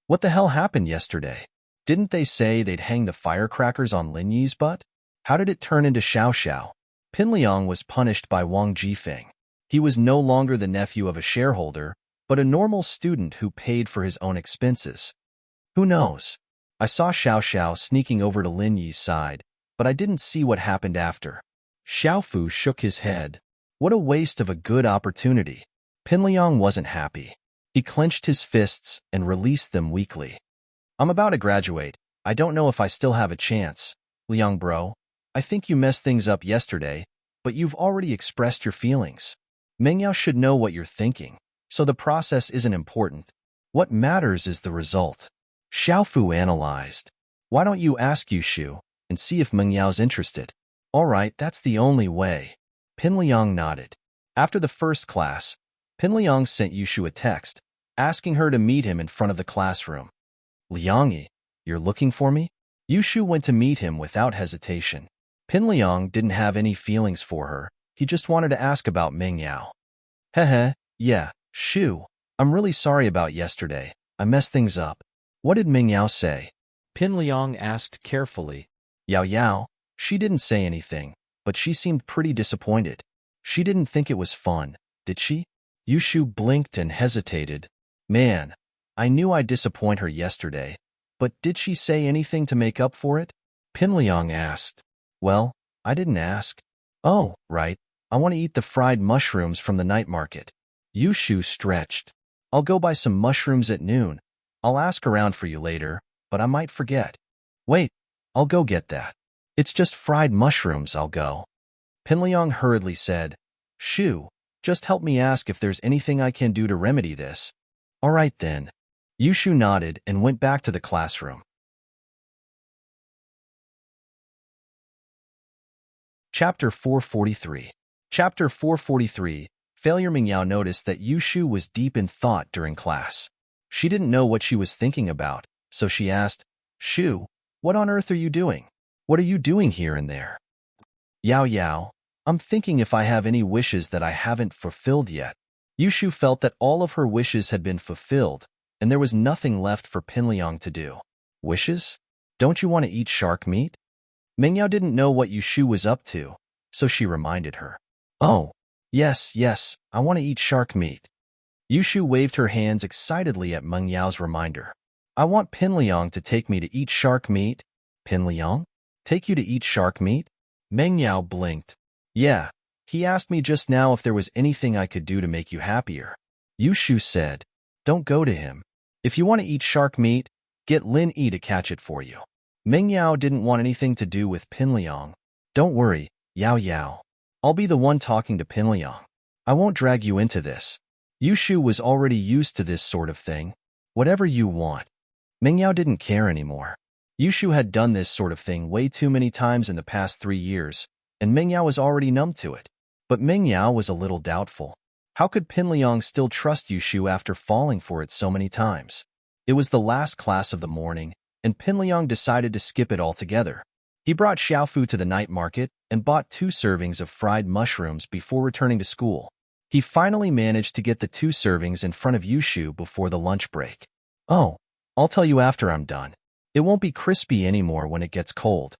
What the hell happened yesterday? Didn't they say they'd hang the firecrackers on Lin Yi's butt? How did it turn into Xiao Xiao? Pinliang was punished by Wang Jifeng. He was no longer the nephew of a shareholder, but a normal student who paid for his own expenses. Who knows? I saw Xiao Xiao sneaking over to Lin Yi's side, but I didn't see what happened after. Xiaofu shook his head. What a waste of a good opportunity. Pinliang wasn't happy. He clenched his fists and released them weakly. I'm about to graduate. I don't know if I still have a chance. Liang bro, I think you messed things up yesterday, but you've already expressed your feelings. Meng Yao should know what you're thinking, so the process isn't important. What matters is the result. Xiaofu analyzed. Why don't you ask Yushu and see if Meng Yao's interested? All right, that's the only way. Pinliang nodded. After the first class, Pin Liang sent Yushu a text, asking her to meet him in front of the classroom. Liangyi, you're looking for me? Yushu went to meet him without hesitation. Pin Liang didn't have any feelings for her. He just wanted to ask about Ming Yao. Heh, yeah, Shu. I'm really sorry about yesterday. I messed things up. What did Ming Yao say? Pin Liang asked carefully. Yao, she didn't say anything, but she seemed pretty disappointed. She didn't think it was fun, did she? Yushu blinked and hesitated. Man, I knew I'd disappoint her yesterday, but did she say anything to make up for it? Pin Liang asked. Well, I didn't ask. Oh, right. I want to eat the fried mushrooms from the night market. Yushu stretched. I'll go buy some mushrooms at noon. I'll ask around for you later, but I might forget. Wait, I'll go get that. It's just fried mushrooms, I'll go. Pin Liang hurriedly said, Shu, just help me ask if there's anything I can do to remedy this. All right then. Yushu nodded and went back to the classroom. Chapter 443. Chapter 443. Failure. Ming Yao noticed that Yushu was deep in thought during class. She didn't know what she was thinking about, so she asked, Shu, what on earth are you doing? What are you doing here and there? Yao, I'm thinking if I have any wishes that I haven't fulfilled yet. Yushu felt that all of her wishes had been fulfilled, and there was nothing left for Pin Liang to do. Wishes? Don't you want to eat shark meat? Ming Yao didn't know what Yushu was up to, so she reminded her. Oh, yes, I want to eat shark meat. Yushu waved her hands excitedly at Meng Yao's reminder. I want Pin Liang to take me to eat shark meat. Pin Liang? Take you to eat shark meat? Meng Yao blinked. Yeah, he asked me just now if there was anything I could do to make you happier. Yushu said, don't go to him. If you want to eat shark meat, get Lin Yi to catch it for you. Meng Yao didn't want anything to do with Pin Liang. Don't worry, Yao. I'll be the one talking to Pin Liang. I won't drag you into this. Yushu was already used to this sort of thing. Whatever you want. Meng Yao didn't care anymore. Yushu had done this sort of thing way too many times in the past 3 years, and Meng Yao was already numb to it. But Meng Yao was a little doubtful. How could Pin Liang still trust Yushu after falling for it so many times? It was the last class of the morning, and Pin Liang decided to skip it altogether. He brought Xiaofu to the night market and bought 2 servings of fried mushrooms before returning to school. He finally managed to get the 2 servings in front of Yushu before the lunch break. Oh, I'll tell you after I'm done. It won't be crispy anymore when it gets cold.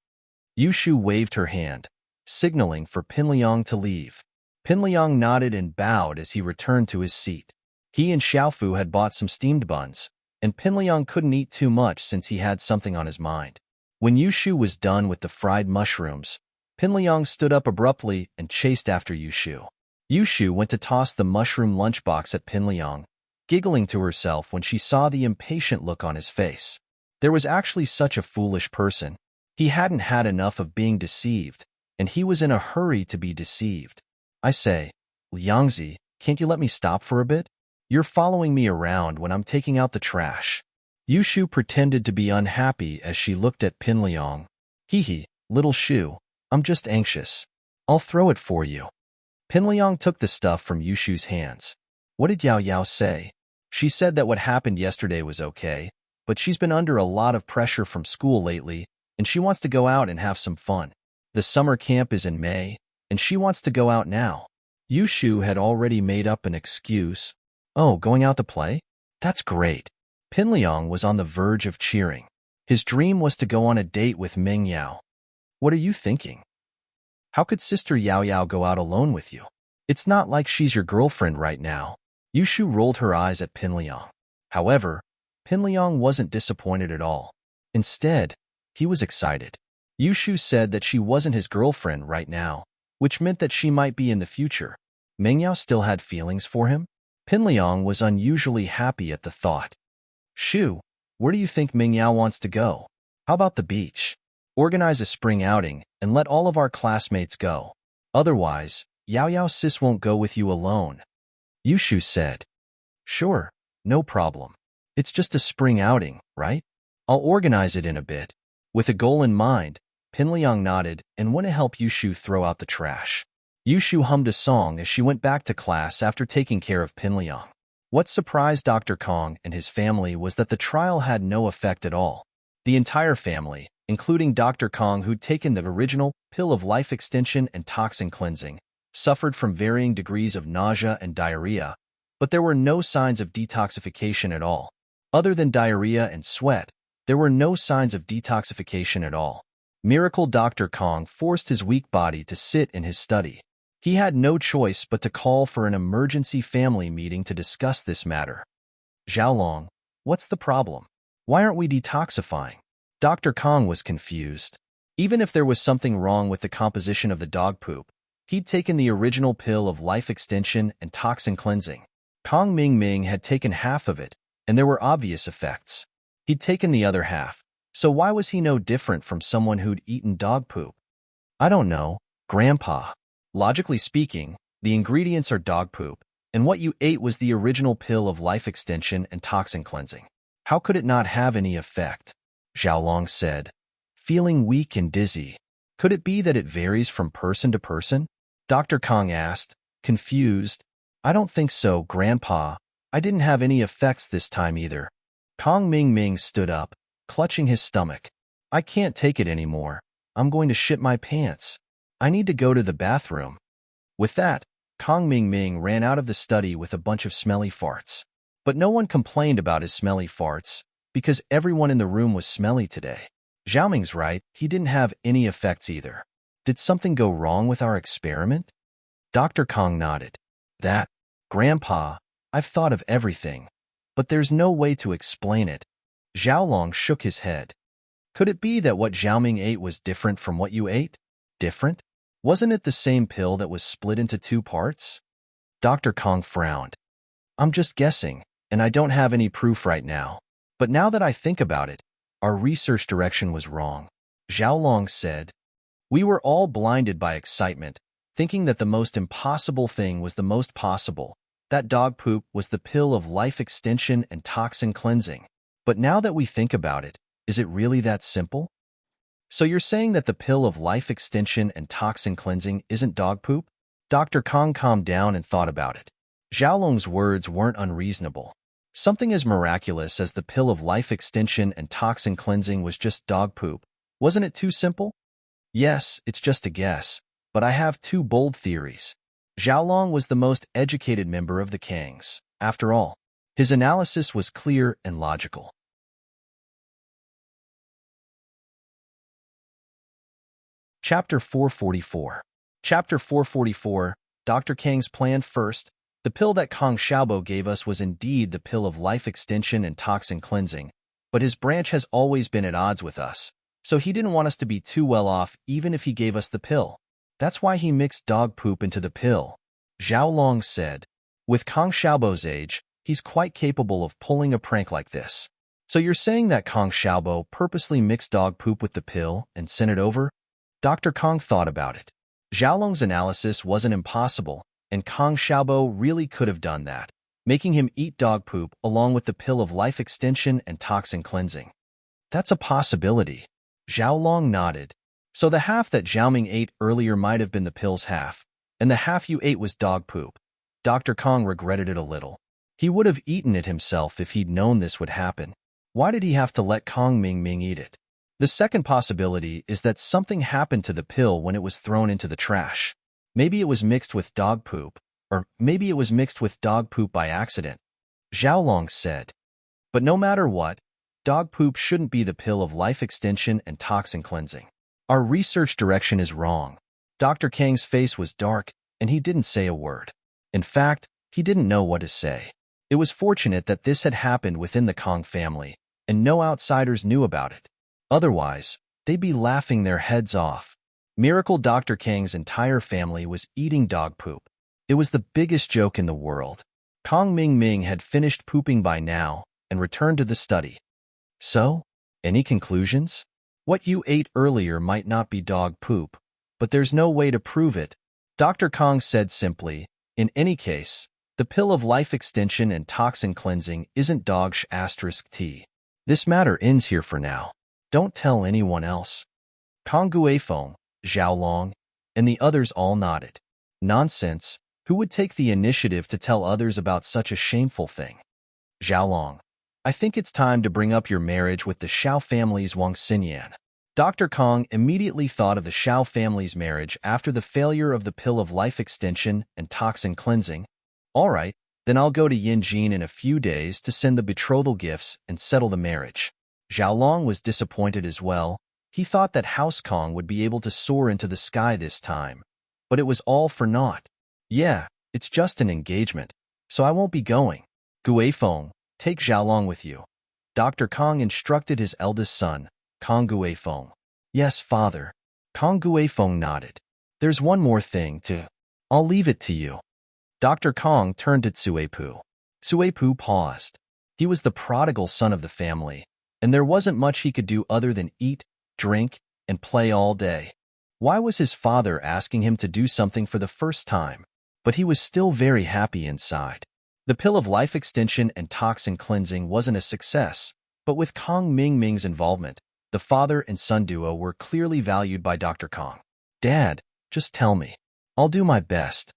Yushu waved her hand, signaling for Pin Liang to leave. Pin Liang nodded and bowed as he returned to his seat. He and Xiaofu had bought some steamed buns, and Pin Liang couldn't eat too much since he had something on his mind. When Yushu was done with the fried mushrooms, Pin Liang stood up abruptly and chased after Yushu. Yushu went to toss the mushroom lunchbox at Pin Liang, giggling to herself when she saw the impatient look on his face. There was actually such a foolish person. He hadn't had enough of being deceived, and he was in a hurry to be deceived. I say, Liangzi, can't you let me stop for a bit? You're following me around when I'm taking out the trash. Yushu pretended to be unhappy as she looked at Pin Liang. Hee, little Shu, I'm just anxious. I'll throw it for you. Pin Liang took the stuff from Yushu's hands. What did Yao say? She said that what happened yesterday was okay, but she's been under a lot of pressure from school lately, and she wants to go out and have some fun. The summer camp is in May, and she wants to go out now. Yushu had already made up an excuse. Oh, going out to play? That's great. Pin Liang was on the verge of cheering. His dream was to go on a date with Meng Yao. What are you thinking? How could Sister Yao go out alone with you? It's not like she's your girlfriend right now. Yushu rolled her eyes at Pin Liang. However, Pin Liang wasn't disappointed at all. Instead, he was excited. Yushu said that she wasn't his girlfriend right now, which meant that she might be in the future. Meng Yao still had feelings for him? Pin Liang was unusually happy at the thought. Shu, where do you think Meng Yao wants to go? How about the beach? Organize a spring outing and let all of our classmates go. Otherwise, Yao sis won't go with you alone. Yushu said. Sure, no problem. It's just a spring outing, right? I'll organize it in a bit. With a goal in mind, Pin Liang nodded and went to help Yushu throw out the trash. Yushu hummed a song as she went back to class after taking care of Pinliang. What surprised Dr. Kong and his family was that the trial had no effect at all. The entire family, including Dr. Kong who'd taken the original pill of life extension and toxin cleansing, suffered from varying degrees of nausea and diarrhea, but there were no signs of detoxification at all. Other than diarrhea and sweat, there were no signs of detoxification at all. Miracle Dr. Kong forced his weak body to sit in his study. He had no choice but to call for an emergency family meeting to discuss this matter. Xiaolong, what's the problem? Why aren't we detoxifying? Dr. Kong was confused. Even if there was something wrong with the composition of the dog poop, he'd taken the original pill of life extension and toxin cleansing. Kong Ming had taken half of it, and there were obvious effects. He'd taken the other half, so why was he no different from someone who'd eaten dog poop? I don't know, Grandpa. Logically speaking, the ingredients are dog poop, and what you ate was the original pill of life extension and toxin cleansing. How could it not have any effect? Xiaolong said, feeling weak and dizzy. Could it be that it varies from person to person? Dr. Kong asked, confused. I don't think so, Grandpa. I didn't have any effects this time either. Kong Ming stood up, clutching his stomach. I can't take it anymore. I'm going to shit my pants. I need to go to the bathroom. With that, Kong Ming ran out of the study with a bunch of smelly farts. But no one complained about his smelly farts, because everyone in the room was smelly today. Xiaoming's right, he didn't have any effects either. Did something go wrong with our experiment? Dr. Kong nodded. That, Grandpa, I've thought of everything, but there's no way to explain it. Xiaolong shook his head. Could it be that what Xiaoming ate was different from what you ate? Different? Wasn't it the same pill that was split into two parts? Dr. Kong frowned. I'm just guessing, and I don't have any proof right now. But now that I think about it, our research direction was wrong. Xiaolong said. We were all blinded by excitement, thinking that the most impossible thing was the most possible. That dog poop was the pill of life extension and toxin cleansing. But now that we think about it, is it really that simple? So you're saying that the pill of life extension and toxin cleansing isn't dog poop? Dr. Kong calmed down and thought about it. Xiaolong's words weren't unreasonable. Something as miraculous as the pill of life extension and toxin cleansing was just dog poop. Wasn't it too simple? Yes, it's just a guess, but I have two bold theories. Xiaolong was the most educated member of the Kangs. After all, his analysis was clear and logical. Chapter 444. Chapter 444, Dr. Kang's plan first. The pill that Kong Xiaobo gave us was indeed the pill of life extension and toxin cleansing, but his branch has always been at odds with us, so he didn't want us to be too well off even if he gave us the pill. That's why he mixed dog poop into the pill. Xiaolong said. With Kong Xiaobo's age, he's quite capable of pulling a prank like this. So you're saying that Kong Xiaobo purposely mixed dog poop with the pill and sent it over? Dr. Kong thought about it. Xiaolong's analysis wasn't impossible, and Kong Xiaobo really could have done that, making him eat dog poop along with the pill of life extension and toxin cleansing. That's a possibility. Xiaolong nodded. So the half that Xiaoming ate earlier might have been the pill's half, and the half you ate was dog poop. Dr. Kong regretted it a little. He would have eaten it himself if he'd known this would happen. Why did he have to let Kong Ming eat it? The second possibility is that something happened to the pill when it was thrown into the trash. Maybe it was mixed with dog poop, or maybe it was mixed with dog poop by accident. Xiaolong said. But no matter what, dog poop shouldn't be the pill of life extension and toxin cleansing. Our research direction is wrong. Dr. Kang's face was dark, and he didn't say a word. In fact, he didn't know what to say. It was fortunate that this had happened within the Kong family, and no outsiders knew about it. Otherwise, they'd be laughing their heads off. Miracle Dr. Kang's entire family was eating dog poop. It was the biggest joke in the world. Kong Ming had finished pooping by now and returned to the study. So, any conclusions? What you ate earlier might not be dog poop, but there's no way to prove it. Dr. Kong said simply, in any case, the pill of life extension and toxin cleansing isn't dog-sh*t. This matter ends here for now. Don't tell anyone else. Kong Guifeng, Xiaolong, and the others all nodded. Nonsense. Who would take the initiative to tell others about such a shameful thing? Xiaolong, I think it's time to bring up your marriage with the Xiao family's Wang Xinyan. Dr. Kong immediately thought of the Xiao family's marriage after the failure of the pill of life extension and toxin cleansing. All right, then I'll go to Yinjin in a few days to send the betrothal gifts and settle the marriage. Xiaolong was disappointed as well. He thought that House Kong would be able to soar into the sky this time, but it was all for naught. Yeah, it's just an engagement, so I won't be going. Guifeng, take Xiaolong with you. Dr. Kong instructed his eldest son, Kong Guifeng. Yes, father. Kong Guifeng nodded. There's one more thing, too. I'll leave it to you. Dr. Kong turned to Cuipu. Cuipu paused. He was the prodigal son of the family, and there wasn't much he could do other than eat, drink, and play all day. Why was his father asking him to do something for the first time? But he was still very happy inside. The pill of life extension and toxin cleansing wasn't a success, but with Kong Mingming's involvement, the father and son duo were clearly valued by Dr. Kong. Dad, just tell me. I'll do my best.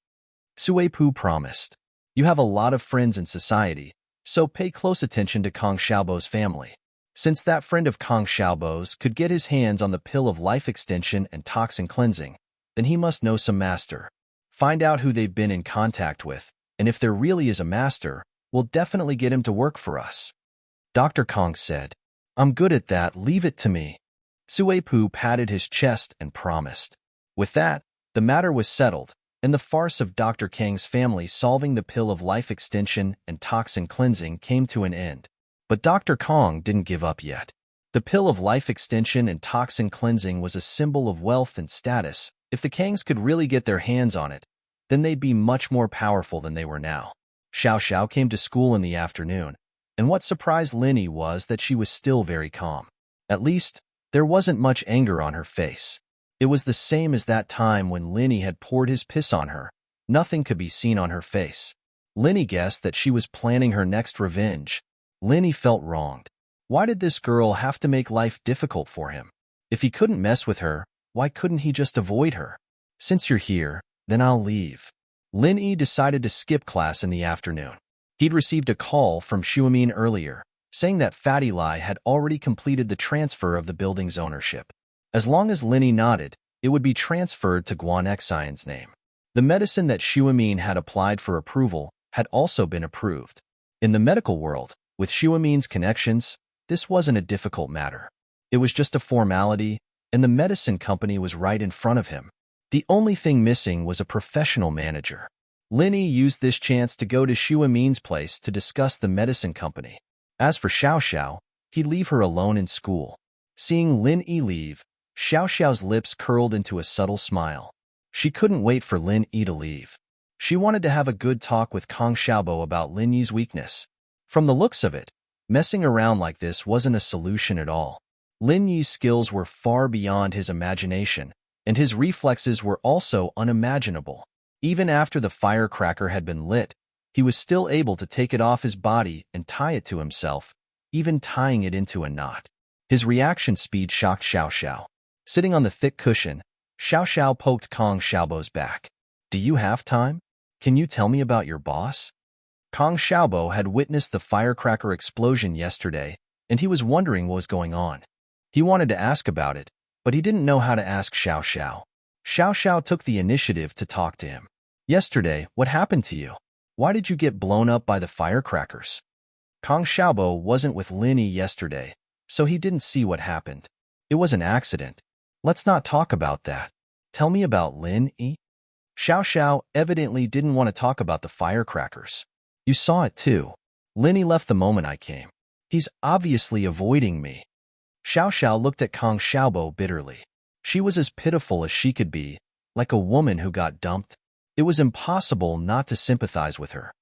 Cuipu promised. You have a lot of friends in society, so pay close attention to Kong Xiaobo's family. Since that friend of Kong Xiaobo's could get his hands on the pill of life extension and toxin cleansing, then he must know some master. Find out who they've been in contact with, and if there really is a master, we'll definitely get him to work for us. Dr. Kong said, I'm good at that, leave it to me. Cuipu patted his chest and promised. With that, the matter was settled, and the farce of Dr. Kang's family solving the pill of life extension and toxin cleansing came to an end. But Dr. Kong didn't give up yet. The pill of life extension and toxin cleansing was a symbol of wealth and status. If the Kangs could really get their hands on it, then they'd be much more powerful than they were now. Xiao Xiao came to school in the afternoon, and what surprised Linny was that she was still very calm. At least, there wasn't much anger on her face. It was the same as that time when Linny had poured his piss on her. Nothing could be seen on her face. Linny guessed that she was planning her next revenge. Linny felt wronged. Why did this girl have to make life difficult for him? If he couldn't mess with her, why couldn't he just avoid her? Since you're here, then I'll leave. Linny decided to skip class in the afternoon. He'd received a call from Xuemin earlier, saying that Fatty Lai had already completed the transfer of the building's ownership. As long as Linny nodded, it would be transferred to Guan Xian's name. The medicine that Xuemin had applied for approval had also been approved. In the medical world, with Xuemin's connections, this wasn't a difficult matter. It was just a formality, and the medicine company was right in front of him. The only thing missing was a professional manager. Linny used this chance to go to Xuemin's place to discuss the medicine company. As for Xiao Xiao, he'd leave her alone in school. Seeing Linny leave, Xiao Xiao's lips curled into a subtle smile. She couldn't wait for Linny to leave. She wanted to have a good talk with Kong Xiaobo about Linny's weakness. From the looks of it, messing around like this wasn't a solution at all. Linny's skills were far beyond his imagination, and his reflexes were also unimaginable. Even after the firecracker had been lit, he was still able to take it off his body and tie it to himself, even tying it into a knot. His reaction speed shocked Xiao Xiao. Sitting on the thick cushion, Xiao Xiao poked Kong Xiaobo's back. Do you have time? Can you tell me about your boss? Kong Xiaobo had witnessed the firecracker explosion yesterday, and he was wondering what was going on. He wanted to ask about it, but he didn't know how to ask Xiao Xiao. Xiao Xiao took the initiative to talk to him. Yesterday, what happened to you? Why did you get blown up by the firecrackers? Kong Xiaobo wasn't with Linny yesterday, so he didn't see what happened. It was an accident. Let's not talk about that. Tell me about Linny. Xiao Xiao evidently didn't want to talk about the firecrackers. You saw it too. Linny left the moment I came. He's obviously avoiding me. Xiao Xiao looked at Kong Xiaobo bitterly. She was as pitiful as she could be, like a woman who got dumped. It was impossible not to sympathize with her.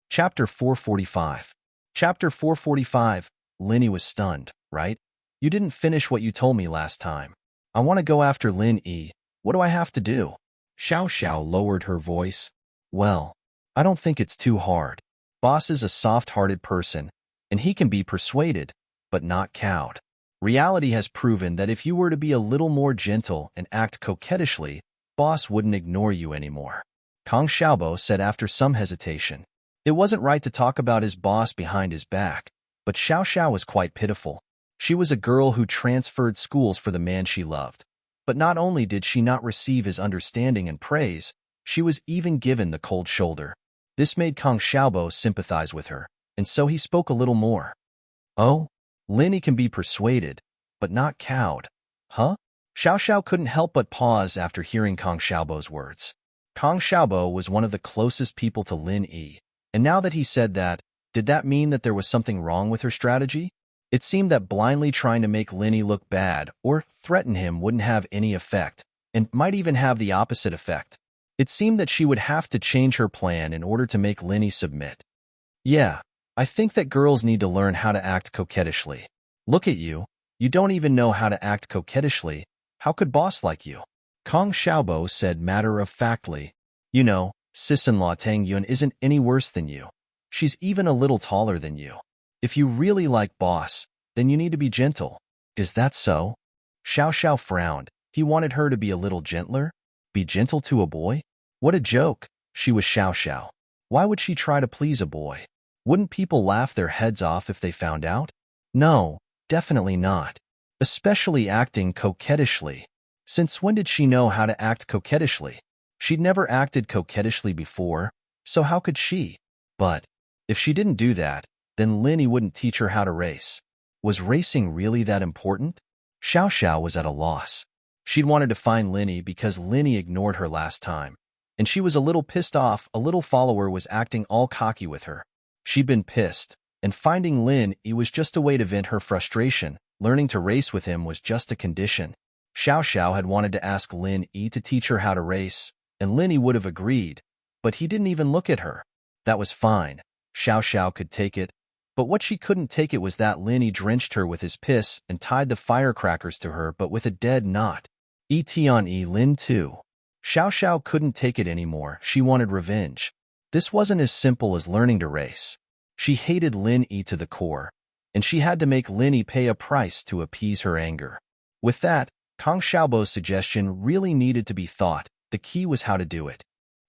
Chapter 445. Chapter 445. Linny was stunned, right? You didn't finish what you told me last time. I want to go after Linny. What do I have to do? Xiao Xiao lowered her voice. Well, I don't think it's too hard. Boss is a soft-hearted person, and he can be persuaded, but not cowed. Reality has proven that if you were to be a little more gentle and act coquettishly, boss wouldn't ignore you anymore. Kang Xiaobo said after some hesitation. It wasn't right to talk about his boss behind his back, but Xiao Xiao was quite pitiful. She was a girl who transferred schools for the man she loved. But not only did she not receive his understanding and praise, she was even given the cold shoulder. This made Kang Xiaobo sympathize with her, and so he spoke a little more. Oh, Linny can be persuaded, but not cowed. Huh? Xiao Xiao couldn't help but pause after hearing Kang Xiaobo's words. Kang Xiaobo was one of the closest people to Lin Yi, and now that he said that, did that mean that there was something wrong with her strategy? It seemed that blindly trying to make Linny look bad or threaten him wouldn't have any effect, and might even have the opposite effect. It seemed that she would have to change her plan in order to make Linny submit. Yeah, I think that girls need to learn how to act coquettishly. Look at you. You don't even know how to act coquettishly. How could boss like you? Kang Xiaobo said matter-of-factly. You know, sis-in-law Tang Yun isn't any worse than you. She's even a little taller than you. If you really like boss, then you need to be gentle. Is that so? Xiao Xiao frowned. He wanted her to be a little gentler? Be gentle to a boy? What a joke. She was Xiao Xiao. Why would she try to please a boy? Wouldn't people laugh their heads off if they found out? No, definitely not. Especially acting coquettishly. Since when did she know how to act coquettishly? She'd never acted coquettishly before, so how could she? But if she didn't do that, then Linny wouldn't teach her how to race. Was racing really that important? Xiao Xiao was at a loss. She'd wanted to find Linny because Linny ignored her last time, and she was a little pissed off a little follower was acting all cocky with her. She'd been pissed, and finding Lin Yi was just a way to vent her frustration. Learning to race with him was just a condition. Xiao Xiao had wanted to ask Lin Yi to teach her how to race, and Lin Yi would have agreed, but he didn't even look at her. That was fine. Xiao Xiao could take it, but what she couldn't take it was that Lin Yi drenched her with his piss and tied the firecrackers to her but with a dead knot. On Lin too. Xiao Xiao couldn't take it anymore. She wanted revenge. This wasn't as simple as learning to race. She hated Lin Yi to the core, and she had to make Lin Yi pay a price to appease her anger. With that, Kang Xiaobo's suggestion really needed to be thought. The key was how to do it.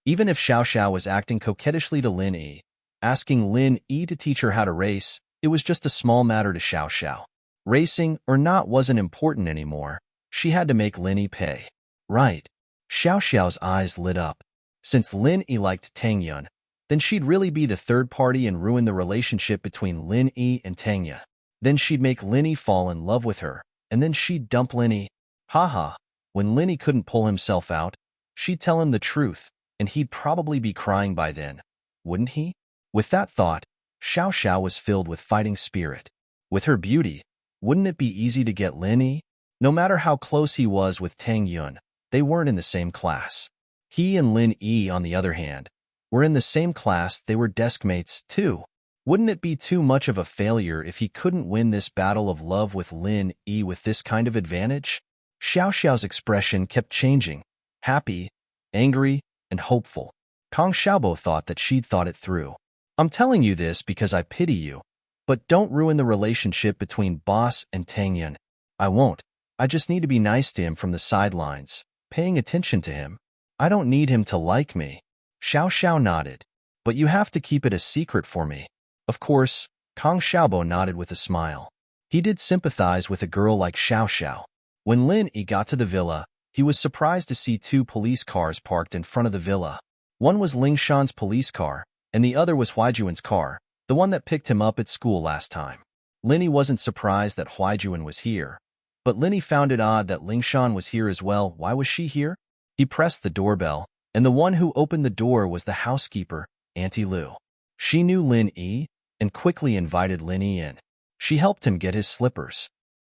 Even if Xiao Xiao was acting coquettishly to Lin Yi, asking Lin Yi to teach her how to race, it was just a small matter to Xiao Xiao. Racing or not wasn't important anymore. She had to make Lin Yi pay. Right. Xiao Xiao's eyes lit up. Since Lin Yi liked Tang Yun, then she'd really be the third party and ruin the relationship between Lin Yi and Tang Yun. Then she'd make Lin Yi fall in love with her, and then she'd dump Lin Yi. Haha, when Lin Yi couldn't pull himself out, she'd tell him the truth, and he'd probably be crying by then, wouldn't he? With that thought, Xiao Xiao was filled with fighting spirit. With her beauty, wouldn't it be easy to get Lin Yi? No matter how close he was with Tang Yun, they weren't in the same class. He and Lin Yi, on the other hand, were in the same class. They were deskmates, too. Wouldn't it be too much of a failure if he couldn't win this battle of love with Lin Yi with this kind of advantage? Xiao Xiao's expression kept changing, happy, angry, and hopeful. Kang Xiaobo thought that she'd thought it through. I'm telling you this because I pity you, but don't ruin the relationship between boss and Tang Yun. I won't. I just need to be nice to him from the sidelines, paying attention to him. I don't need him to like me. Xiao Xiao nodded. But you have to keep it a secret for me. Of course, Kang Xiaobo nodded with a smile. He did sympathize with a girl like Xiao Xiao. When Lin Yi got to the villa, he was surprised to see 2 police cars parked in front of the villa. One was Ling Shan's police car, and the other was Huaijuan's car, the one that picked him up at school last time. Lin Yi wasn't surprised that Huaijuan was here, but Lin Yi found it odd that Ling Shan was here as well. Why was she here? He pressed the doorbell, and the one who opened the door was the housekeeper, Auntie Lu. She knew Lin Yi and quickly invited Lin Yi in. She helped him get his slippers.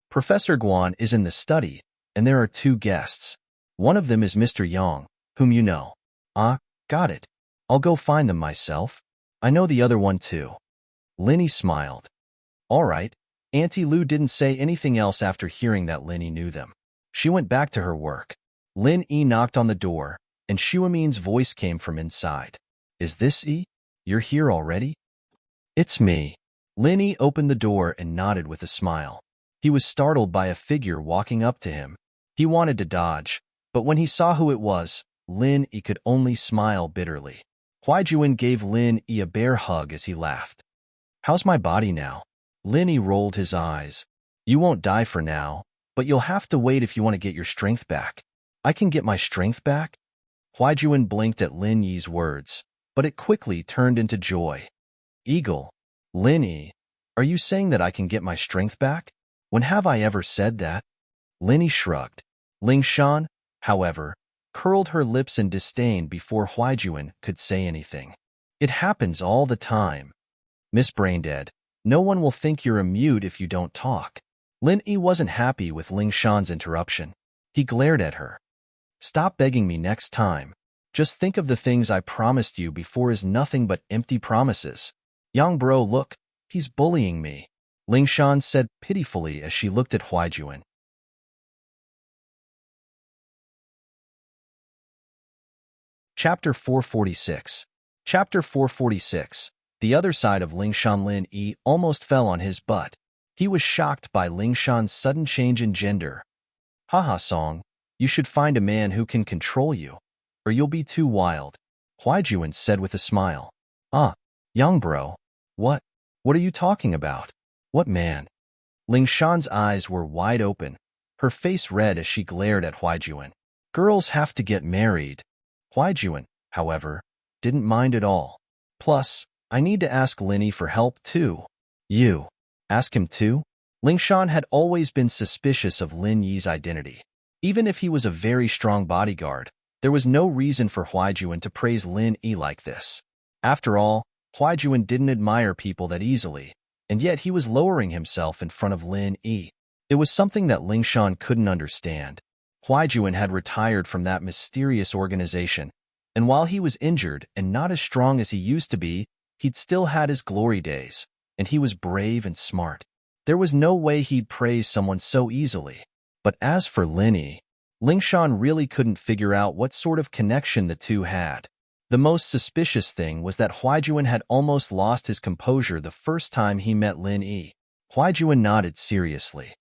Professor Guan is in the study, and there are 2 guests. One of them is Mr. Yang, whom you know. Ah, got it. I'll go find them myself. I know the other one too. Lin Yi smiled. All right. Auntie Lu didn't say anything else after hearing that Lin Yi knew them. She went back to her work. Lin Yi knocked on the door, and Xuemin's voice came from inside. Is this Yi? You're here already? It's me. Lin Yi opened the door and nodded with a smile. He was startled by a figure walking up to him. He wanted to dodge, but when he saw who it was, Lin Yi could only smile bitterly. Huaijuan gave Lin Yi a bear hug as he laughed. "How's my body now?" Lin Yi rolled his eyes. "You won't die for now, but you'll have to wait if you want to get your strength back." "I can get my strength back?" Huaijuan blinked at Lin Yi's words, but it quickly turned into joy. "Eagle, Lin Yi, are you saying that I can get my strength back? When have I ever said that?" Lin Yi shrugged. Ling Shan, however, curled her lips in disdain before Huaijuan could say anything. "It happens all the time. Miss Braindead, no one will think you're a mute if you don't talk." Lin Yi wasn't happy with Ling Shan's interruption. He glared at her. "Stop begging me next time. Just think of the things I promised you before is nothing but empty promises." "Young bro, look, he's bullying me," Ling Shan said pitifully as she looked at Huaijuan. Chapter 446. Chapter 446. The other side of Ling Shan. Lin Yi almost fell on his butt. He was shocked by Ling Shan's sudden change in gender. "Haha song, you should find a man who can control you, or you'll be too wild," Huaijuan said with a smile. "Ah, young bro, what are you talking about? What man?" Ling Shan's eyes were wide open, her face red as she glared at Huaijuan. "Girls have to get married." Huaijuan, however, didn't mind at all. "Plus, I need to ask Lin Yi for help too." "You ask him too?" Ling Shan had always been suspicious of Lin Yi's identity. Even if he was a very strong bodyguard, there was no reason for Huaijuan to praise Lin Yi like this. After all, Huaijuan didn't admire people that easily, and yet he was lowering himself in front of Lin Yi. It was something that Ling Shan couldn't understand. Huaijuan had retired from that mysterious organization, and while he was injured and not as strong as he used to be, he'd still had his glory days, and he was brave and smart. There was no way he'd praise someone so easily. But as for Lin Yi, Ling Shan really couldn't figure out what sort of connection the two had. The most suspicious thing was that Huaijuan had almost lost his composure the first time he met Lin Yi. Huaijuan nodded seriously.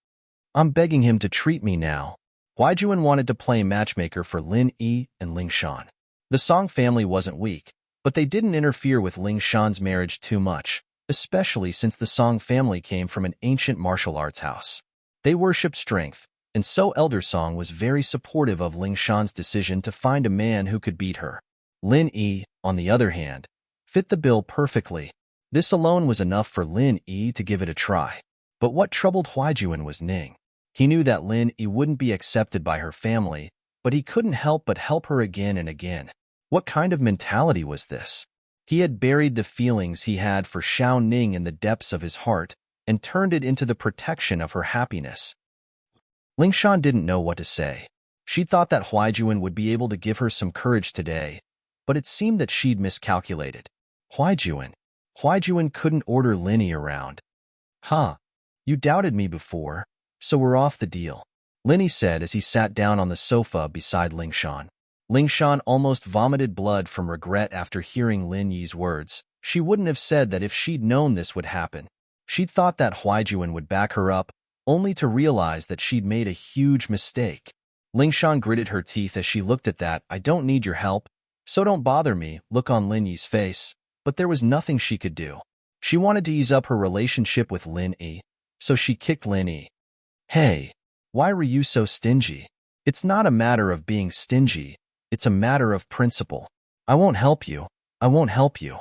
"I'm begging him to treat me now." Huaijuan wanted to play matchmaker for Lin Yi and Ling Shan. The Song family wasn't weak, but they didn't interfere with Ling Shan's marriage too much, especially since the Song family came from an ancient martial arts house. They worshipped strength, and so Elder Song was very supportive of Ling Shan's decision to find a man who could beat her. Lin Yi, on the other hand, fit the bill perfectly. This alone was enough for Lin Yi to give it a try. But what troubled Huaijuan was Ning. He knew that Lin Yi wouldn't be accepted by her family, but he couldn't help but help her again and again. What kind of mentality was this? He had buried the feelings he had for Xiao Ning in the depths of his heart and turned it into the protection of her happiness. Ling Shan didn't know what to say. She thought that Huaijuan would be able to give her some courage today, but it seemed that she'd miscalculated. Huaijuan couldn't order Lin Yi around. "Huh, you doubted me before, so we're off the deal," Lin Yi said as he sat down on the sofa beside Ling Shan. Ling Shan almost vomited blood from regret after hearing Lin Yi's words. She wouldn't have said that if she'd known this would happen. She'd thought that Huaijuan would back her up, only to realize that she'd made a huge mistake. Ling Shan gritted her teeth as she looked at that "I don't need your help, so don't bother me" look on Lin Yi's face, but there was nothing she could do. She wanted to ease up her relationship with Lin Yi, so she kicked Lin Yi. "Hey, why were you so stingy?" "It's not a matter of being stingy, it's a matter of principle. I won't help you. I won't help you."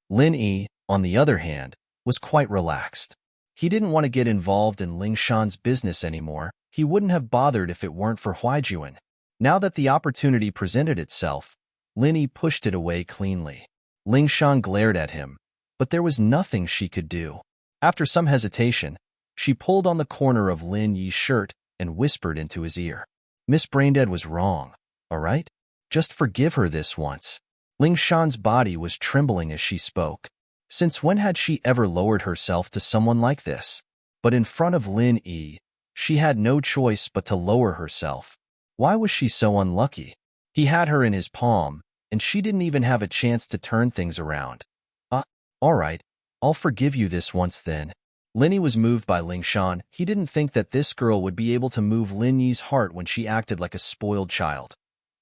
Lin Yi, on the other hand, was quite relaxed. He didn't want to get involved in Ling Shan's business anymore. He wouldn't have bothered if it weren't for Huaijuan. Now that the opportunity presented itself, Lin Yi pushed it away cleanly. Ling Shan glared at him, but there was nothing she could do. After some hesitation, she pulled on the corner of Lin Yi's shirt and whispered into his ear. "Miss Braindead was wrong, all right? Just forgive her this once." Ling Shan's body was trembling as she spoke. Since when had she ever lowered herself to someone like this? But in front of Lin Yi, she had no choice but to lower herself. Why was she so unlucky? He had her in his palm, and she didn't even have a chance to turn things around. All right, I'll forgive you this once then." Linny was moved by Ling Shan. He didn't think that this girl would be able to move Lin Yi's heart when she acted like a spoiled child.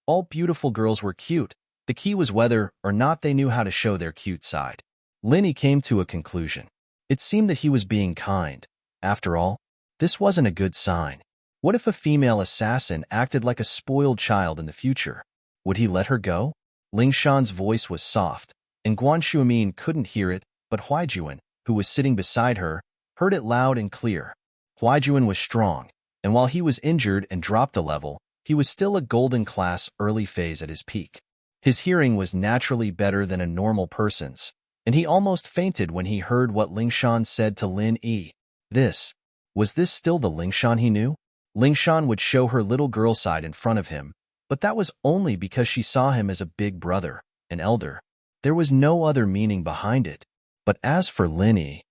All beautiful girls were cute. The key was whether or not they knew how to show their cute side. Linny came to a conclusion. It seemed that he was being kind. After all, this wasn't a good sign. What if a female assassin acted like a spoiled child in the future? Would he let her go? Ling Shan's voice was soft, and Guan Shuimin couldn't hear it, but Huaijuan, who was sitting beside her, heard it loud and clear. Huaijuan was strong, and while he was injured and dropped a level, he was still a golden class early phase at his peak. His hearing was naturally better than a normal person's, and he almost fainted when he heard what Ling Shan said to Lin Yi. Was this still the Ling Shan he knew? Ling Shan would show her little girl side in front of him, but that was only because she saw him as a big brother, an elder. There was no other meaning behind it. But as for Lin Yi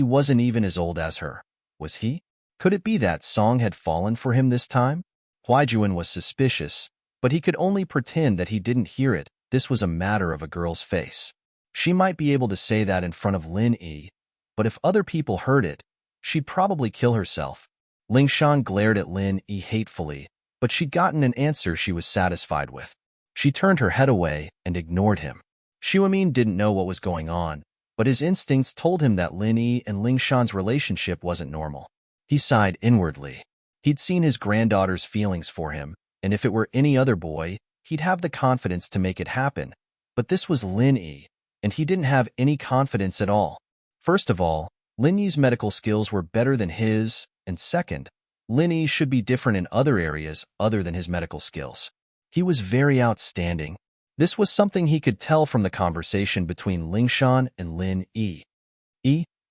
wasn't even as old as her. Was he? Could it be that Song had fallen for him this time? Huaijuan was suspicious, but he could only pretend that he didn't hear it. This was a matter of a girl's face. She might be able to say that in front of Lin Yi, but if other people heard it, she'd probably kill herself. Ling Shan glared at Lin Yi hatefully, but she'd gotten an answer she was satisfied with. She turned her head away and ignored him. Shuimin didn't know what was going on, but his instincts told him that Lin Yi and Ling Shan's relationship wasn't normal. He sighed inwardly. He'd seen his granddaughter's feelings for him, and if it were any other boy, he'd have the confidence to make it happen. But this was Lin Yi, and he didn't have any confidence at all. First of all, Lin Yi's medical skills were better than his, and second, Lin Yi should be different in other areas other than his medical skills. He was very outstanding. This was something he could tell from the conversation between Ling Shan and Lin Yi.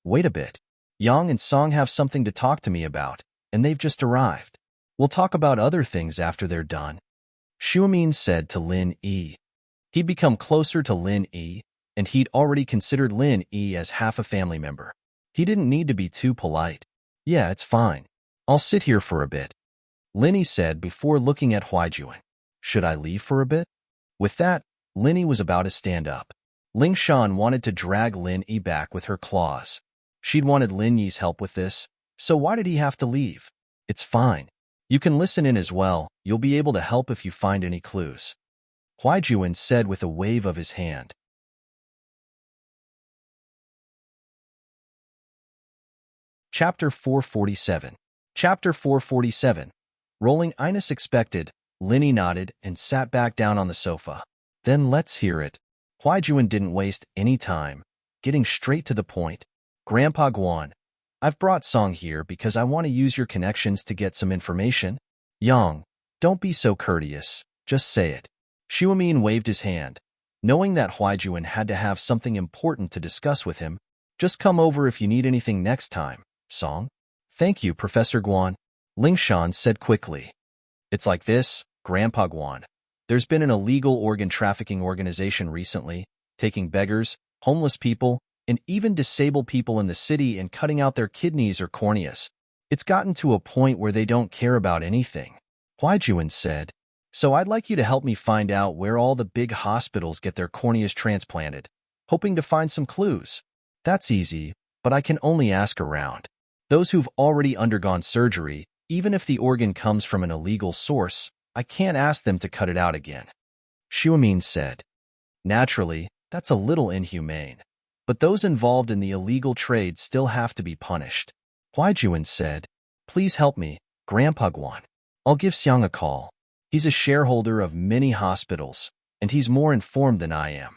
Wait a bit. Yang and Song have something to talk to me about, and they've just arrived. We'll talk about other things after they're done. Shuimin said to Lin Yi. He'd become closer to Lin Yi, and he'd already considered Lin Yi as half a family member. He didn't need to be too polite. Yeah, it's fine. I'll sit here for a bit, Lin Yi said before looking at Huaijuan. Should I leave for a bit? With that, Lin Yi was about to stand up. Ling Shan wanted to drag Lin Yi back with her claws. She'd wanted Lin Yi's help with this, so why did he have to leave? It's fine. You can listen in as well. You'll be able to help if you find any clues, Huaijuan said with a wave of his hand. Chapter 447. Chapter 447. Rolling Ines expected, Lin Yi nodded and sat back down on the sofa. Then let's hear it. Huaijuan didn't waste any time, getting straight to the point. Grandpa Guan, I've brought Song here because I want to use your connections to get some information. Yang, don't be so courteous. Just say it. Shuimin waved his hand. Knowing that Huaijuan had to have something important to discuss with him, just come over if you need anything next time, Song. Thank you, Professor Guan, Ling Shan said quickly. It's like this, Grandpa Guan. There's been an illegal organ trafficking organization recently, taking beggars, homeless people, and even disabled people in the city and cutting out their kidneys or corneas. It's gotten to a point where they don't care about anything, Huaijuan said. So I'd like you to help me find out where all the big hospitals get their corneas transplanted, hoping to find some clues. That's easy, but I can only ask around. Those who've already undergone surgery, even if the organ comes from an illegal source, I can't ask them to cut it out again, Shuimin said. Naturally, that's a little inhumane. But those involved in the illegal trade still have to be punished, Huaijuan said. Please help me, Grandpa Guan. I'll give Xiang a call. He's a shareholder of many hospitals, and he's more informed than I am.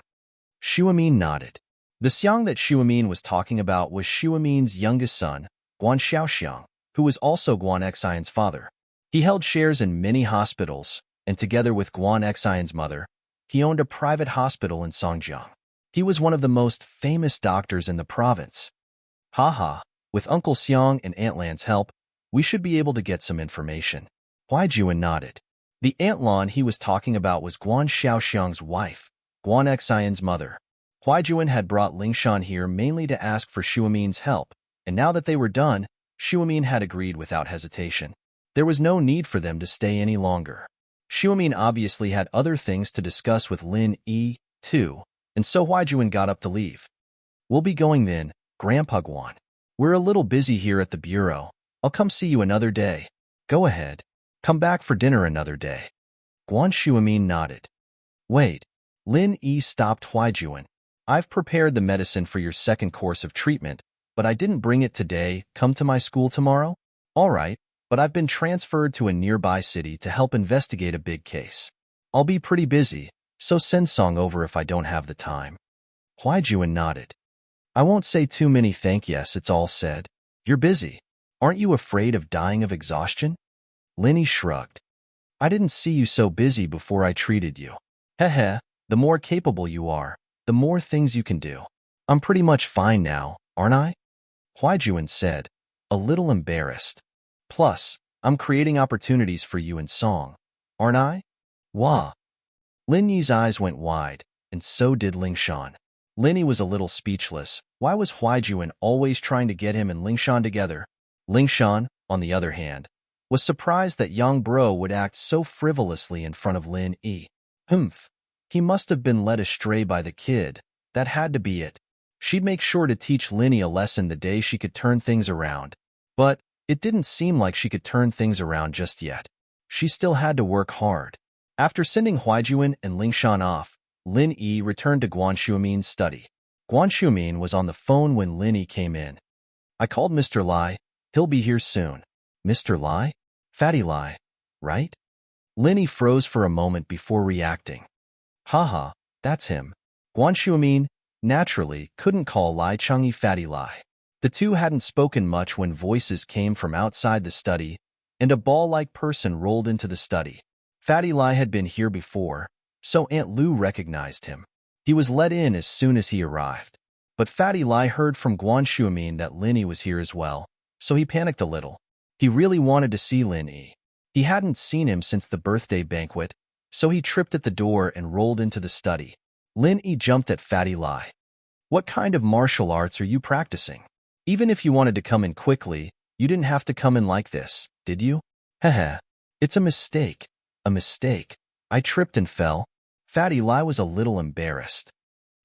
Shuimin nodded. The Xiang that Shuimin was talking about was Shuimin's youngest son, Guan Xiaoxiang, who was also Guan Xian's father. He held shares in many hospitals, and together with Guan Xian's mother, he owned a private hospital in Songjiang. He was one of the most famous doctors in the province. Haha, with Uncle Xiang and Aunt Lan's help, we should be able to get some information. Huaijuan nodded. The Aunt Lan he was talking about was Guan Xiaoxiang's wife, Guan Xian's mother. Huaijuan had brought Ling Shan here mainly to ask for Shuimin's help, and now that they were done, Shuimin had agreed without hesitation. There was no need for them to stay any longer. Shuimin obviously had other things to discuss with Lin Yi, too, and so Huaijuan got up to leave. We'll be going then, Grandpa Guan. We're a little busy here at the bureau. I'll come see you another day. Go ahead. Come back for dinner another day. Guan Shuamin nodded. Wait. Lin Yi stopped Huaijuan. I've prepared the medicine for your second course of treatment, but I didn't bring it today. Come to my school tomorrow? All right, but I've been transferred to a nearby city to help investigate a big case. I'll be pretty busy, so send Song over if I don't have the time. Huaijuan nodded. I won't say too many thank yes, it's all said. You're busy. Aren't you afraid of dying of exhaustion? Lin Yi shrugged. I didn't see you so busy before I treated you. Heh, the more capable you are, the more things you can do. I'm pretty much fine now, aren't I? Huaijuan said, a little embarrassed. Plus, I'm creating opportunities for you in Song, aren't I? Wah. Lin Yi's eyes went wide, and so did Lingshan. Lin Yi was a little speechless. Why was Huaijuan always trying to get him and Lingshan together? Lingshan, on the other hand, was surprised that young bro would act so frivolously in front of Lin Yi. Humph. He must have been led astray by the kid. That had to be it. She'd make sure to teach Lin Yi a lesson the day she could turn things around. But it didn't seem like she could turn things around just yet. She still had to work hard. After sending Huaijuan and Lingshan off, Lin Yi returned to Guan Shuamin's study. Guan Shuamin was on the phone when Lin Yi came in. I called Mr. Lai. He'll be here soon. Mr. Lai? Fatty Lai, right? Lin Yi froze for a moment before reacting. Haha, that's him. Guan Shuamin, naturally, couldn't call Lai Changyi Fatty Lai. The two hadn't spoken much when voices came from outside the study, and a ball-like person rolled into the study. Fatty Lai had been here before, so Aunt Lu recognized him. He was let in as soon as he arrived. But Fatty Lai heard from Guan Shuamin that Lin Yi was here as well, so he panicked a little. He really wanted to see Lin Yi. He hadn't seen him since the birthday banquet, so he tripped at the door and rolled into the study. Lin Yi jumped at Fatty Lai. What kind of martial arts are you practicing? Even if you wanted to come in quickly, you didn't have to come in like this, did you? Heh. It's a mistake. A mistake. I tripped and fell. Fatty Lai was a little embarrassed.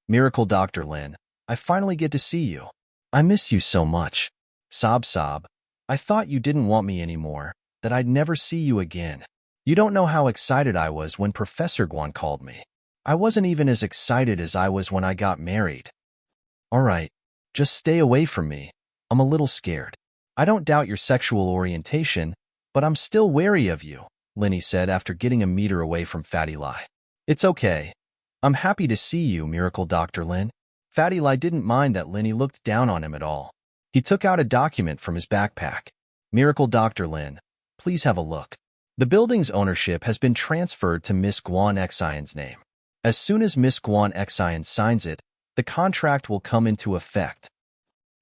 Miracle Dr. Lin, I finally get to see you. I miss you so much. Sob. I thought you didn't want me anymore, that I'd never see you again. You don't know how excited I was when Professor Guan called me. I wasn't even as excited as I was when I got married. All right, just stay away from me. I'm a little scared. I don't doubt your sexual orientation, but I'm still wary of you, Lin Yi said after getting a meter away from Fatty Lai. It's okay. I'm happy to see you, Miracle Dr. Lin. Fatty Lai didn't mind that Lin Yi looked down on him at all. He took out a document from his backpack. Miracle Dr. Lin, please have a look. The building's ownership has been transferred to Miss Guan Xian's name. As soon as Miss Guan Xian signs it, the contract will come into effect.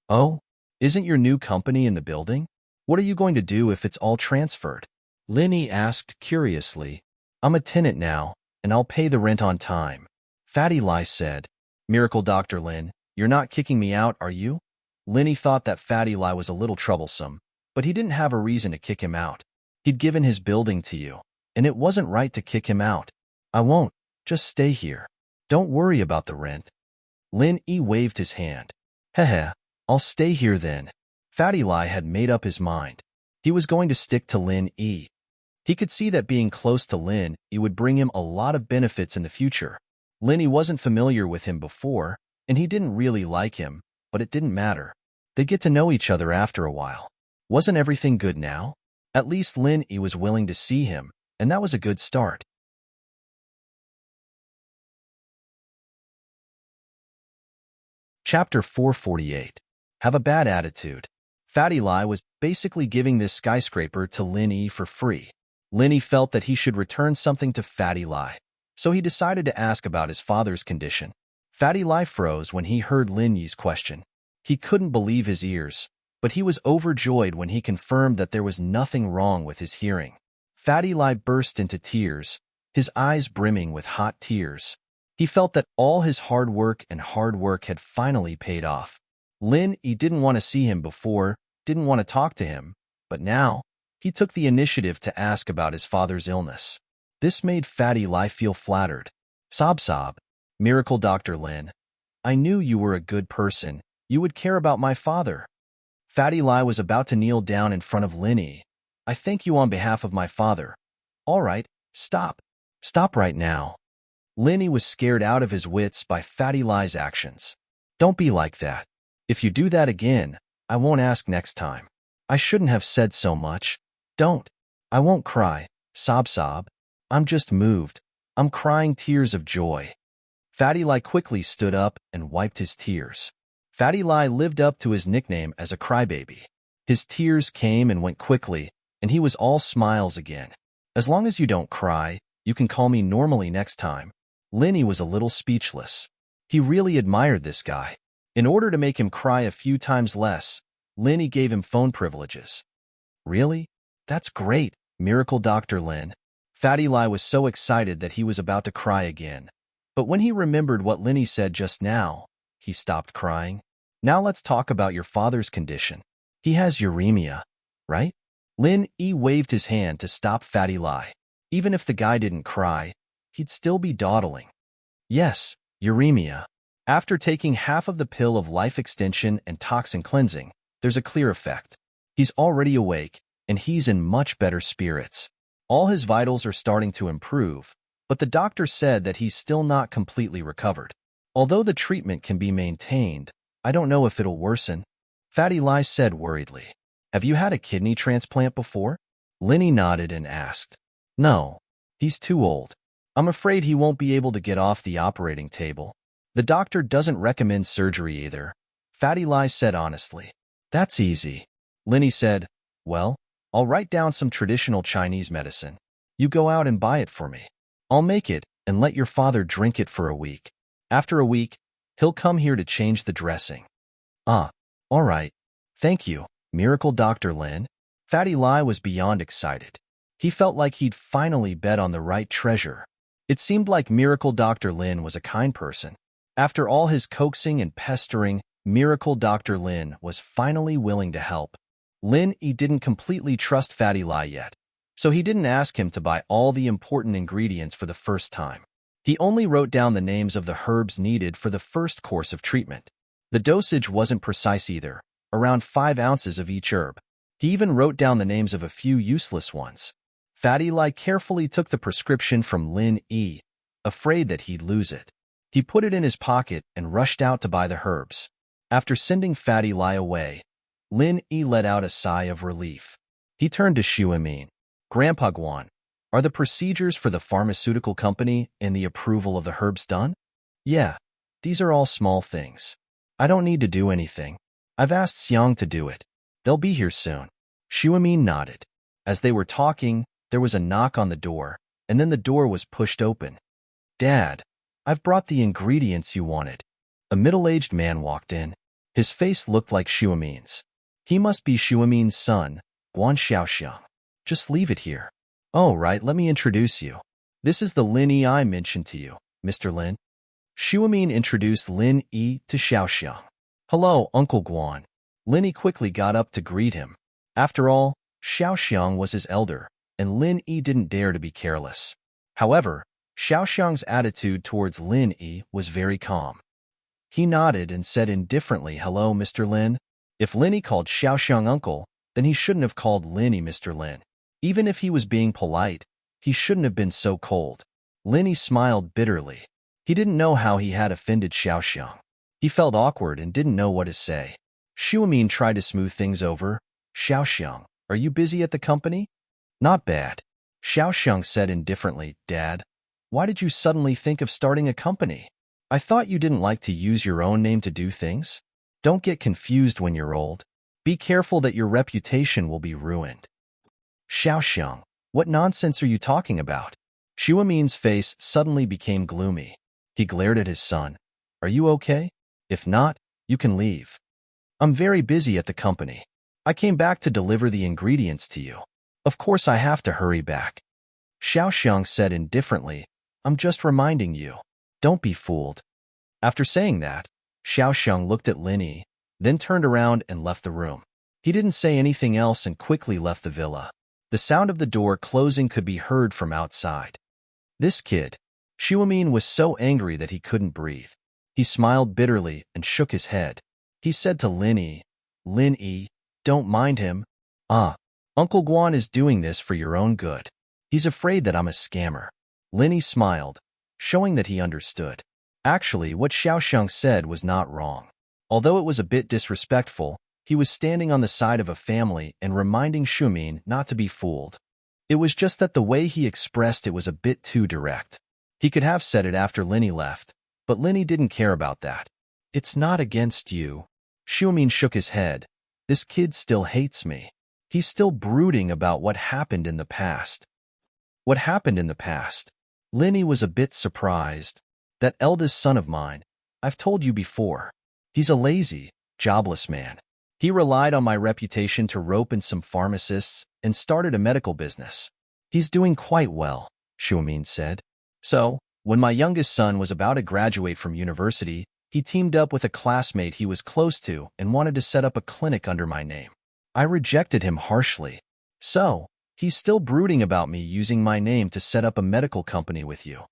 Oh? Isn't your new company in the building? What are you going to do if it's all transferred? Lin Yi asked curiously. I'm a tenant now, and I'll pay the rent on time. Fatty Lai said. Miracle Dr. Lin, you're not kicking me out, are you? Lin Yi thought that Fatty Lai was a little troublesome, but he didn't have a reason to kick him out. He'd given his building to you, and it wasn't right to kick him out. I won't. Just stay here. Don't worry about the rent. Lin Yi waved his hand. Heh, I'll stay here then. Fatty Lai had made up his mind. He was going to stick to Lin Yi. He could see that being close to Lin Yi would bring him a lot of benefits in the future. Lin Yi wasn't familiar with him before, and he didn't really like him, but it didn't matter. They'd get to know each other after a while. Wasn't everything good now? At least Lin Yi was willing to see him, and that was a good start. Chapter 448. Have a bad attitude. Fatty Lai was basically giving this skyscraper to Lin Yi for free. Lin Yi felt that he should return something to Fatty Lai, so he decided to ask about his father's condition. Fatty Lai froze when he heard Lin Yi's question. He couldn't believe his ears, but he was overjoyed when he confirmed that there was nothing wrong with his hearing. Fatty Lai burst into tears, his eyes brimming with hot tears. He felt that all his hard work had finally paid off. Lin Yi didn't want to see him before, didn't want to talk to him, but now, he took the initiative to ask about his father's illness. This made Fatty Lai feel flattered. Sob. Miracle Dr. Lin, I knew you were a good person. You would care about my father. Fatty Lai was about to kneel down in front of Linny. I thank you on behalf of my father. All right, stop. Stop right now. Linny was scared out of his wits by Fatty Lai's actions. Don't be like that. If you do that again, I won't ask next time. I shouldn't have said so much. Don't. I won't cry. Sob. I'm just moved. I'm crying tears of joy. Fatty Lai quickly stood up and wiped his tears. Fatty Lai lived up to his nickname as a crybaby. His tears came and went quickly, and he was all smiles again. As long as you don't cry, you can call me normally next time. Linny was a little speechless. He really admired this guy. In order to make him cry a few times less, Linny gave him phone privileges. Really? That's great, Miracle Dr. Lin. Fatty Lai was so excited that he was about to cry again. But when he remembered what Linny said just now, he stopped crying. Now let's talk about your father's condition. He has uremia, right? Lin Yi waved his hand to stop Fatty Lai. Even if the guy didn't cry, he'd still be dawdling. Yes, uremia. After taking half of the pill of life extension and toxin cleansing, there's a clear effect. He's already awake, and he's in much better spirits. All his vitals are starting to improve, but the doctor said that he's still not completely recovered. Although the treatment can be maintained, I don't know if it'll worsen. Fatty Lai said worriedly. Have you had a kidney transplant before? Linny nodded and asked. No, he's too old. I'm afraid he won't be able to get off the operating table. The doctor doesn't recommend surgery either, Fatty Lai said honestly. That's easy. Linny said, well, I'll write down some traditional Chinese medicine. You go out and buy it for me. I'll make it and let your father drink it for a week. After a week, he'll come here to change the dressing. All right. Thank you, Miracle Dr. Lin. Fatty Lai was beyond excited. He felt like he'd finally bet on the right treasure. It seemed like Miracle Dr. Lin was a kind person. After all his coaxing and pestering, Miracle Dr. Lin was finally willing to help. Lin Yi didn't completely trust Fatty Lai yet, so he didn't ask him to buy all the important ingredients for the first time. He only wrote down the names of the herbs needed for the first course of treatment. The dosage wasn't precise either, around 5 ounces of each herb. He even wrote down the names of a few useless ones. Fatty Lai carefully took the prescription from Lin Yi, afraid that he'd lose it. He put it in his pocket and rushed out to buy the herbs. After sending Fatty Lai away, Lin Yi let out a sigh of relief. He turned to Shuamin. Grandpa Guan, are the procedures for the pharmaceutical company and the approval of the herbs done? Yeah, these are all small things. I don't need to do anything. I've asked Xiang to do it. They'll be here soon. Shuamin nodded. As they were talking, there was a knock on the door, and then the door was pushed open. Dad, I've brought the ingredients you wanted. A middle-aged man walked in. His face looked like Shuamin's. He must be Shuamin's son, Guan Xiaoxiang. Just leave it here. Oh, right, let me introduce you. This is the Lin Yi I mentioned to you, Mr. Lin. Shuamin introduced Lin Yi to Xiaoxiang. Hello, Uncle Guan. Lin Yi quickly got up to greet him. After all, Xiaoxiang was his elder, and Lin Yi didn't dare to be careless. However, Xiaoxiang's attitude towards Lin Yi was very calm. He nodded and said indifferently, hello, Mr. Lin. If Lin Yi called Xiaoxiang uncle, then he shouldn't have called Lin Yi Mr. Lin. Even if he was being polite, he shouldn't have been so cold. Lin Yi smiled bitterly. He didn't know how he had offended Xiaoxiang. He felt awkward and didn't know what to say. Shuamin tried to smooth things over. Xiaoxiang, are you busy at the company? Not bad. Xiaoxiang said indifferently, Dad, why did you suddenly think of starting a company? I thought you didn't like to use your own name to do things. Don't get confused when you're old. Be careful that your reputation will be ruined. Xiaoxiang, what nonsense are you talking about? Shuamin's face suddenly became gloomy. He glared at his son. Are you okay? If not, you can leave. I'm very busy at the company. I came back to deliver the ingredients to you. Of course I have to hurry back. Xiaoxiang said indifferently, I'm just reminding you. Don't be fooled. After saying that, Xiaoxiang looked at Lin Yi, then turned around and left the room. He didn't say anything else and quickly left the villa. The sound of the door closing could be heard from outside. This kid. Shuamin was so angry that he couldn't breathe. He smiled bitterly and shook his head. He said to Lin Yi, Don't mind him. Ah, Uncle Guan is doing this for your own good. He's afraid that I'm a scammer. Linny smiled, showing that he understood. Actually, what Xiaoxiang said was not wrong. Although it was a bit disrespectful, he was standing on the side of a family and reminding Shumin not to be fooled. It was just that the way he expressed it was a bit too direct. He could have said it after Linny left, but Linny didn't care about that. It's not against you. Shumin shook his head. This kid still hates me. He's still brooding about what happened in the past. What happened in the past? Linny was a bit surprised. That eldest son of mine, I've told you before. He's a lazy, jobless man. He relied on my reputation to rope in some pharmacists and started a medical business. He's doing quite well, Shumin said. So, when my youngest son was about to graduate from university, he teamed up with a classmate he was close to and wanted to set up a clinic under my name. I rejected him harshly. So, he's still brooding about me using my name to set up a medical company with you.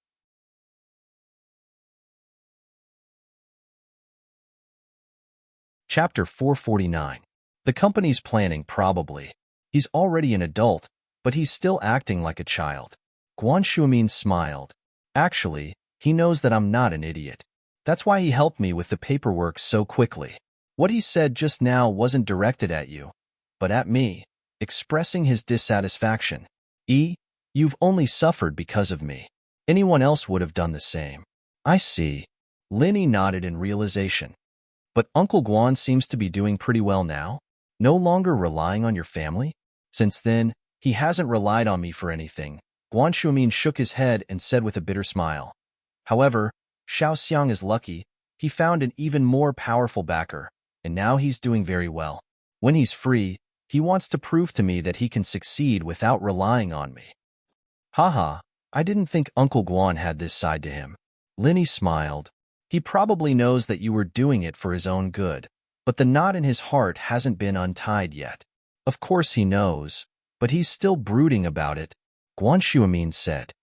Chapter 449. The company's planning, probably. He's already an adult, but he's still acting like a child. Guan Shuimin smiled. Actually, he knows that I'm not an idiot. That's why he helped me with the paperwork so quickly. What he said just now wasn't directed at you, but at me, expressing his dissatisfaction. You've only suffered because of me. Anyone else would have done the same. I see. Linny nodded in realization. But Uncle Guan seems to be doing pretty well now? No longer relying on your family? Since then, he hasn't relied on me for anything. Guan Shuimin shook his head and said with a bitter smile. However, Xiaoxiang is lucky. He found an even more powerful backer, and now he's doing very well. When he's free, he wants to prove to me that he can succeed without relying on me. Haha, I didn't think Uncle Guan had this side to him. Linny smiled. He probably knows that you were doing it for his own good, but the knot in his heart hasn't been untied yet. Of course he knows, but he's still brooding about it, Guan Shuimin said.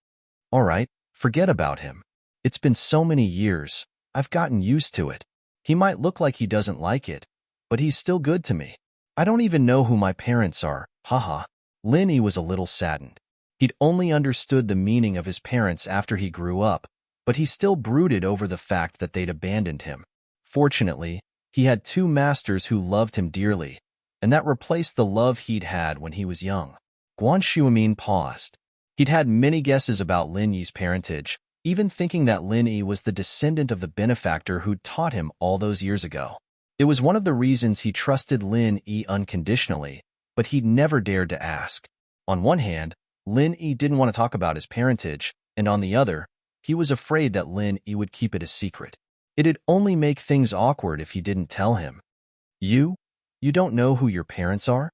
All right, forget about him. It's been so many years, I've gotten used to it. He might look like he doesn't like it, but he's still good to me. I don't even know who my parents are, haha. Linny was a little saddened. He'd only understood the meaning of his parents after he grew up, but he still brooded over the fact that they'd abandoned him. Fortunately, he had two masters who loved him dearly, and that replaced the love he'd had when he was young. Guan Shuimin paused. He'd had many guesses about Lin Yi's parentage, even thinking that Lin Yi was the descendant of the benefactor who'd taught him all those years ago. It was one of the reasons he trusted Lin Yi unconditionally, but he'd never dared to ask. On one hand, Lin Yi didn't want to talk about his parentage, and on the other, he was afraid that Lin Yi would keep it a secret. It'd only make things awkward if he didn't tell him. You don't know who your parents are?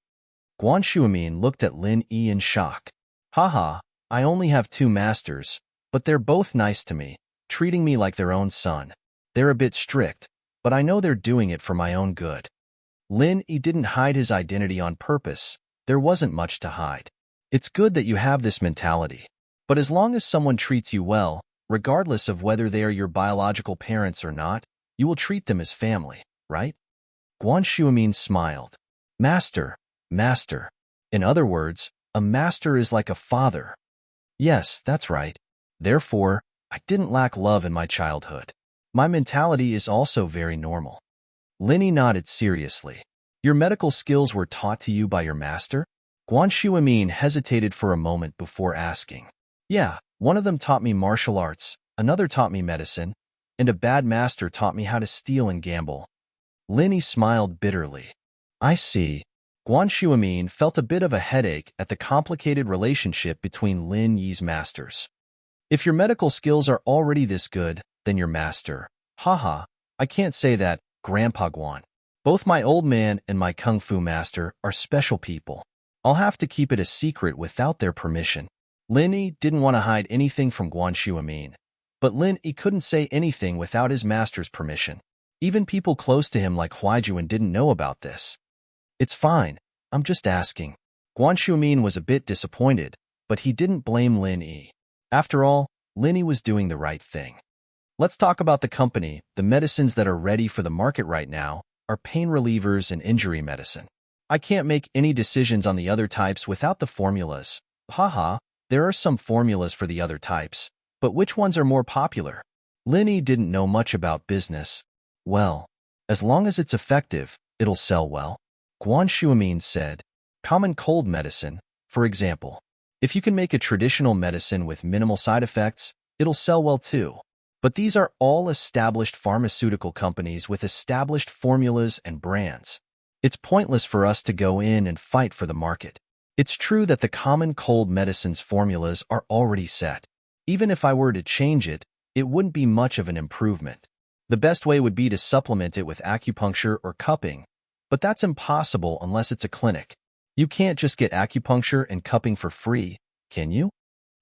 Guan Shuimin looked at Lin Yi in shock. Haha, I only have two masters, but they're both nice to me, treating me like their own son. They're a bit strict, but I know they're doing it for my own good. Lin Yi didn't hide his identity on purpose. There wasn't much to hide. It's good that you have this mentality. But as long as someone treats you well, regardless of whether they are your biological parents or not, you will treat them as family, right? Guan Shuimin smiled. Master. In other words, a master is like a father. Yes, that's right. Therefore, I didn't lack love in my childhood. My mentality is also very normal. Linny nodded seriously. Your medical skills were taught to you by your master? Guan Shuimin hesitated for a moment before asking. Yeah, one of them taught me martial arts, another taught me medicine, and a bad master taught me how to steal and gamble. Linny smiled bitterly. I see. Guan Shuimin felt a bit of a headache at the complicated relationship between Lin Yi's masters. If your medical skills are already this good, then your master. Haha, I can't say that, Grandpa Guan. Both my old man and my kung fu master are special people. I'll have to keep it a secret without their permission. Lin Yi didn't want to hide anything from Guan Shuimin, but Lin Yi couldn't say anything without his master's permission. Even people close to him like Huaijuan didn't know about this. It's fine, I'm just asking. Guan Shuimin was a bit disappointed, but he didn't blame Lin Yi. After all, Lin Yi was doing the right thing. Let's talk about the company. The medicines that are ready for the market right now are pain relievers and injury medicine. I can't make any decisions on the other types without the formulas. Haha, there are some formulas for the other types, but which ones are more popular? Linny didn't know much about business. Well, as long as it's effective, it'll sell well. Guan Shuamin said, common cold medicine, for example. If you can make a traditional medicine with minimal side effects, it'll sell well too. But these are all established pharmaceutical companies with established formulas and brands. It's pointless for us to go in and fight for the market. It's true that the common cold medicine's formulas are already set. Even if I were to change it, it wouldn't be much of an improvement. The best way would be to supplement it with acupuncture or cupping, but that's impossible unless it's a clinic. You can't just get acupuncture and cupping for free, can you?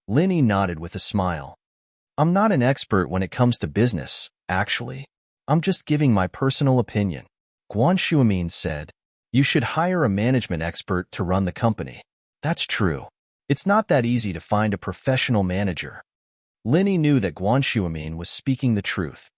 Linny nodded with a smile. I'm not an expert when it comes to business, actually. I'm just giving my personal opinion. Guan Shuamin said, you should hire a management expert to run the company. That's true. It's not that easy to find a professional manager. Linny knew that Guan Shuamin was speaking the truth.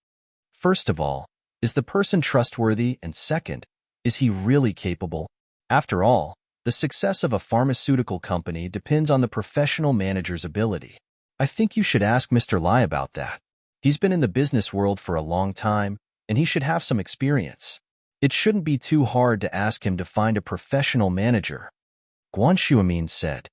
First of all, is the person trustworthy? And second, is he really capable? After all, the success of a pharmaceutical company depends on the professional manager's ability. I think you should ask Mr. Lai about that. He's been in the business world for a long time, and he should have some experience. It shouldn't be too hard to ask him to find a professional manager. Guan Shuamin said,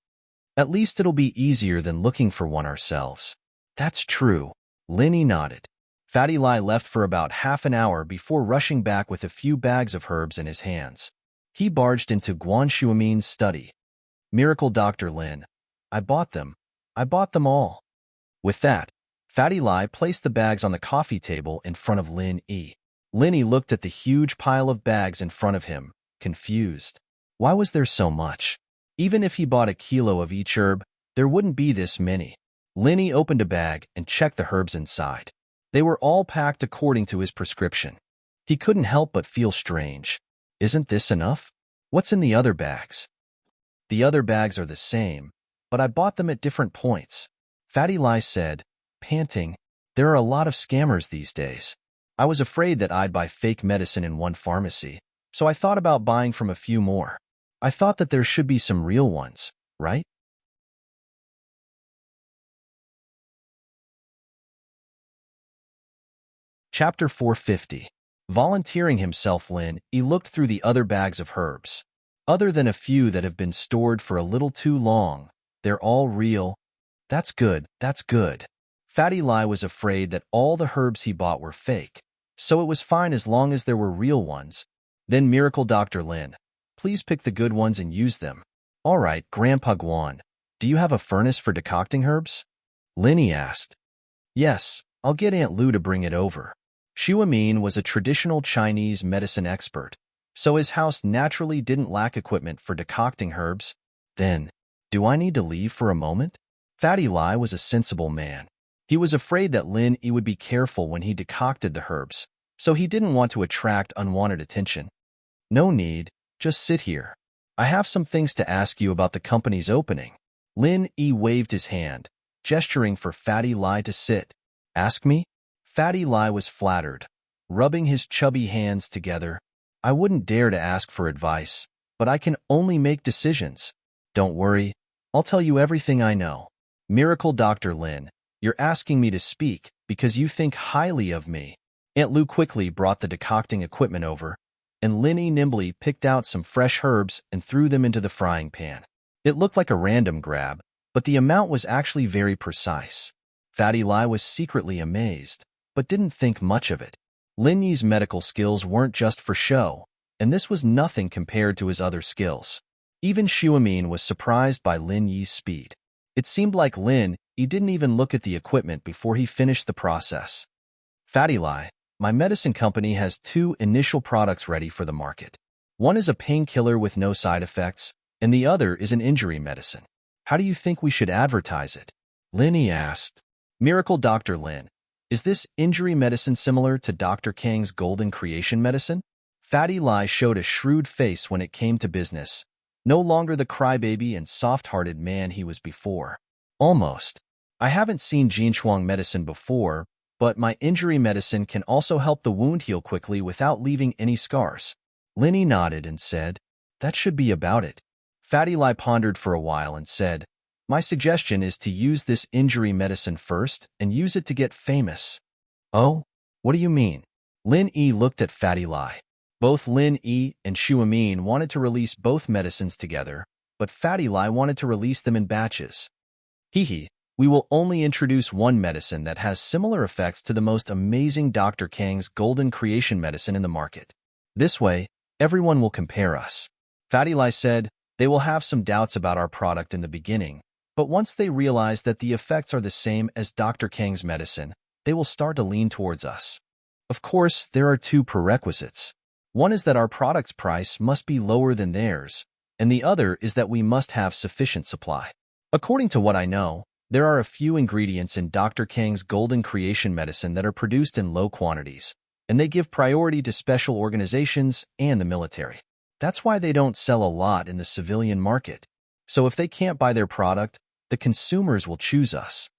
at least it'll be easier than looking for one ourselves. That's true. Linny nodded. Fatty Lai left for about half an hour before rushing back with a few bags of herbs in his hands. He barged into Guan Shuamin's study. Miracle Dr. Lin. I bought them. I bought them all. With that, Fatty Lai placed the bags on the coffee table in front of Lin Yi. Linny looked at the huge pile of bags in front of him, confused. Why was there so much? Even if he bought a kilo of each herb, there wouldn't be this many. Linny opened a bag and checked the herbs inside. They were all packed according to his prescription. He couldn't help but feel strange. Isn't this enough? What's in the other bags? The other bags are the same, but I bought them at different points. Fatty Lai said, panting, there are a lot of scammers these days. I was afraid that I'd buy fake medicine in one pharmacy, so I thought about buying from a few more. I thought that there should be some real ones, right? Chapter 450. Volunteering himself, Lin Yi looked through the other bags of herbs. Other than a few that have been stored for a little too long, they're all real. That's good, that's good. Fatty Lai was afraid that all the herbs he bought were fake, so it was fine as long as there were real ones. Then Miracle Dr. Lin, please pick the good ones and use them. All right, Grandpa Guan, do you have a furnace for decocting herbs? Linny asked. Yes, I'll get Aunt Lu to bring it over. Shuamin was a traditional Chinese medicine expert, so his house naturally didn't lack equipment for decocting herbs. Then, do I need to leave for a moment? Fatty Lai was a sensible man. He was afraid that Lin Yi would be careful when he decocted the herbs, so he didn't want to attract unwanted attention. No need, just sit here. I have some things to ask you about the company's opening. Lin Yi waved his hand, gesturing for Fatty Lai to sit. Ask me? Fatty Lai was flattered, rubbing his chubby hands together. I wouldn't dare to ask for advice, but I can only make decisions. Don't worry, I'll tell you everything I know. Miracle Dr. Lin, you're asking me to speak because you think highly of me. Aunt Lu quickly brought the decocting equipment over, and Linny nimbly picked out some fresh herbs and threw them into the frying pan. It looked like a random grab, but the amount was actually very precise. Fatty Lai was secretly amazed, but didn't think much of it. Lin Yi's medical skills weren't just for show, and this was nothing compared to his other skills. Even Shuamin was surprised by Lin Yi's speed. It seemed like Lin Yi didn't even look at the equipment before he finished the process. Fatty Lai, my medicine company has 2 initial products ready for the market. One is a painkiller with no side effects, and the other is an injury medicine. How do you think we should advertise it? Lin Yi asked. Miracle Dr. Lin, is this injury medicine similar to Dr. Kang's golden creation medicine? Fatty Lai showed a shrewd face when it came to business, no longer the crybaby and soft-hearted man he was before. Almost. I haven't seen Jinshuang medicine before, but my injury medicine can also help the wound heal quickly without leaving any scars. Linny nodded and said, That should be about it. Fatty Lie pondered for a while and said, my suggestion is to use this injury medicine first and use it to get famous. Oh, what do you mean? Lin Yi looked at Fatty Lie. Both Lin Yi and Xu Amin wanted to release both medicines together, but Fatty Lie wanted to release them in batches. Hee, we will only introduce one medicine that has similar effects to the most amazing Dr. Kang's golden creation medicine in the market. This way, everyone will compare us. Fatty Lie said, they will have some doubts about our product in the beginning, but once they realize that the effects are the same as Dr. Kang's medicine, they will start to lean towards us. Of course, there are two prerequisites. One is that our product's price must be lower than theirs, and the other is that we must have sufficient supply. According to what I know, there are a few ingredients in Dr. Kang's golden creation medicine that are produced in low quantities, and they give priority to special organizations and the military. That's why they don't sell a lot in the civilian market. So if they can't buy their product, the consumers will choose us.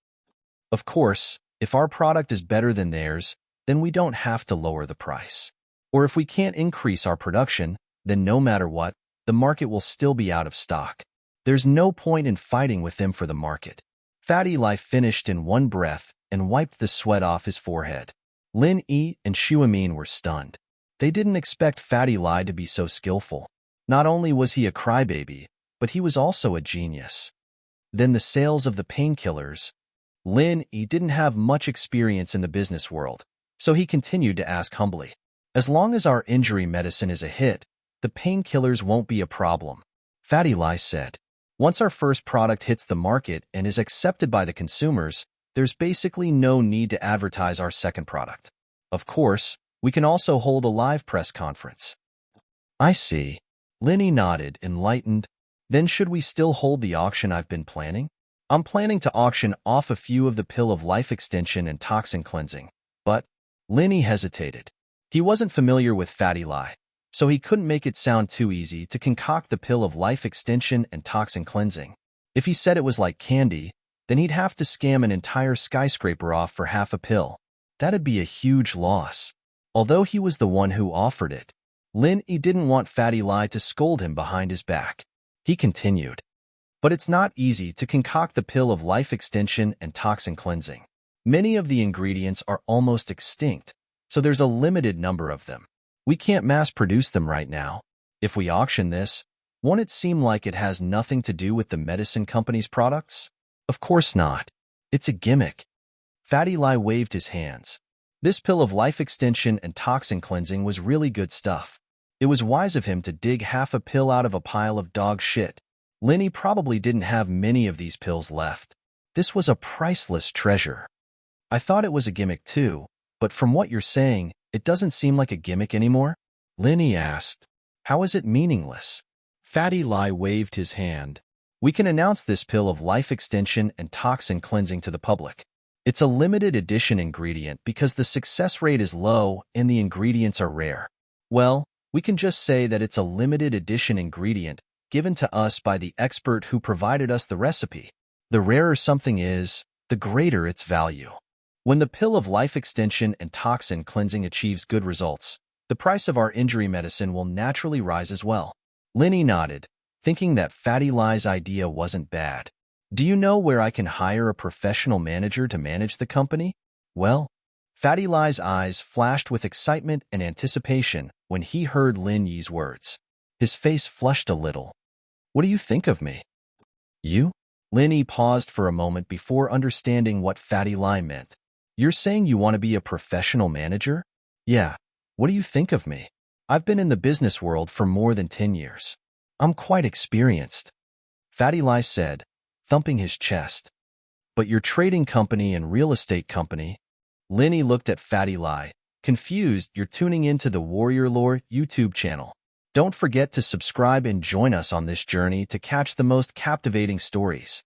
Of course, if our product is better than theirs, then we don't have to lower the price. Or if we can't increase our production, then no matter what, the market will still be out of stock. There's no point in fighting with them for the market. Fatty Lie finished in one breath and wiped the sweat off his forehead. Lin Yi and Xu Amin were stunned. They didn't expect Fatty Lie to be so skillful. Not only was he a crybaby, but he was also a genius. Then the sales of the painkillers. Lin Yi didn't have much experience in the business world, so he continued to ask humbly. As long as our injury medicine is a hit, the painkillers won't be a problem. Fatty Lie said. Once our first product hits the market and is accepted by the consumers, there's basically no need to advertise our second product. Of course, we can also hold a live press conference. I see. Lin Yi nodded, enlightened. Then should we still hold the auction I've been planning? I'm planning to auction off a few of the pill of life extension and toxin cleansing. But Lin Yi hesitated. He wasn't familiar with Fatty Lie, so he couldn't make it sound too easy to concoct the pill of life extension and toxin cleansing. If he said it was like candy, then he'd have to scam an entire skyscraper off for half a pill. That'd be a huge loss. Although he was the one who offered it, Lin Yi didn't want Fatty Lie to scold him behind his back. He continued. But it's not easy to concoct the pill of life extension and toxin cleansing. Many of the ingredients are almost extinct, so there's a limited number of them. We can't mass-produce them right now. If we auction this, won't it seem like it has nothing to do with the medicine company's products? Of course not. It's a gimmick. Fatty Lie waved his hands. This pill of life extension and toxin cleansing was really good stuff. It was wise of him to dig half a pill out of a pile of dog shit. Lin Yi probably didn't have many of these pills left. This was a priceless treasure. I thought it was a gimmick too, but from what you're saying, it doesn't seem like a gimmick anymore? Lin Yi asked. How is it meaningless? Fatty Lie waved his hand. We can announce this pill of life extension and toxin cleansing to the public. It's a limited edition ingredient because the success rate is low and the ingredients are rare. Well, we can just say that it's a limited edition ingredient given to us by the expert who provided us the recipe. The rarer something is, the greater its value. When the pill of life extension and toxin cleansing achieves good results, the price of our injury medicine will naturally rise as well. Lin Yi nodded, thinking that Fatty Lie's idea wasn't bad. Do you know where I can hire a professional manager to manage the company? Well, Fatty Lie's eyes flashed with excitement and anticipation when he heard Lin Yi's words. His face flushed a little. What do you think of me? You? Lin Yi paused for a moment before understanding what Fatty Lie meant. You're saying you want to be a professional manager? Yeah. What do you think of me? I've been in the business world for more than 10 years. I'm quite experienced. Fatty Lie said, thumping his chest. But your trading company and real estate company? Lin Yi looked at Fatty Lie, confused. You're tuning into the Warrior Lore YouTube channel. Don't forget to subscribe and join us on this journey to catch the most captivating stories.